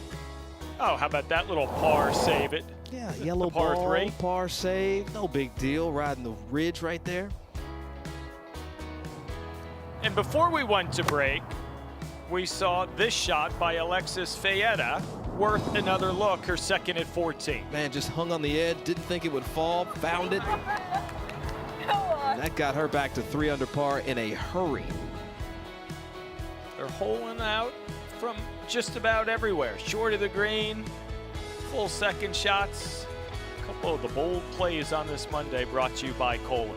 Oh, how about that little par save it? Yeah, yellow par ball, 3. Par save, no big deal. Riding the ridge right there. And before we went to break, we saw this shot by Alexis Fayetta, worth another look, her second at 14. Man, just hung on the edge, didn't think it would fall, found it. And that got her back to 3 under par in a hurry. They're holing out from just about everywhere. Short of the green, full second shots. A couple of the bold plays on this Monday brought to you by Kohler.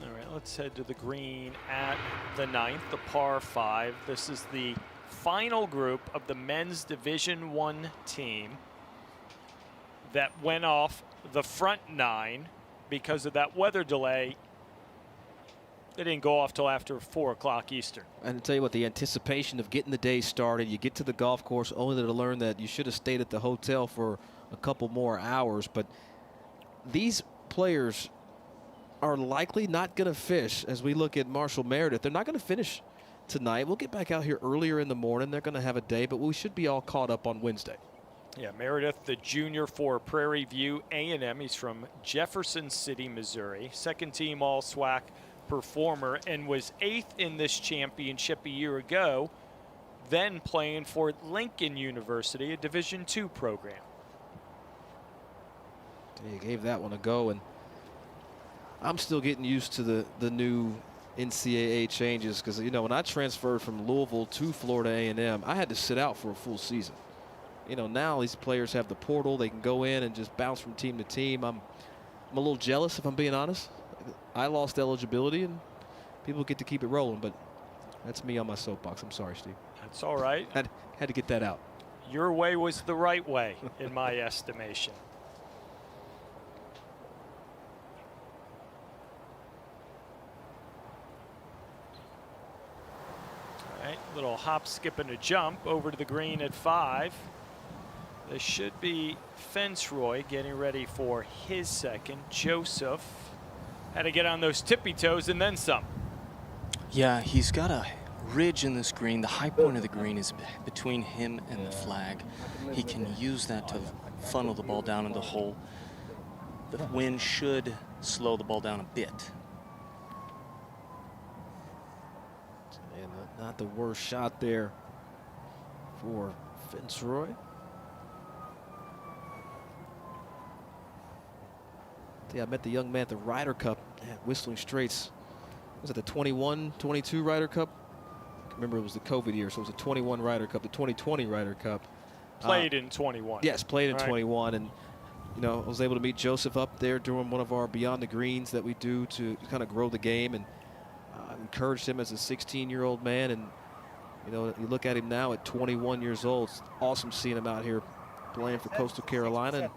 All right, let's head to the green at the 9th, the par 5. This is the final group of the men's Division I team that went off the front 9 because of that weather delay. They didn't go off till after 4 o'clock Eastern. And to tell you what, the anticipation of getting the day started, you get to the golf course only to learn that you should have stayed at the hotel for a couple more hours. But these players are likely not going to fish. As we look at Marshall Meredith, they're not going to finish tonight. We'll get back out here earlier in the morning. They're going to have a day, but we should be all caught up on Wednesday. Yeah, Meredith, the junior for Prairie View A&M. He's from Jefferson City, Missouri. Second team All-SWAC performer and was 8th in this championship a year ago, then playing for Lincoln University, a Division II program. He gave that one a go, and I'm still getting used to the new NCAA changes because, you know, when I transferred from Louisville to Florida A&M, I had to sit out for a full season. You know, now these players have the portal. They can go in and just bounce from team to team. I'm a little jealous, if I'm being honest. I lost eligibility, and people get to keep it rolling, but that's me on my soapbox. I'm sorry, Steve. That's all right. Had to get that out. Your way was the right way, in my estimation. All right, little hop, skip, and a jump over to the green at 5. This should be Fitzroy getting ready for his second. Joseph had to get on those tippy toes and then some. Yeah, he's got a ridge in this green. The high point of the green is between him and the flag. He can use that to funnel the ball down in the hole. The wind should slow the ball down a bit. And not the worst shot there for Fitzroy. Yeah, I met the young man at the Ryder Cup at Whistling Straits. Was it the 21, 22 Ryder Cup? Remember, it was the COVID year, so it was the 21 Ryder Cup, the 2020 Ryder Cup. Played in 21. Yes, played in All right. 21. And, you know, I was able to meet Joseph up there during one of our Beyond the Greens that we do to kind of grow the game. And encouraged him as a 16-year-old man. And, you know, you look at him now at 21 years old. It's awesome seeing him out here playing for Coastal Carolina. And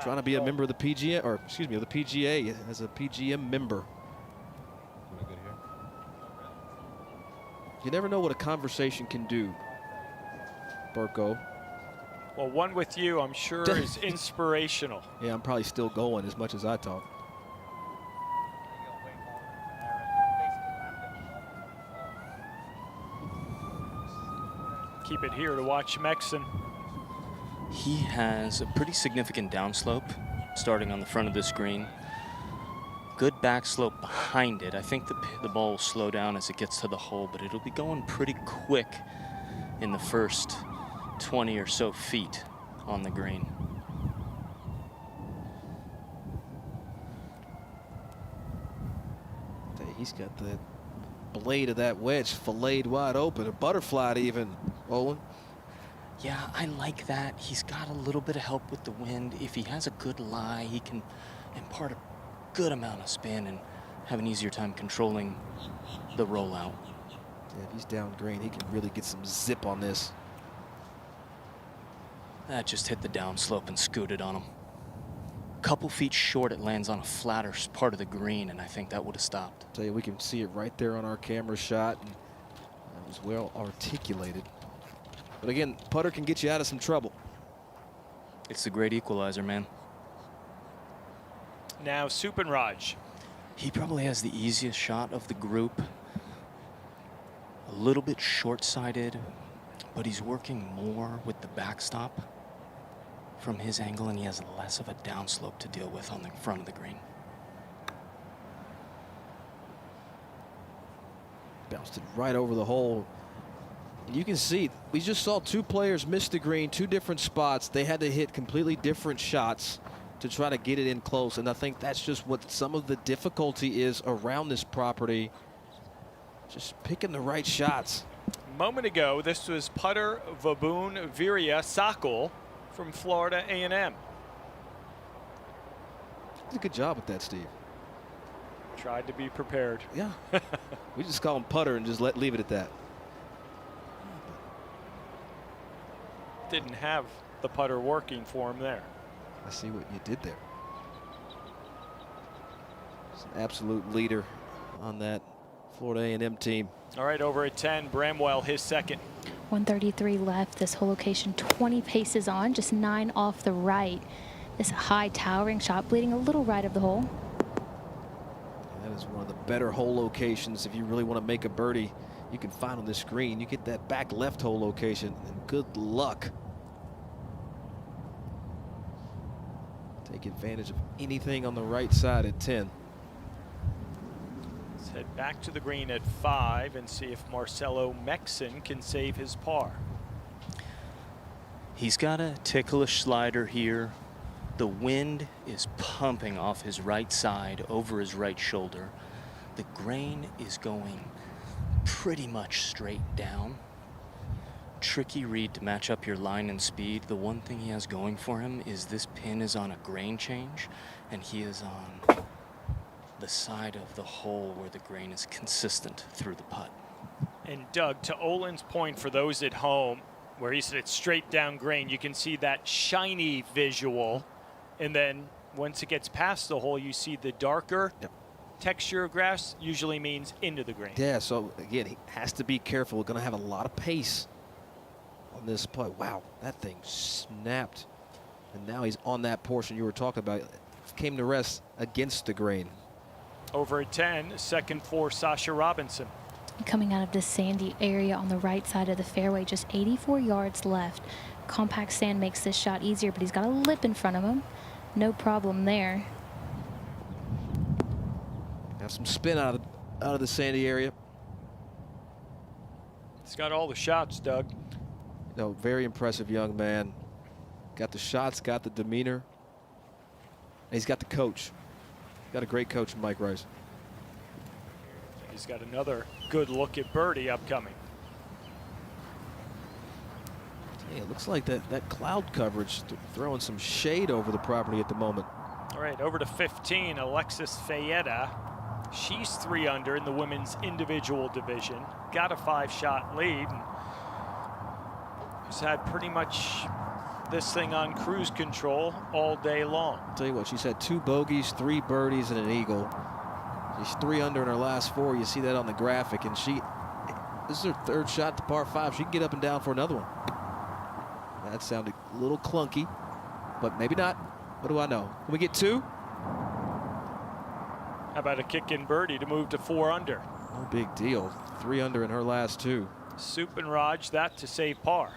trying to be a member of the PGA, or excuse me, of the PGA as a PGM member. You never know what a conversation can do, Burko. Well, one with you, I'm sure, is inspirational. Yeah, I'm probably still going as much as I talk. Keep it here to watch Mexon. He has a pretty significant downslope starting on the front of this green. Good backslope behind it. I think the ball will slow down as it gets to the hole, but it'll be going pretty quick in the first 20 or so feet on the green. He's got the blade of that wedge filleted wide open, a butterfly even, Olin. Yeah, I like that. He's got a little bit of help with the wind. If he has a good lie, he can impart a good amount of spin and have an easier time controlling the rollout. Yeah, if he's down green, he can really get some zip on this. That just hit the downslope and scooted on him. A couple feet short, it lands on a flatter part of the green, and I think that would have stopped. Tell you, we can see it right there on our camera shot. And that was well articulated. But again, putter can get you out of some trouble. It's the great equalizer, man. Now Supanraj. He probably has the easiest shot of the group. A little bit short-sighted, but he's working more with the backstop. from his angle, and he has less of a downslope to deal with on the front of the green. Bounced it right over the hole. And you can see, we just saw two players miss the green, two different spots. They had to hit completely different shots to try to get it in close. And I think that's just what some of the difficulty is around this property. Just picking the right shots. A moment ago, this was putter Vabun Viria Sakal from Florida A&M. Did a good job with that, Steve. Tried to be prepared. Yeah. We just call him putter and just leave it at that. Didn't have the putter working for him there. I see what you did there. He's an absolute leader on that Florida A&M team. All right, over at 10, Bramwell, his second. 133 left. This whole location 20 paces on, just 9 off the right. This high towering shot bleeding a little right of the hole. That is one of the better hole locations. If you really want to make a birdie, you can find on this screen. You get that back left hole location, and good luck. Take advantage of anything on the right side at 10. Let's head back to the green at 5 and see if Marcelo Mexon can save his par. He's got a ticklish slider here. The wind is pumping off his right side over his right shoulder. The grain is going pretty much straight down. Tricky read to match up your line and speed. The one thing he has going for him is this pin is on a grain change, and he is on the side of the hole where the grain is consistent through the putt. And Doug, to Olin's point for those at home, where he said it's straight down grain, you can see that shiny visual. And then once it gets past the hole, you see the darker texture of grass usually means into the green. Yeah, so again, he has to be careful. We're going to have a lot of pace on this putt. Wow, that thing snapped. And now he's on that portion you were talking about. Came to rest against the grain. Over at 10, second for Sasha Robinson. Coming out of the sandy area on the right side of the fairway, just 84 yards left. Compact sand makes this shot easier, but he's got a lip in front of him. No problem there. Have some spin out of the sandy area. He's got all the shots, Doug. No, very impressive young man. Got the shots, got the demeanor. And he's got the coach. Got a great coach in Mike Rice. He's got another good look at birdie upcoming. Hey, it looks like that cloud coverage throwing some shade over the property at the moment. All right, over to 15, Alexis Fayetta. She's 3 under in the women's individual division. Got a 5-shot lead. And has had pretty much this thing on cruise control all day long. I'll tell you what, she's had 2 bogeys, 3 birdies, and an eagle. She's 3 under in her last 4. You see that on the graphic, and this is her 3rd shot to par 5. She can get up and down for another one. That sounded a little clunky, but maybe not. What do I know? Can we get 2? How about a kick in birdie to move to 4 under? No big deal. 3 under in her last 2. Soup and Raj that to save par.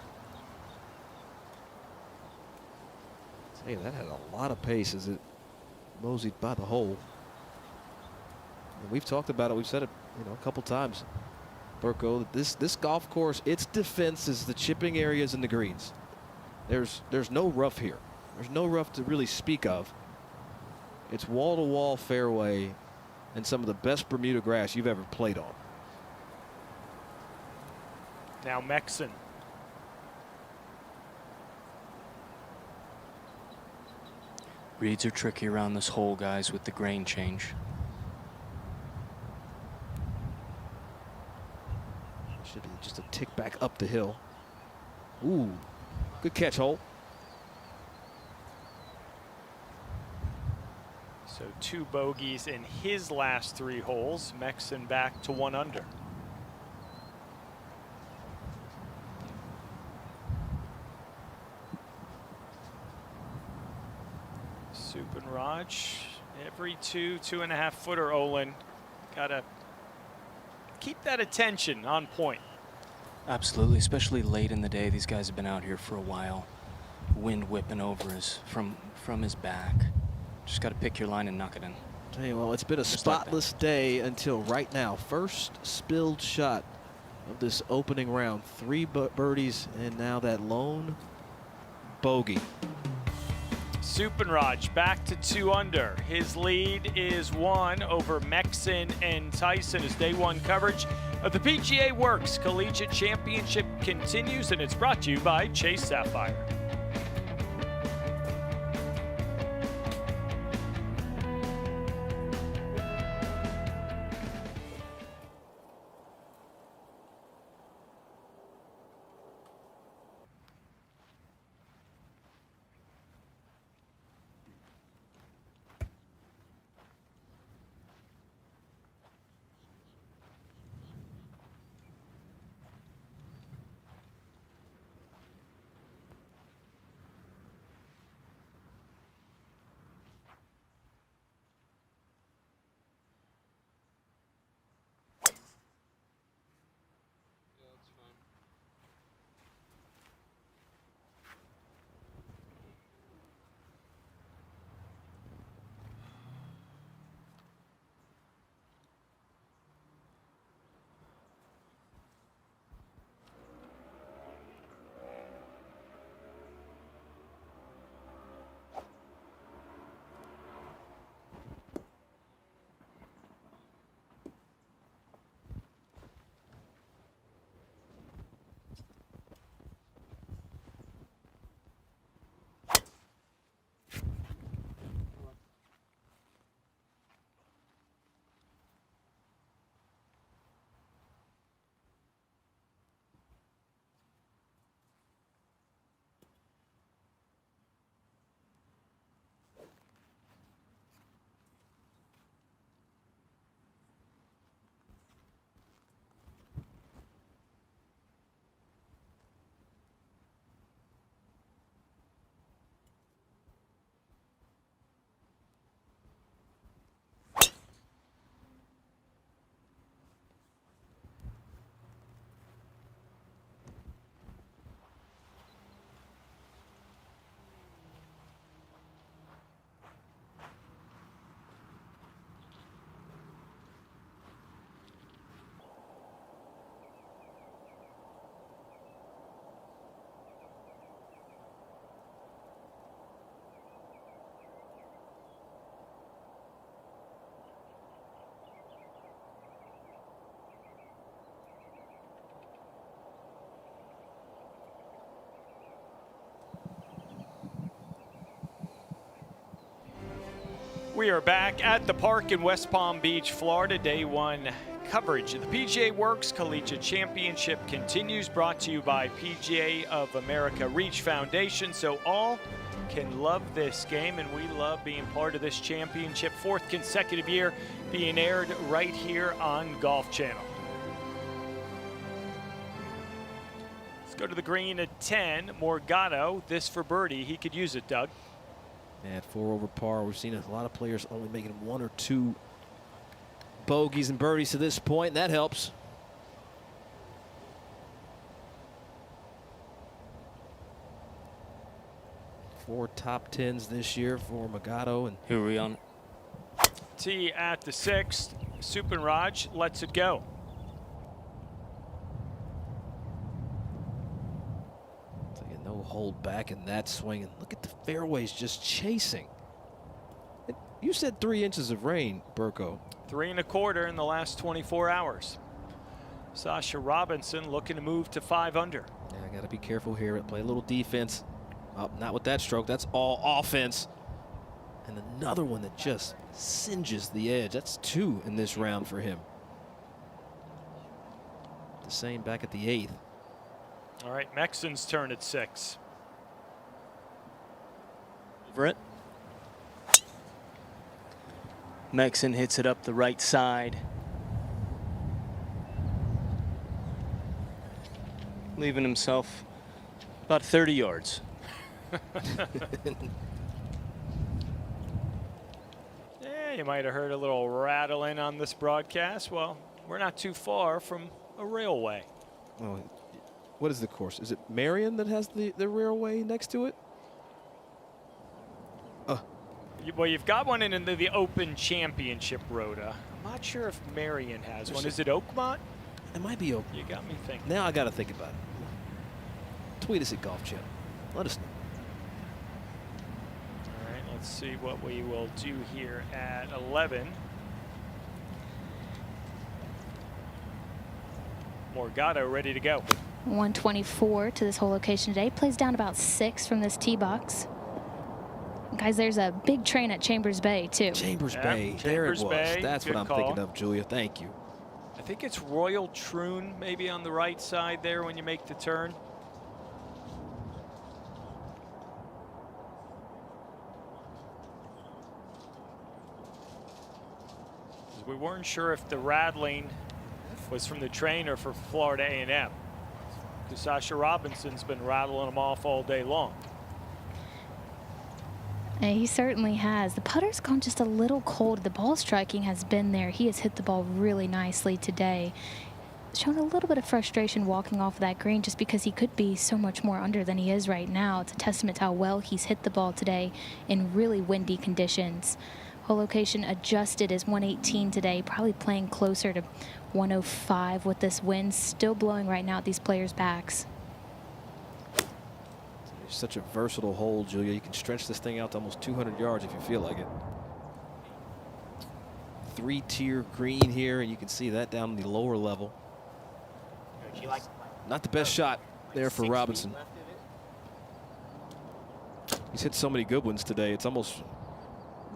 Hey, that had a lot of pace as it moseyed by the hole. And we've talked about it. We've said it, a couple times. Burko, this golf course, its defense is the chipping areas and the greens. There's no rough here. There's no rough to really speak of. It's wall-to-wall fairway and some of the best Bermuda grass you've ever played on. Now Mexon. Reads are tricky around this hole, guys, with the grain change. Should be just a tick back up the hill. Ooh, good catch, Hole. So 2 bogeys in his last 3 holes. Mexon back to 1 under. Soup and Raj, every 2.5 footer, Olin. Gotta keep that attention on point. Absolutely, especially late in the day. These guys have been out here for a while. Wind whipping over from his back. Just got to pick your line and knock it in. Tell you, well, it's been a spotless day until right now. First spilled shot of this opening round. 3 birdies and now that lone bogey. Supanraj back to 2 under. His lead is 1 over Mexon and Tyson as day 1 coverage of the PGA Works Collegiate Championship continues, and it's brought to you by Chase Sapphire. We are back at the park in West Palm Beach, Florida. Day 1 coverage of the PGA Works Collegiate Championship continues, brought to you by PGA of America Reach Foundation. So all can love this game, and we love being part of this championship. 4th consecutive year being aired right here on Golf Channel. Let's go to the green at 10. Morgado, this for birdie. He could use it, Doug. At 4 over par, we've seen a lot of players only making 1 or 2 bogeys and birdies to this point, and that helps. Four top 10s this year for Morgado. And who are we on? Tee at the 6th. Supanraj lets it go. No hold back in that swing, and look at the fairways just chasing. You said 3 inches of rain, Burko. 3 1/4 in the last 24 hours. Sasha Robinson looking to move to 5 under. Yeah, I got to be careful here. Play a little defense. Oh, not with that stroke. That's all offense. And another one that just singes the edge. That's 2 in this round for him. The same back at the 8th. All right, Mexon's turn at 6. Over it. Mexon hits it up the right side. Leaving himself about 30 yards. Yeah, you might have heard a little rattling on this broadcast. Well, we're not too far from a railway. Oh, what is the course? Is it Marion that has the railway next to it? Well, you've got one in the Open Championship Rota. I'm not sure if Marion has one. Is it Oakmont? It might be Oakmont. You got me thinking. Now I got to think about it. Tweet us at Golf Channel. Let us know. All right, let's see what we will do here at 11. Morgado ready to go. 124 to this whole location today. Plays down about 6 from this tee box. Guys, there's a big train at Chambers Bay, too. Chambers Bay. There it was. Bay. That's Good what I'm call. thinking of, Julia. Thank you. I think it's Royal Troon maybe on the right side there when you make the turn. We weren't sure if the rattling was from the train or for Florida A&M. Because Sasha Robinson's been rattling them off all day long. And he certainly has. The putter's gone just a little cold. The ball striking has been there. He has hit the ball really nicely today. Shown a little bit of frustration walking off that green just because he could be so much more under than he is right now. It's a testament to how well he's hit the ball today in really windy conditions. Hole location adjusted is 118 today, probably playing closer to 105 with this wind still blowing right now at these players' backs. It's such a versatile hole, Julia. You can stretch this thing out to almost 200 yards if you feel like it. 3-tier green here, and you can see that down the lower level. Not the best shot there for Robinson. He's hit so many good ones today. It's almost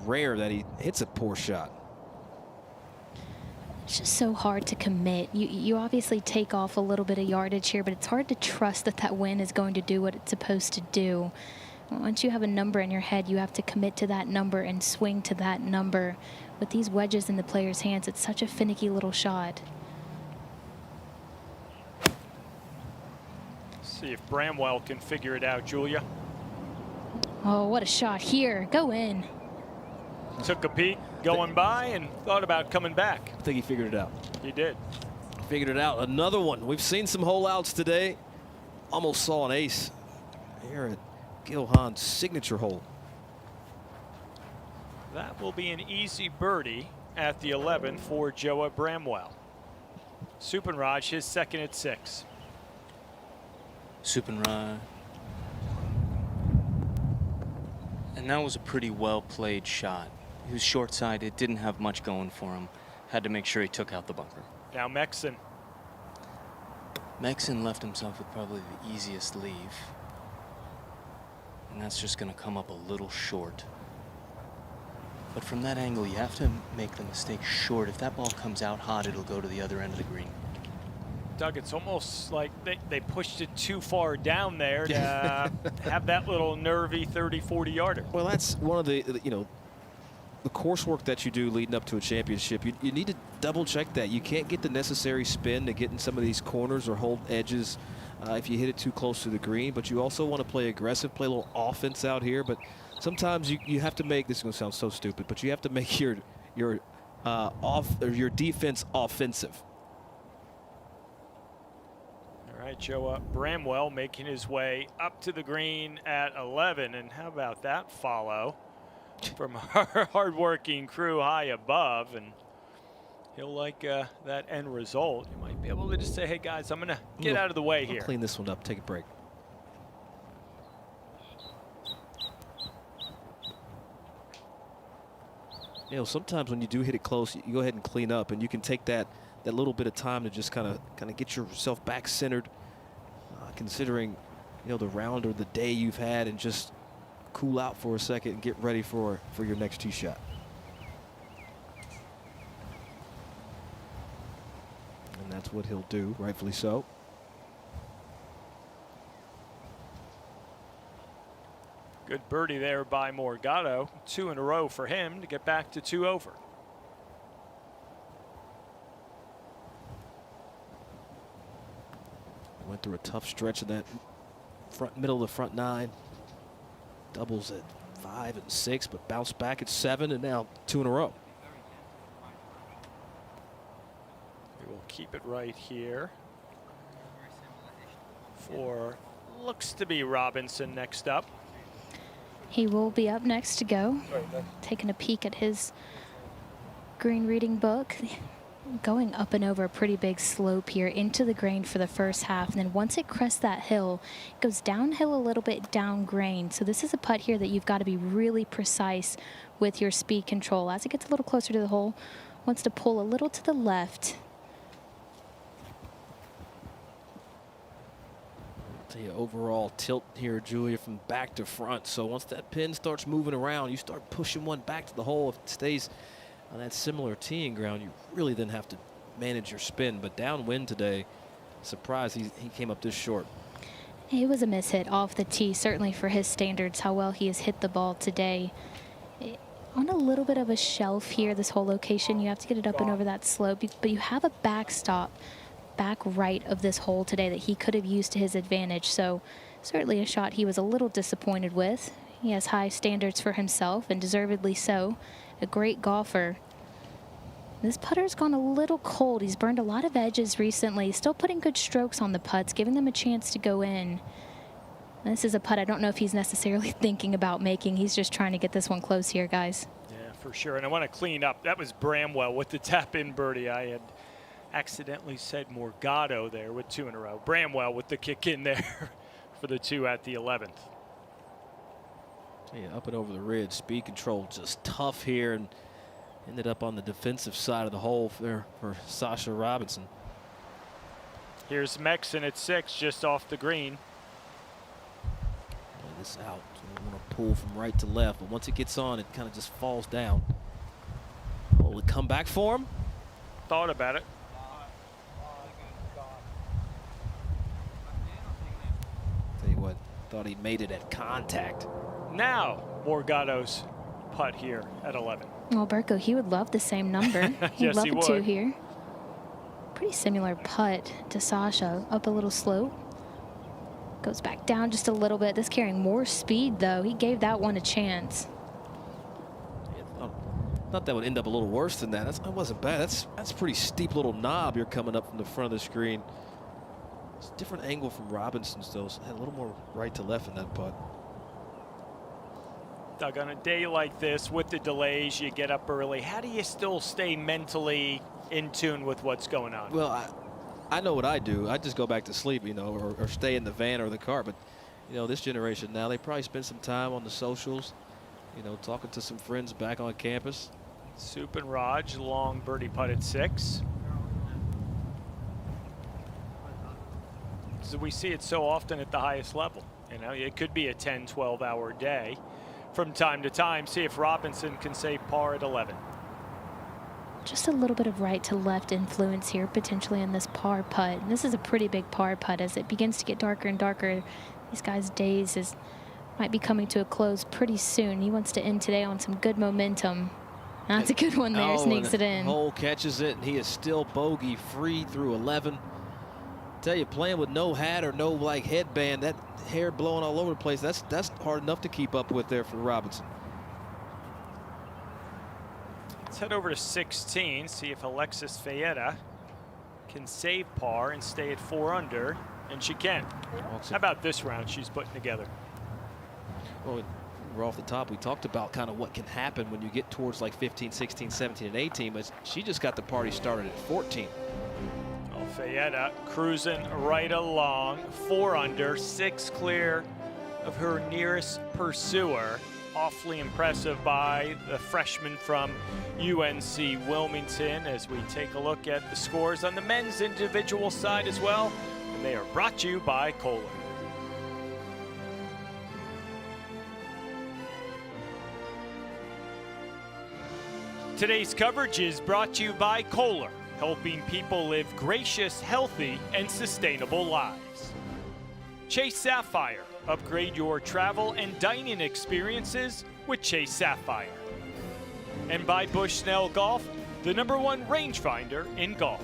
rare that he hits a poor shot. It's just so hard to commit. You obviously take off a little bit of yardage here, but it's hard to trust that that wind is going to do what it's supposed to do. Once you have a number in your head, you have to commit to that number and swing to that number. With these wedges in the player's hands, it's such a finicky little shot. See if Bramwell can figure it out, Julia. Oh, what a shot here. Go in. Took a peek going by and thought about coming back. I think he figured it out. He did. Figured it out. Another one. We've seen some hole outs today. Almost saw an ace here at Gil Hahn's signature hole. That will be an easy birdie at the 11 for Joa Bramwell. Supanraj, his second at 6. Supanraj. And that was a pretty well played shot. He was short-sided, didn't have much going for him. Had to make sure he took out the bunker. Now Mexon. Mexon left himself with probably the easiest leave. And that's just going to come up a little short. But from that angle, you have to make the mistake short. If that ball comes out hot, it'll go to the other end of the green. Doug, it's almost like they pushed it too far down there to have that little nervy 30, 40 yarder. Well, that's one of the the coursework that you do leading up to a championship. You need to double check that. You can't get the necessary spin to get in some of these corners or hold edges if you hit it too close to the green, but you also want to play aggressive, play a little offense out here. But sometimes you have to make, this is going to sound so stupid, but you have to make your defense offensive. All right, Joa Bramwell making his way up to the green at 11. And how about that follow from our hardworking crew high above? And he'll like that end result. You might be able to just say, hey, guys, I'm going to get out of the way here. I'll clean this one up, take a break. You know, sometimes when you do hit it close, you go ahead and clean up, and you can take that little bit of time to just kind of get yourself back centered, considering, you know, the round or the day you've had, and just cool out for a second and get ready for your next tee shot. And that's what he'll do, rightfully so. Good birdie there by Morgado. 2 in a row for him to get back to 2 over. Went through a tough stretch in that middle of the front 9. Doubles at 5 and 6, but bounced back at 7, and now 2 in a row. We will keep it right here for looks to be Robinson next up. He will be up next to go. Taking a peek at his green reading book. Going up and over a pretty big slope here into the grain for the first half. And then once it crests that hill, it goes downhill a little bit down grain. So this is a putt here that you've got to be really precise with your speed control. As it gets a little closer to the hole, wants to pull a little to the left. The overall tilt here, Julia, from back to front. So once that pin starts moving around, you start pushing one back to the hole. If it stays on that similar teeing ground, you really then have to manage your spin. But downwind today, surprised he came up this short. It was a mishit off the tee, certainly for his standards, how well he has hit the ball today. On a little bit of a shelf here, this whole location, you have to get it up and over that slope, but you have a backstop back right of this hole today that he could have used to his advantage. So certainly a shot he was a little disappointed with. He has high standards for himself, and deservedly so. A great golfer. This putter's gone a little cold. He's burned a lot of edges recently. Still putting good strokes on the putts, giving them a chance to go in. This is a putt I don't know if he's necessarily thinking about making. He's just trying to get this one close here, guys. Yeah, for sure. And I want to clean up. That was Bramwell with the tap-in birdie. I had accidentally said Morgado there with 2 in a row. Bramwell with the kick in there for the 2 at the 11th. Yeah, up and over the ridge, speed control just tough here, and ended up on the defensive side of the hole there for Sasha Robinson. Here's Mexon at 6, just off the green. Play this out. So we want to pull from right to left, but once it gets on, it kind of just falls down. Will it come back for him? Thought about it. Tell you what, thought he made it at contact. Now, Morgado's putt here at 11. Well, Berko, he would love the same number. He'd Yes, love he a 2 would. here. Pretty similar putt to Sasha. Up a little slope. Goes back down just a little bit. This carrying more speed, though. He gave that one a chance. Yeah, thought that would end up a little worse than that. That wasn't bad. That's a pretty steep little knob you're coming up from the front of the screen. It's a different angle from Robinson's, though. So had a little more right to left in that putt. Doug, on a day like this, with the delays, you get up early. How do you still stay mentally in tune with what's going on? Well, I know what I do. I just go back to sleep, you know, or stay in the van or the car. But, you know, this generation now, they probably spend some time on the socials, you know, talking to some friends back on campus. Soup and Raj, long birdie putt at 6. So we see it so often at the highest level. You know, it could be a 10, 12-hour day. From time to time, see if Robinson can save par at 11. Just a little bit of right to left influence here, potentially in this par putt. And this is a pretty big par putt as it begins to get darker and darker. These guys' days might be coming to a close pretty soon. He wants to end today on some good momentum. That's a good one there, sneaks it in. Hole catches it, and he is still bogey free through 11. Tell you, playing with no hat or no like headband, that hair blowing all over the place, that's hard enough to keep up with there for Robinson. Let's head over to 16, see if Alexis Fayetta can save par and stay at 4 under, and she can. How about this round she's putting together? Well, we're off the top. We talked about kind of what can happen when you get towards like 15, 16, 17, and 18, but she just got the party started at 14. Well, Fayetta cruising right along, 4 under, 6 clear of her nearest pursuer. Awfully impressive by the freshman from UNC Wilmington as we take a look at the scores on the men's individual side as well. And they are brought to you by Kohler. Today's coverage is brought to you by Kohler, helping people live gracious, healthy, and sustainable lives. Chase Sapphire. Upgrade your travel and dining experiences with Chase Sapphire. And by Bushnell Golf, the #1 rangefinder in golf.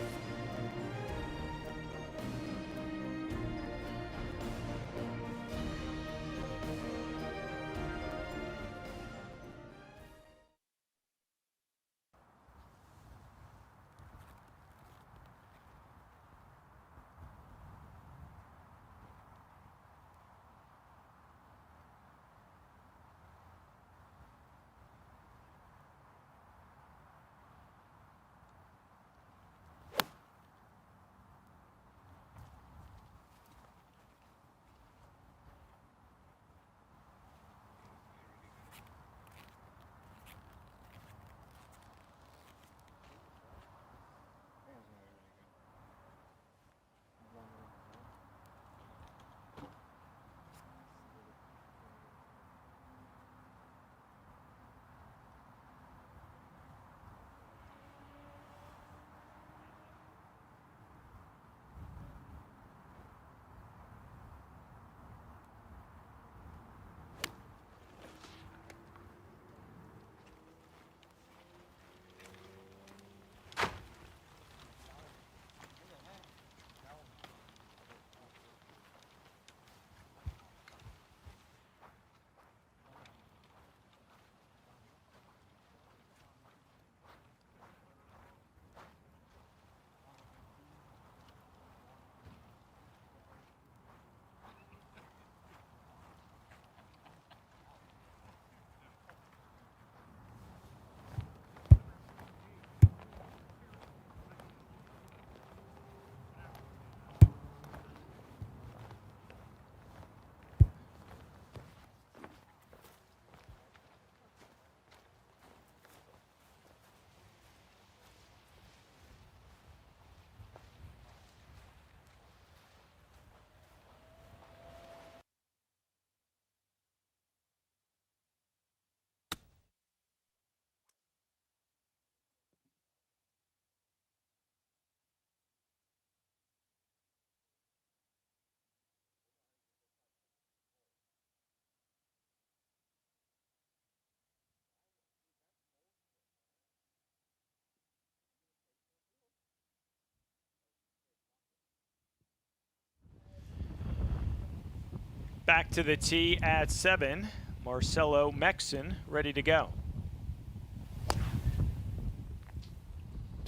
Back to the tee at 7. Marcelo Mexon ready to go.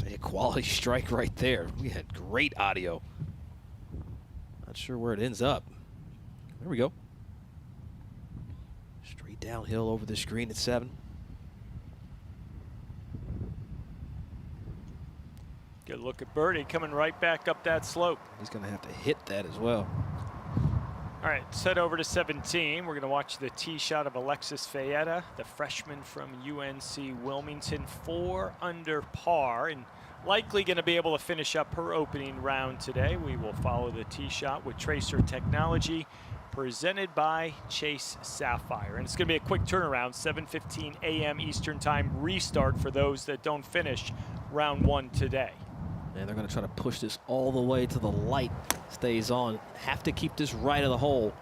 A quality strike right there. We had great audio. Not sure where it ends up. There we go. Straight downhill over the screen at 7. Good look at birdie coming right back up that slope. He's going to have to hit that as well. All right, let's head over to 17. We're going to watch the tee shot of Alexis Fayetta, the freshman from UNC Wilmington, 4 under par, and likely going to be able to finish up her opening round today. We will follow the tee shot with Tracer Technology, presented by Chase Sapphire. And it's going to be a quick turnaround, 7:15 a.m. Eastern Time restart for those that don't finish round 1 today. And they're going to try to push this all the way to the light. Stays on. Have to keep this right of the hole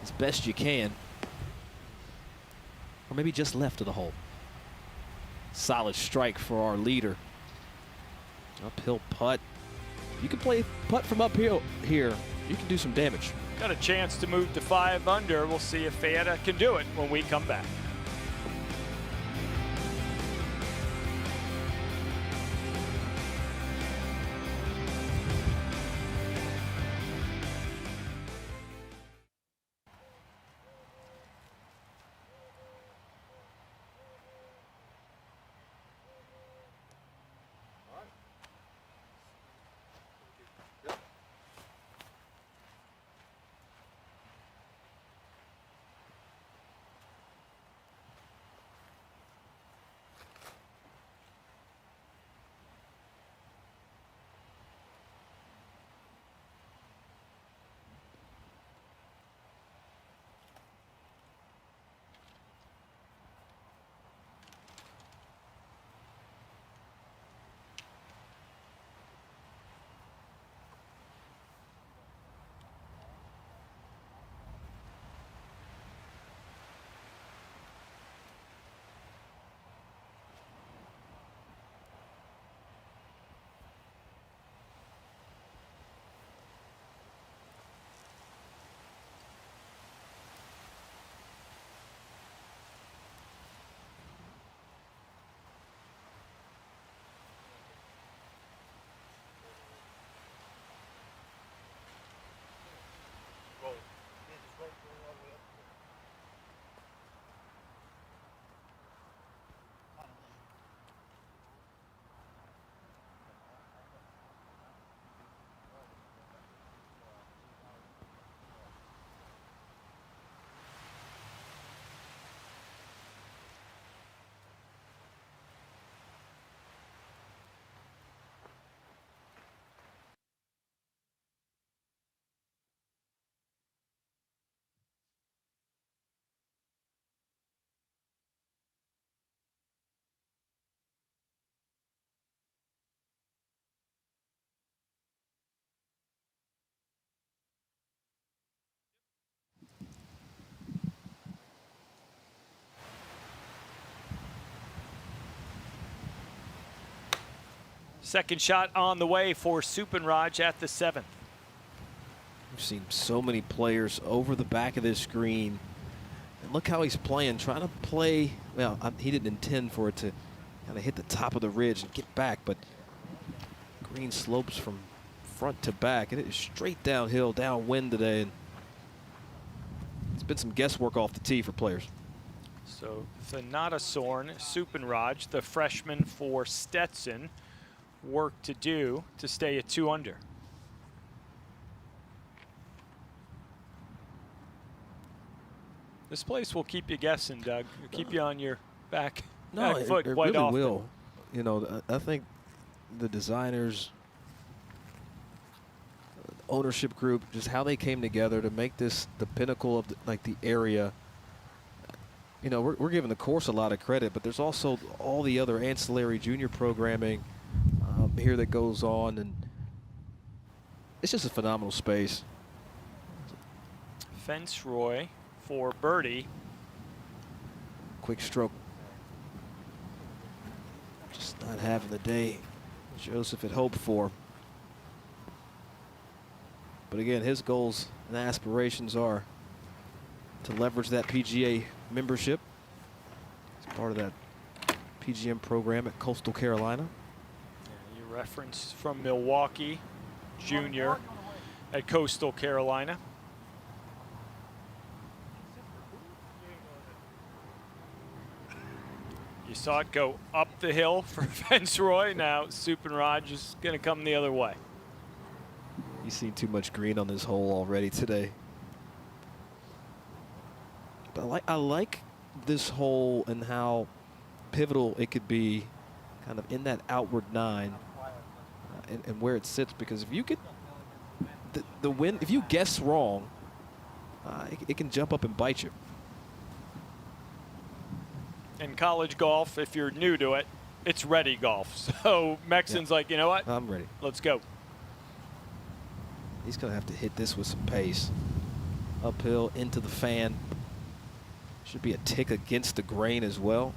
as best you can. Or maybe just left of the hole. Solid strike for our leader. Uphill putt. You can play putt from uphill here. You can do some damage. Got a chance to move to 5 under. We'll see if Fayetta can do it when we come back. Second shot on the way for Supanraj at the 7th. We've seen so many players over the back of this screen. And look how he's playing, trying to play. Well, he didn't intend for it to kind of hit the top of the ridge and get back, but green slopes from front to back. And it is straight downhill, downwind today. And it's been some guesswork off the tee for players. So Thanattasorn Supanraj, the freshman for Stetson, work to do to stay at 2 under. This place will keep you guessing, Doug. It'll keep you on your back foot it quite really often. will. You know, I think the designers, ownership group, just how they came together to make this the pinnacle of the area. You know, we're giving the course a lot of credit, but there's also all the other ancillary junior programming here that goes on, and it's just a phenomenal space. Fence Roy for birdie. Quick stroke. Just not having the day Joseph had hoped for. But again, his goals and aspirations are to leverage that PGA membership. It's part of that PGM program at Coastal Carolina. You referenced from Milwaukee Junior at Coastal Carolina. You saw it go up the hill for Fitzroy. Now Supinraj is going to come the other way. He's seen too much green on this hole already today. But I like this hole and how pivotal it could be kind of in that outward 9 and where it sits, because if you get the wind, if you guess wrong, it can jump up and bite you. In college golf, if you're new to it, it's ready golf. So Mexon's like, you know what? I'm ready. Let's go. He's going to have to hit this with some pace. Uphill into the fan. Should be a tick against the grain as well.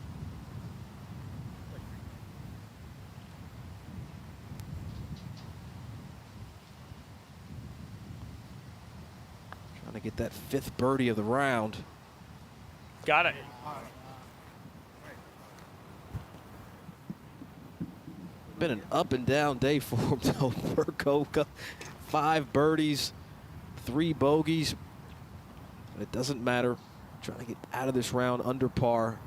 Trying to get that 5th birdie of the round. Got it. Been an up and down day for him, though. Burko, 5 birdies, 3 bogeys. But it doesn't matter. Trying to get out of this round under par.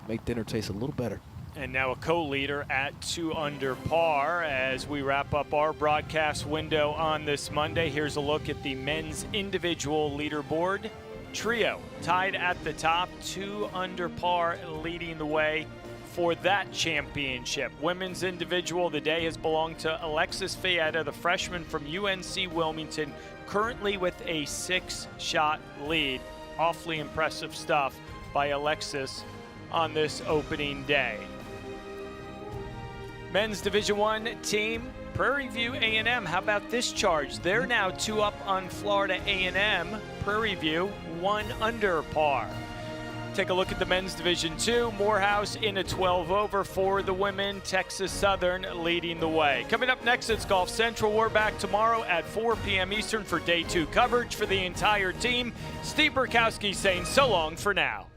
Make dinner taste a little better. And now a co-leader at 2 under par as we wrap up our broadcast window on this Monday. Here's a look at the men's individual leaderboard. Trio tied at the top, 2 under par, leading the way for that championship. Women's individual, the day has belonged to Alexis Fieta, the freshman from UNC Wilmington, currently with a 6-shot lead. Awfully impressive stuff by Alexis on this opening day. Men's Division I team, Prairie View A&M. How about this charge? They're now 2 up on Florida A&M. Prairie View 1 under par. Take a look at the men's Division II. Morehouse in a 12 over for the women. Texas Southern leading the way. Coming up next, it's Golf Central. We're back tomorrow at 4 p.m. Eastern for day 2 coverage for the entire team. Steve Burkowski saying so long for now.